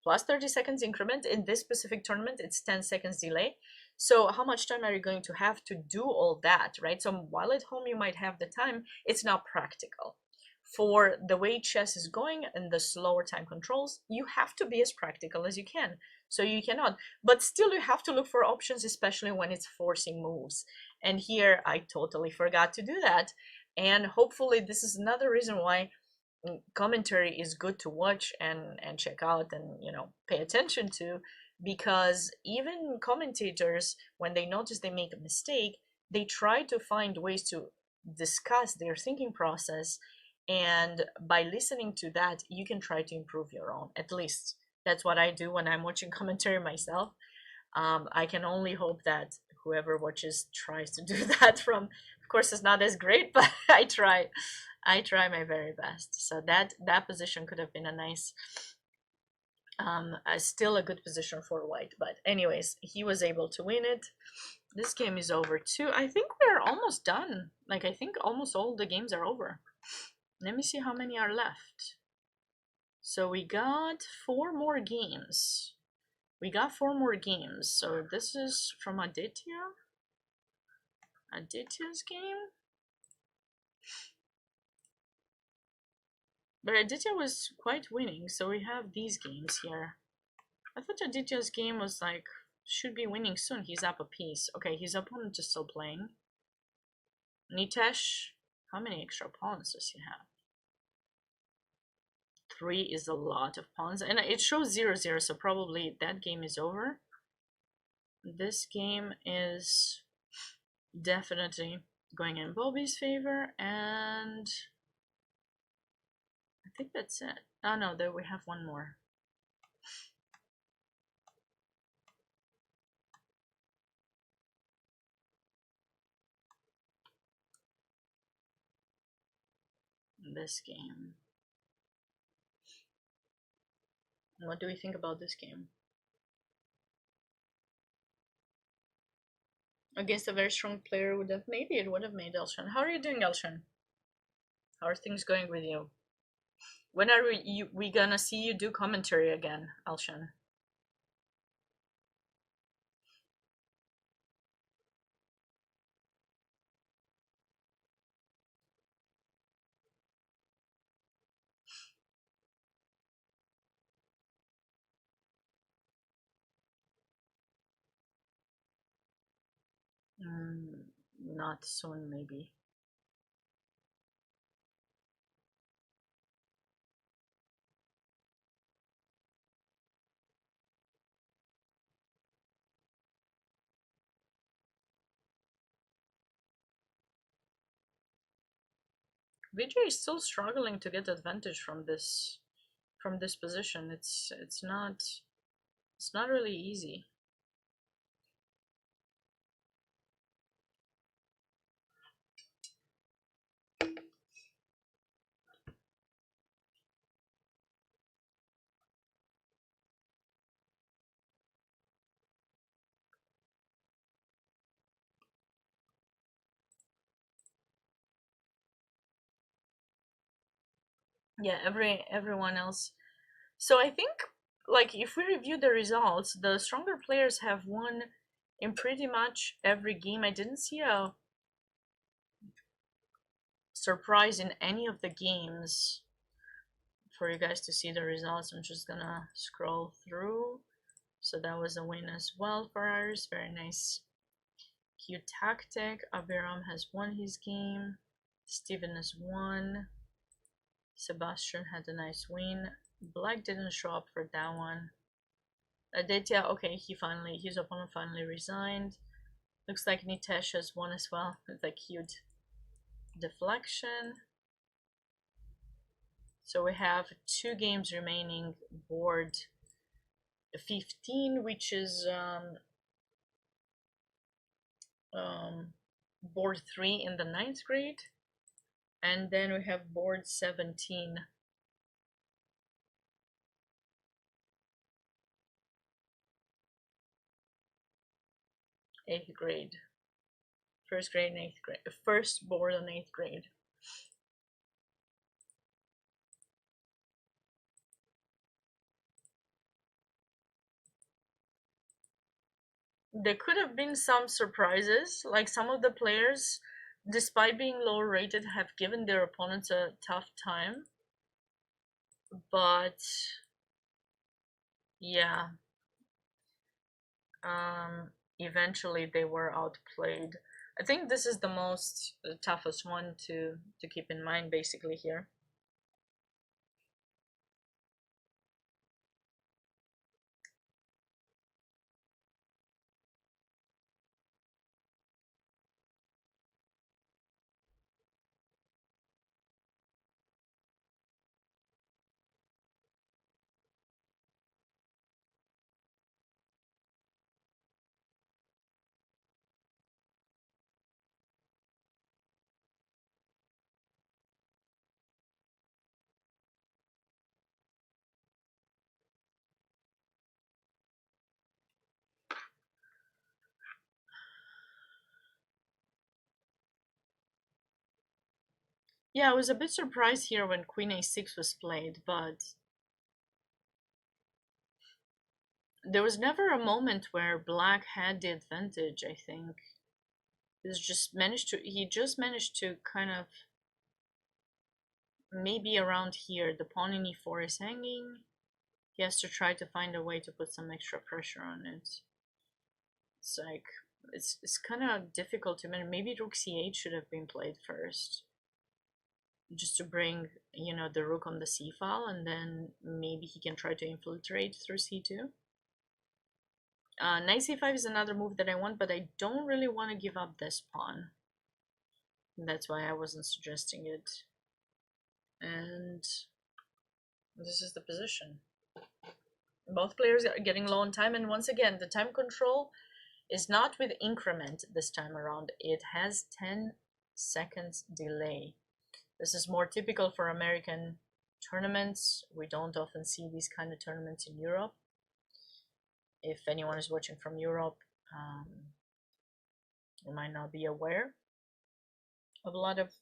plus 30 seconds increment. In this specific tournament, it's 10 seconds delay. So how much time are you going to have to do all that, right? So while at home you might have the time, it's not practical. For the way chess is going and the slower time controls, you have to be as practical as you can. So you cannot, but still you have to look for options, especially when it's forcing moves. And here I totally forgot to do that. And hopefully this is another reason why commentary is good to watch and check out and pay attention to, because even commentators, when they notice they make a mistake, they try to find ways to discuss their thinking process, and by listening to that you can try to improve your own. At least that's what I do when I'm watching commentary myself. I can only hope that whoever watches tries to do that. From, of course, it's not as great, but I try my very best. So that position could have been a nice, still a good position for white. But anyways, he was able to win it. This game is over too. I think we're almost done. Like, I think almost all the games are over. Let me see how many are left. So we got 4 more games. So this is from Aditya's game. But Aditya was quite winning, so we have these games here. I thought Aditya's game was like, should be winning soon. He's up a piece. Okay, his opponent is still playing. Nitesh, how many extra pawns does he have? 3 is a lot of pawns, and it shows 0-0, so probably that game is over. This game is definitely going in Bobby's favor, and I think that's it. Oh no, there we have one more. this game. What do we think about this game? Against a very strong player would have, maybe it would have made Elshan. How are you doing, Elshan? How are things going with you? When are we gonna see you do commentary again, Elshan? Not soon, maybe. Vijay is still struggling to get advantage from this position. It's not really easy. Yeah, everyone else. So I think, like, if we review the results, the stronger players have won in pretty much every game. I didn't see a surprise in any of the games. For you guys to see the results, I'm just gonna scroll through. So that was a win as well for ours. Very nice. Cute tactic. Abiram has won his game. Steven has won. Sebastian had a nice win. Black didn't show up for that one. Aditya, okay, his opponent finally resigned. Looks like Nitesh has won as well with a cute deflection. So we have 2 games remaining. Board 15, which is board 3 in the 9th grade. And then we have board 17. 8th grade. 1st grade and 8th grade. First board on 8th grade. There could have been some surprises, like some of the players, despite being low rated, have given their opponents a tough time. But yeah, eventually they were outplayed. I think this is the most toughest one to keep in mind basically here. Yeah, I was a bit surprised here when Queen A6 was played, but there was never a moment where Black had the advantage, I think. He just managed to kind of, maybe around here, the pawn in e4 is hanging. He has to try to find a way to put some extra pressure on it. It's like, it's kind of difficult to manage. Maybe rook c8 should have been played first, just to bring, the rook on the c file, and then maybe he can try to infiltrate through c2. Knight c5 is another move that I want, but I don't really want to give up this pawn. That's why I wasn't suggesting it. And this is the position. Both players are getting low on time, and once again, the time control is not with increment this time around. It has 10 seconds delay. This is more typical for American tournaments. We don't often see these kind of tournaments in Europe. If anyone is watching from Europe, you might not be aware of a lot of,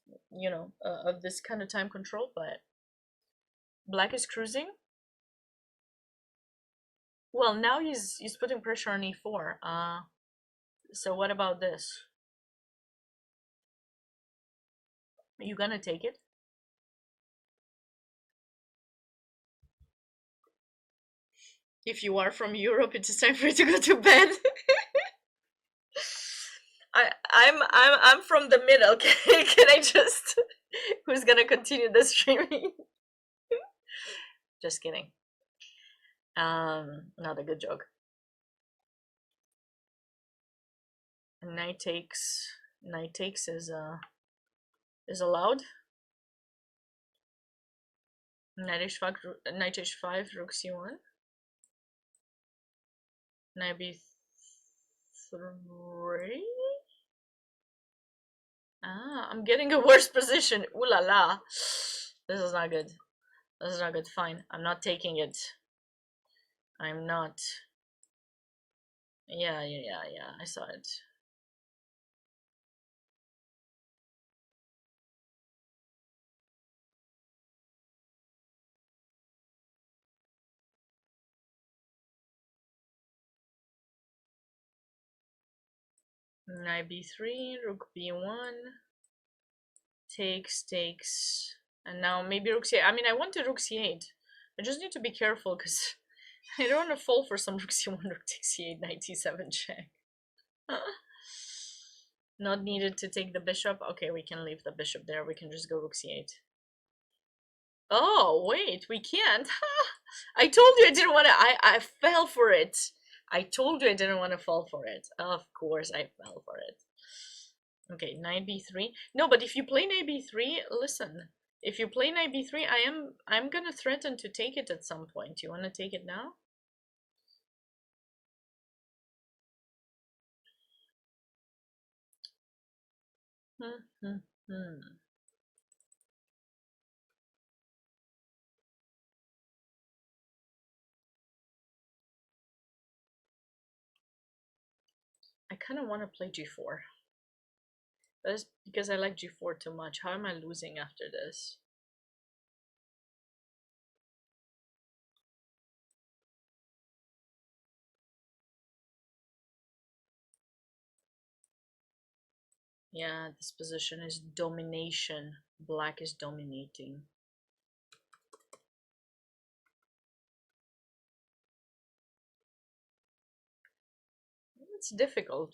of this kind of time control, but black is cruising. Well, now he's putting pressure on e4. So what about this? Are you gonna take it? If you are from Europe, it is time for you to go to bed. I'm from the middle. Can I just? Who's gonna continue the streaming? Just kidding. Not a good joke. Knight takes is allowed. Knight h5, rook c1. Knight b3. I'm getting a worse position. Ooh la la. This is not good. This is not good. Fine. I'm not taking it. I'm not. Yeah. I saw it. Knight b3, rook b1. Takes. And now maybe rook c8. I mean, I wanted rook c8. I just need to be careful because I don't want to fall for some rook c1, rook takes c8, knight d7 check. Not needed to take the bishop. Okay, we can leave the bishop there. We can just go rook c8. Oh, wait, we can't. I told you I didn't want to. I fell for it. I told you I didn't want to fall for it. Of course I fell for it. Okay, knight b3. No, but if you play knight b3, listen. If you play knight b3, I'm gonna threaten to take it at some point. You wanna take it now? I kind of want to play g4. That's because I like g4 too much. How am I losing after this? Yeah, this position is domination. Black is dominating. It's difficult.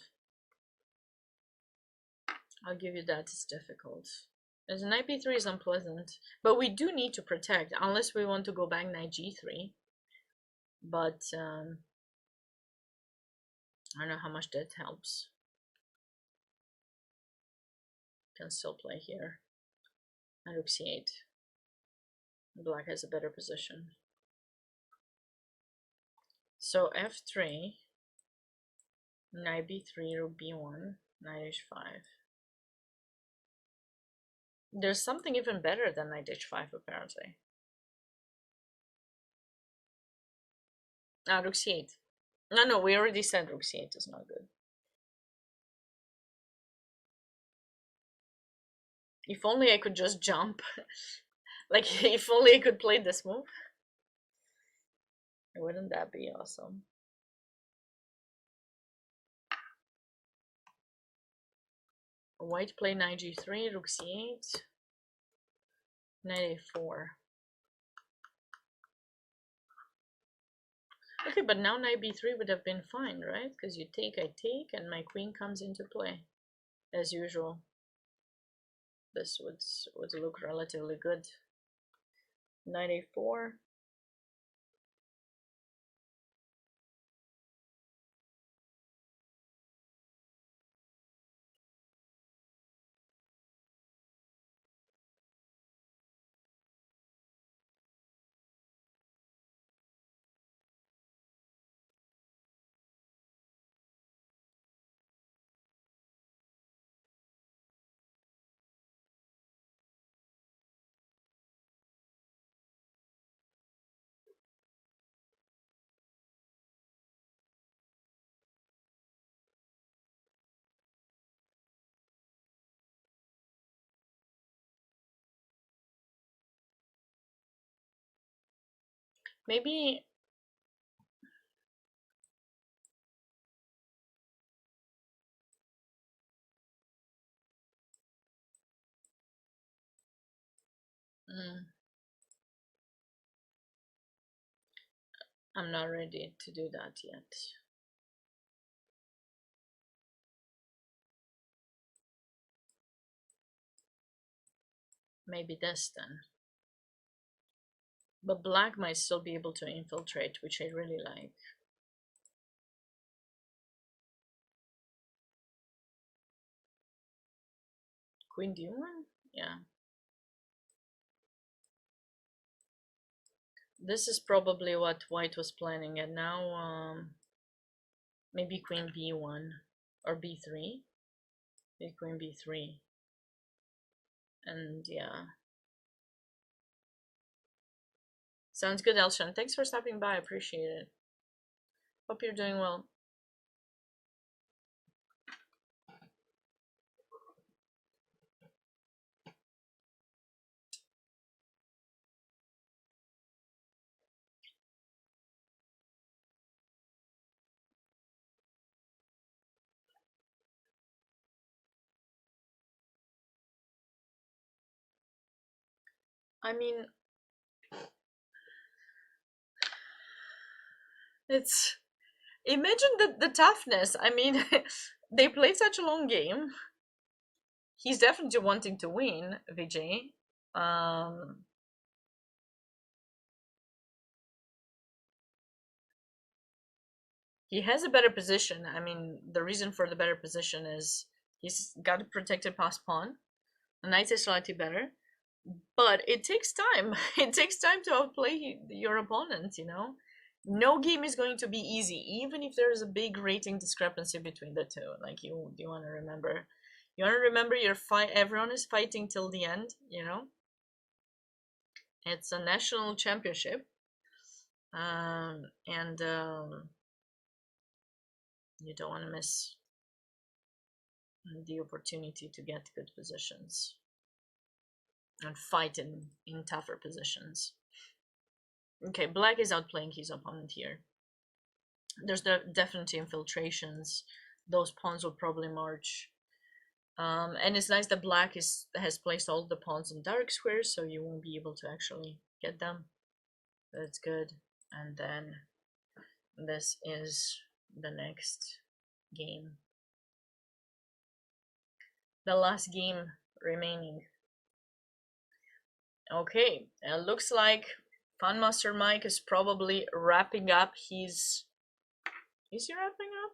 I'll give you that, it's difficult. As knight b3 is unpleasant, but we do need to protect, unless we want to go back knight g3. But I don't know how much that helps. Can still play here. And rook c8. Black has a better position. So f3, knight b3, rook b1, knight h5. There's something even better than knight h5 apparently. Rook c8. No, we already said rook c8 is not good. If only I could just jump. Like, if only I could play this move. Wouldn't that be awesome? White play knight g3, rook c8, knight a4. Okay, but now knight b3 would have been fine, right? Because you take, I take, and my queen comes into play, as usual. This would look relatively good. Knight a4. Maybe I'm not ready to do that yet. Maybe this then. But black might still be able to infiltrate, which I really like. Queen d1? Yeah. This is probably what white was planning, and now maybe queen b1 or b3. Maybe queen b3. And yeah. Sounds good, Elshan. Thanks for stopping by. I appreciate it. Hope you're doing well. I mean, it's imagine the toughness. I mean, they played such a long game. He's definitely wanting to win, Vijay. He has a better position. I mean, the reason for the better position is he's got a protected pass pawn. The knight is slightly better, but it takes time. It takes time to outplay your opponent, you know? No game is going to be easy, even if there's a big rating discrepancy between the two. Like, you want to remember. You want to remember your fight. Everyone is fighting till the end, you know? It's a national championship. And you don't want to miss the opportunity to get good positions and fight in tougher positions. Okay, black is outplaying his opponent here. There's definitely infiltrations. Those pawns will probably march. And it's nice that black has placed all the pawns in dark squares, so you won't be able to actually get them. That's good. And then this is the next game. The last game remaining. Okay, it looks like Funmaster Mike is probably wrapping up his... Is he wrapping up?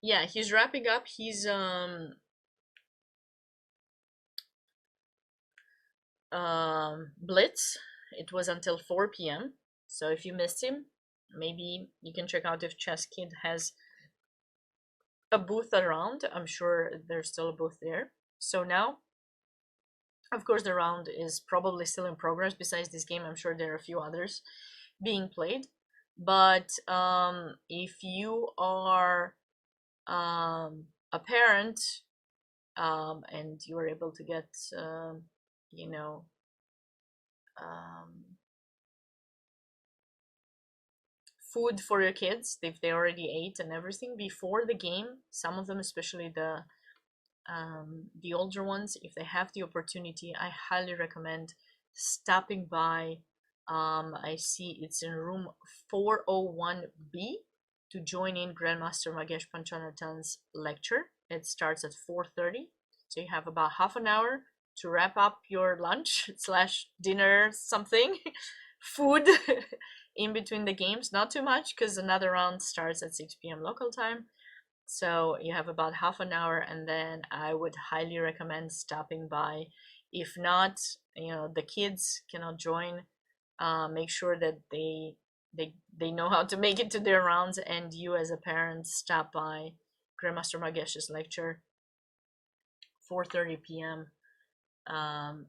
Yeah, he's wrapping up his Blitz. It was until 4 p.m. So if you missed him, maybe you can check out if ChessKid has a booth around. I'm sure there's still a booth there. So now, of course, the round is probably still in progress. Besides this game, I'm sure there are a few others being played. But if you are a parent and you are able to get, you know, food for your kids if they already ate and everything before the game, some of them, especially the older ones, if they have the opportunity, I highly recommend stopping by. I see it's in room 401B to join in Grandmaster Magesh Panchanathan's lecture. It starts at 4:30, so you have about half an hour to wrap up your lunch slash dinner something food in between the games. Not too much, because another round starts at 6 p.m. local time. So you have about half an hour, and then I would highly recommend stopping by. If not, you know, the kids cannot join, make sure that they know how to make it to their rounds, and you as a parent stop by Grandmaster Magesh's lecture 4:30 p.m.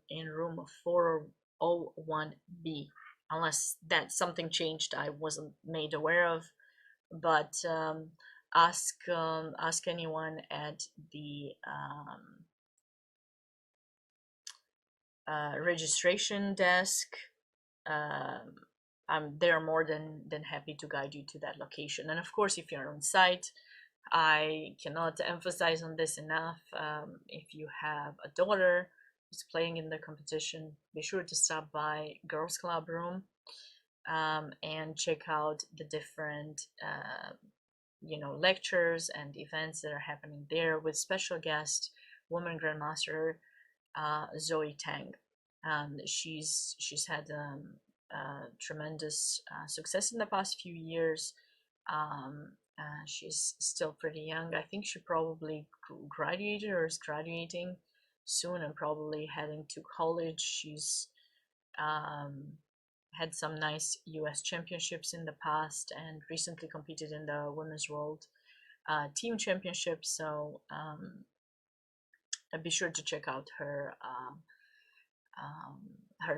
In room 401B, unless that something changed I wasn't made aware of. But ask anyone at the registration desk they're more than happy to guide you to that location. And of course, if you're on site, I cannot emphasize on this enough. If you have a daughter who's playing in the competition, be sure to stop by Girls Club Room and check out the different lectures and events that are happening there with special guest woman grandmaster Zoe Tang. She's had tremendous success in the past few years. She's still pretty young. I think she probably graduated or is graduating soon and probably heading to college. She's had some nice US championships in the past and recently competed in the Women's World Team Championship. So be sure to check out her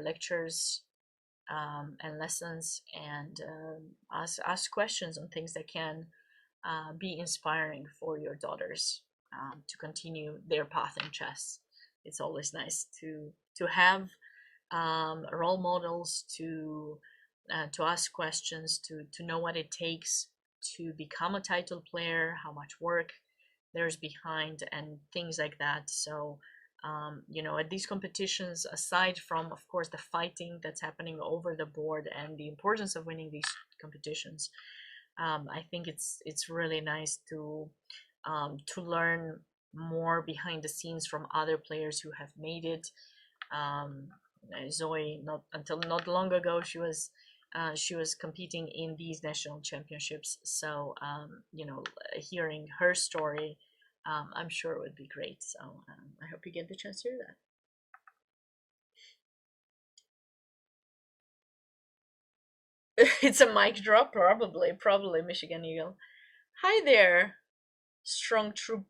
lectures and lessons, and ask questions on things that can be inspiring for your daughters to continue their path in chess. It's always nice to have role models, to ask questions, to know what it takes to become a title player, how much work there's behind, and things like that. So at these competitions, aside from, of course, the fighting that's happening over the board and the importance of winning these competitions, I think it's really nice to learn more behind the scenes from other players who have made it. Zoe, not until not long ago, she was competing in these national championships. So hearing her story, I'm sure it would be great. So I hope you get the chance to hear that. It's a mic drop, probably Michigan Eagle. Hi there, strong troop.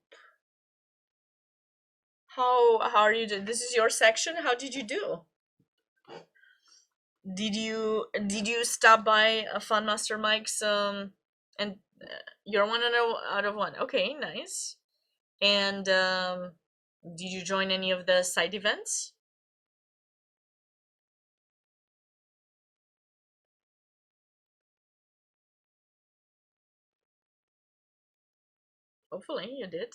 How are you doing? This is your section. How did you do? Did you stop by Fun Master Mike's and you're one out of one? Okay, nice. And did you join any of the side events? Hopefully you did.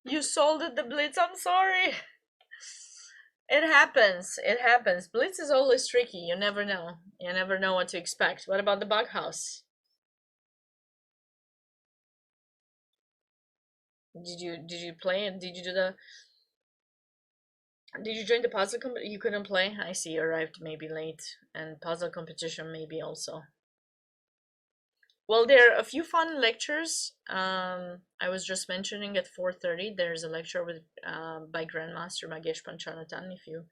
You sold it the Blitz. I'm sorry. It happens. It happens. Blitz is always tricky. You never know. You never know what to expect. What about the Bughouse? Did you play and did you do the did you join the puzzle you couldn't play? I see, you arrived maybe late, and puzzle competition maybe also. Well, there are a few fun lectures. I was just mentioning at 4:30 there's a lecture with by Grandmaster Magesh Panchanatan. If you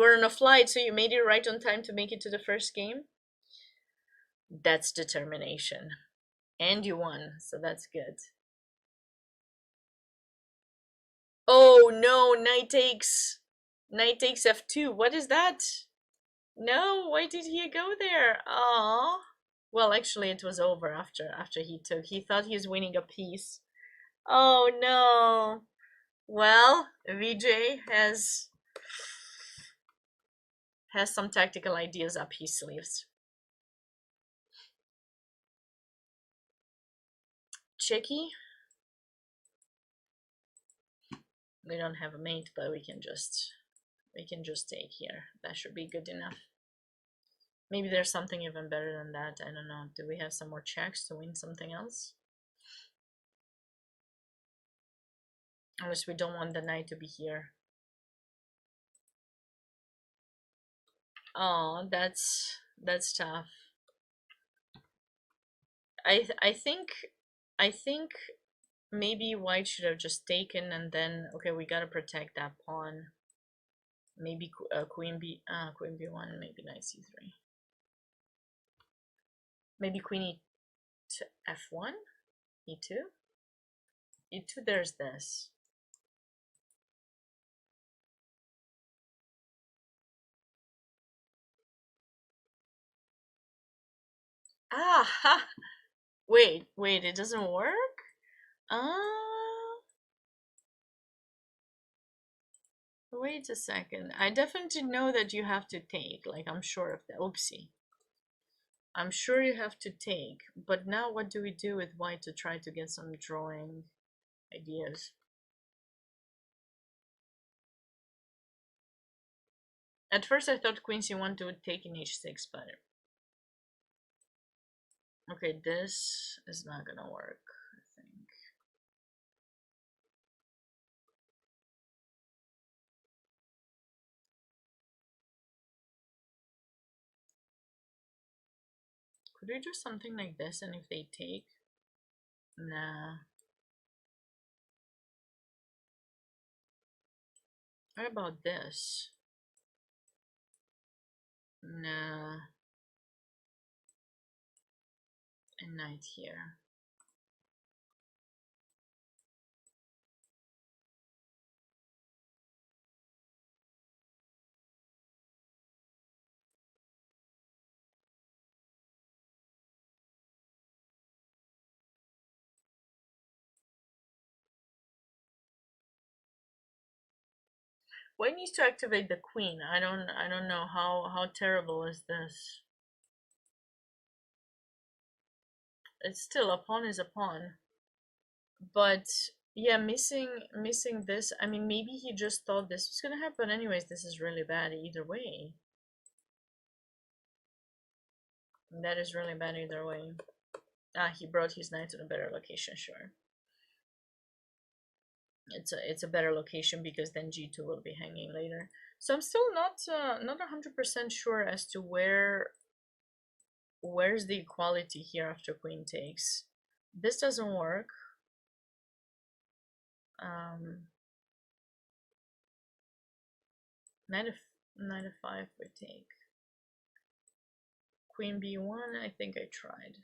were on a flight, so you made it right on time to make it to the first game. That's determination. And you won, so that's good. Oh no, knight takes f2. What is that? No, why did he go there? Oh. Well, actually it was over after he took. He thought he was winning a piece. Oh no. Well, VJ has some tactical ideas up his sleeves. Cheeky. We don't have a mate, but we can just take here. That should be good enough. Maybe there's something even better than that. I don't know. Do we have some more checks to win something else? Unless we don't want the knight to be here. Oh, that's tough. I think maybe white should have just taken, and then okay, we gotta protect that pawn. Maybe queen b1, maybe knight c3. Maybe queen e to f1. E2? E2, there's this. Ah, ha! Wait, it doesn't work? Wait a second. I definitely know that you have to take, like, I'm sure of that. Oopsie. I'm sure you have to take, but now what do we do with white to try to get some drawing ideas? At first I thought queen c1 would take in h6, but... Okay, this is not gonna work, I think. Could we do something like this, and if they take? Nah. What about this? Nah. And knight here. White needs to activate the queen. I don't know how terrible is this. It's still, a pawn is a pawn. But yeah, missing this. I mean, maybe he just thought this was gonna happen anyways. This is really bad either way. That is really bad either way. Ah, he brought his knight to a better location, sure. It's a better location because then g2 will be hanging later. So I'm still not 100% sure as to where's the equality here after queen takes. This doesn't work. Knight f5 would take. Queen b1, I think I tried.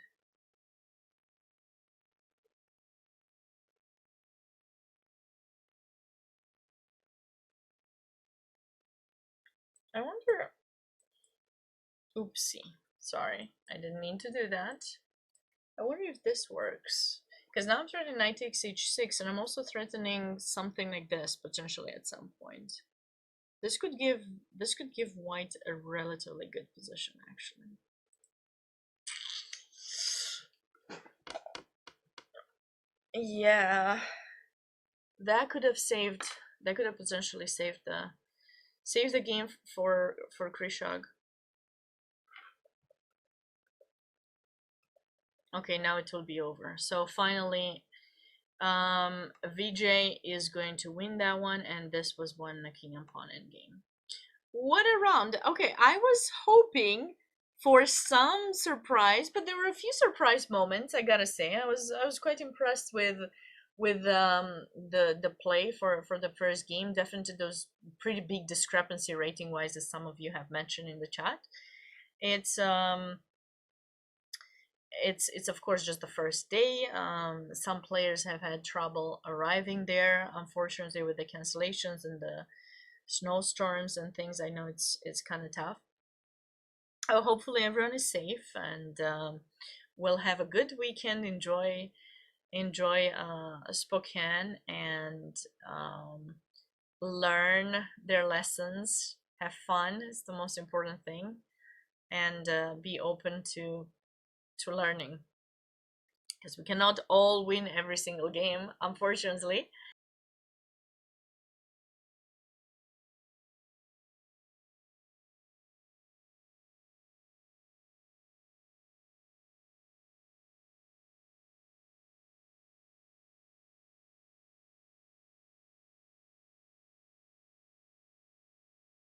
I wonder... Oopsie. Sorry, I didn't mean to do that. I wonder if this works. Because now I'm threatening knight takes h6, and I'm also threatening something like this, potentially at some point. This could give white a relatively good position, actually. Yeah. That could have potentially saved the game for Krishag. Okay, now it will be over. So finally, VJ is going to win that one, and this was one king and pawn endgame. What a round! Okay, I was hoping for some surprise, but there were a few surprise moments. I gotta say, I was quite impressed with the play for the first game. Definitely those pretty big discrepancy rating wise, as some of you have mentioned in the chat. It's of course just the first day. Some players have had trouble arriving there, unfortunately, with the cancellations and the snowstorms and things. I know it's kind of tough. Oh, hopefully everyone is safe, and we'll have a good weekend. Enjoy Spokane, and learn their lessons. Have fun is the most important thing, and be open to learning, because we cannot all win every single game, unfortunately.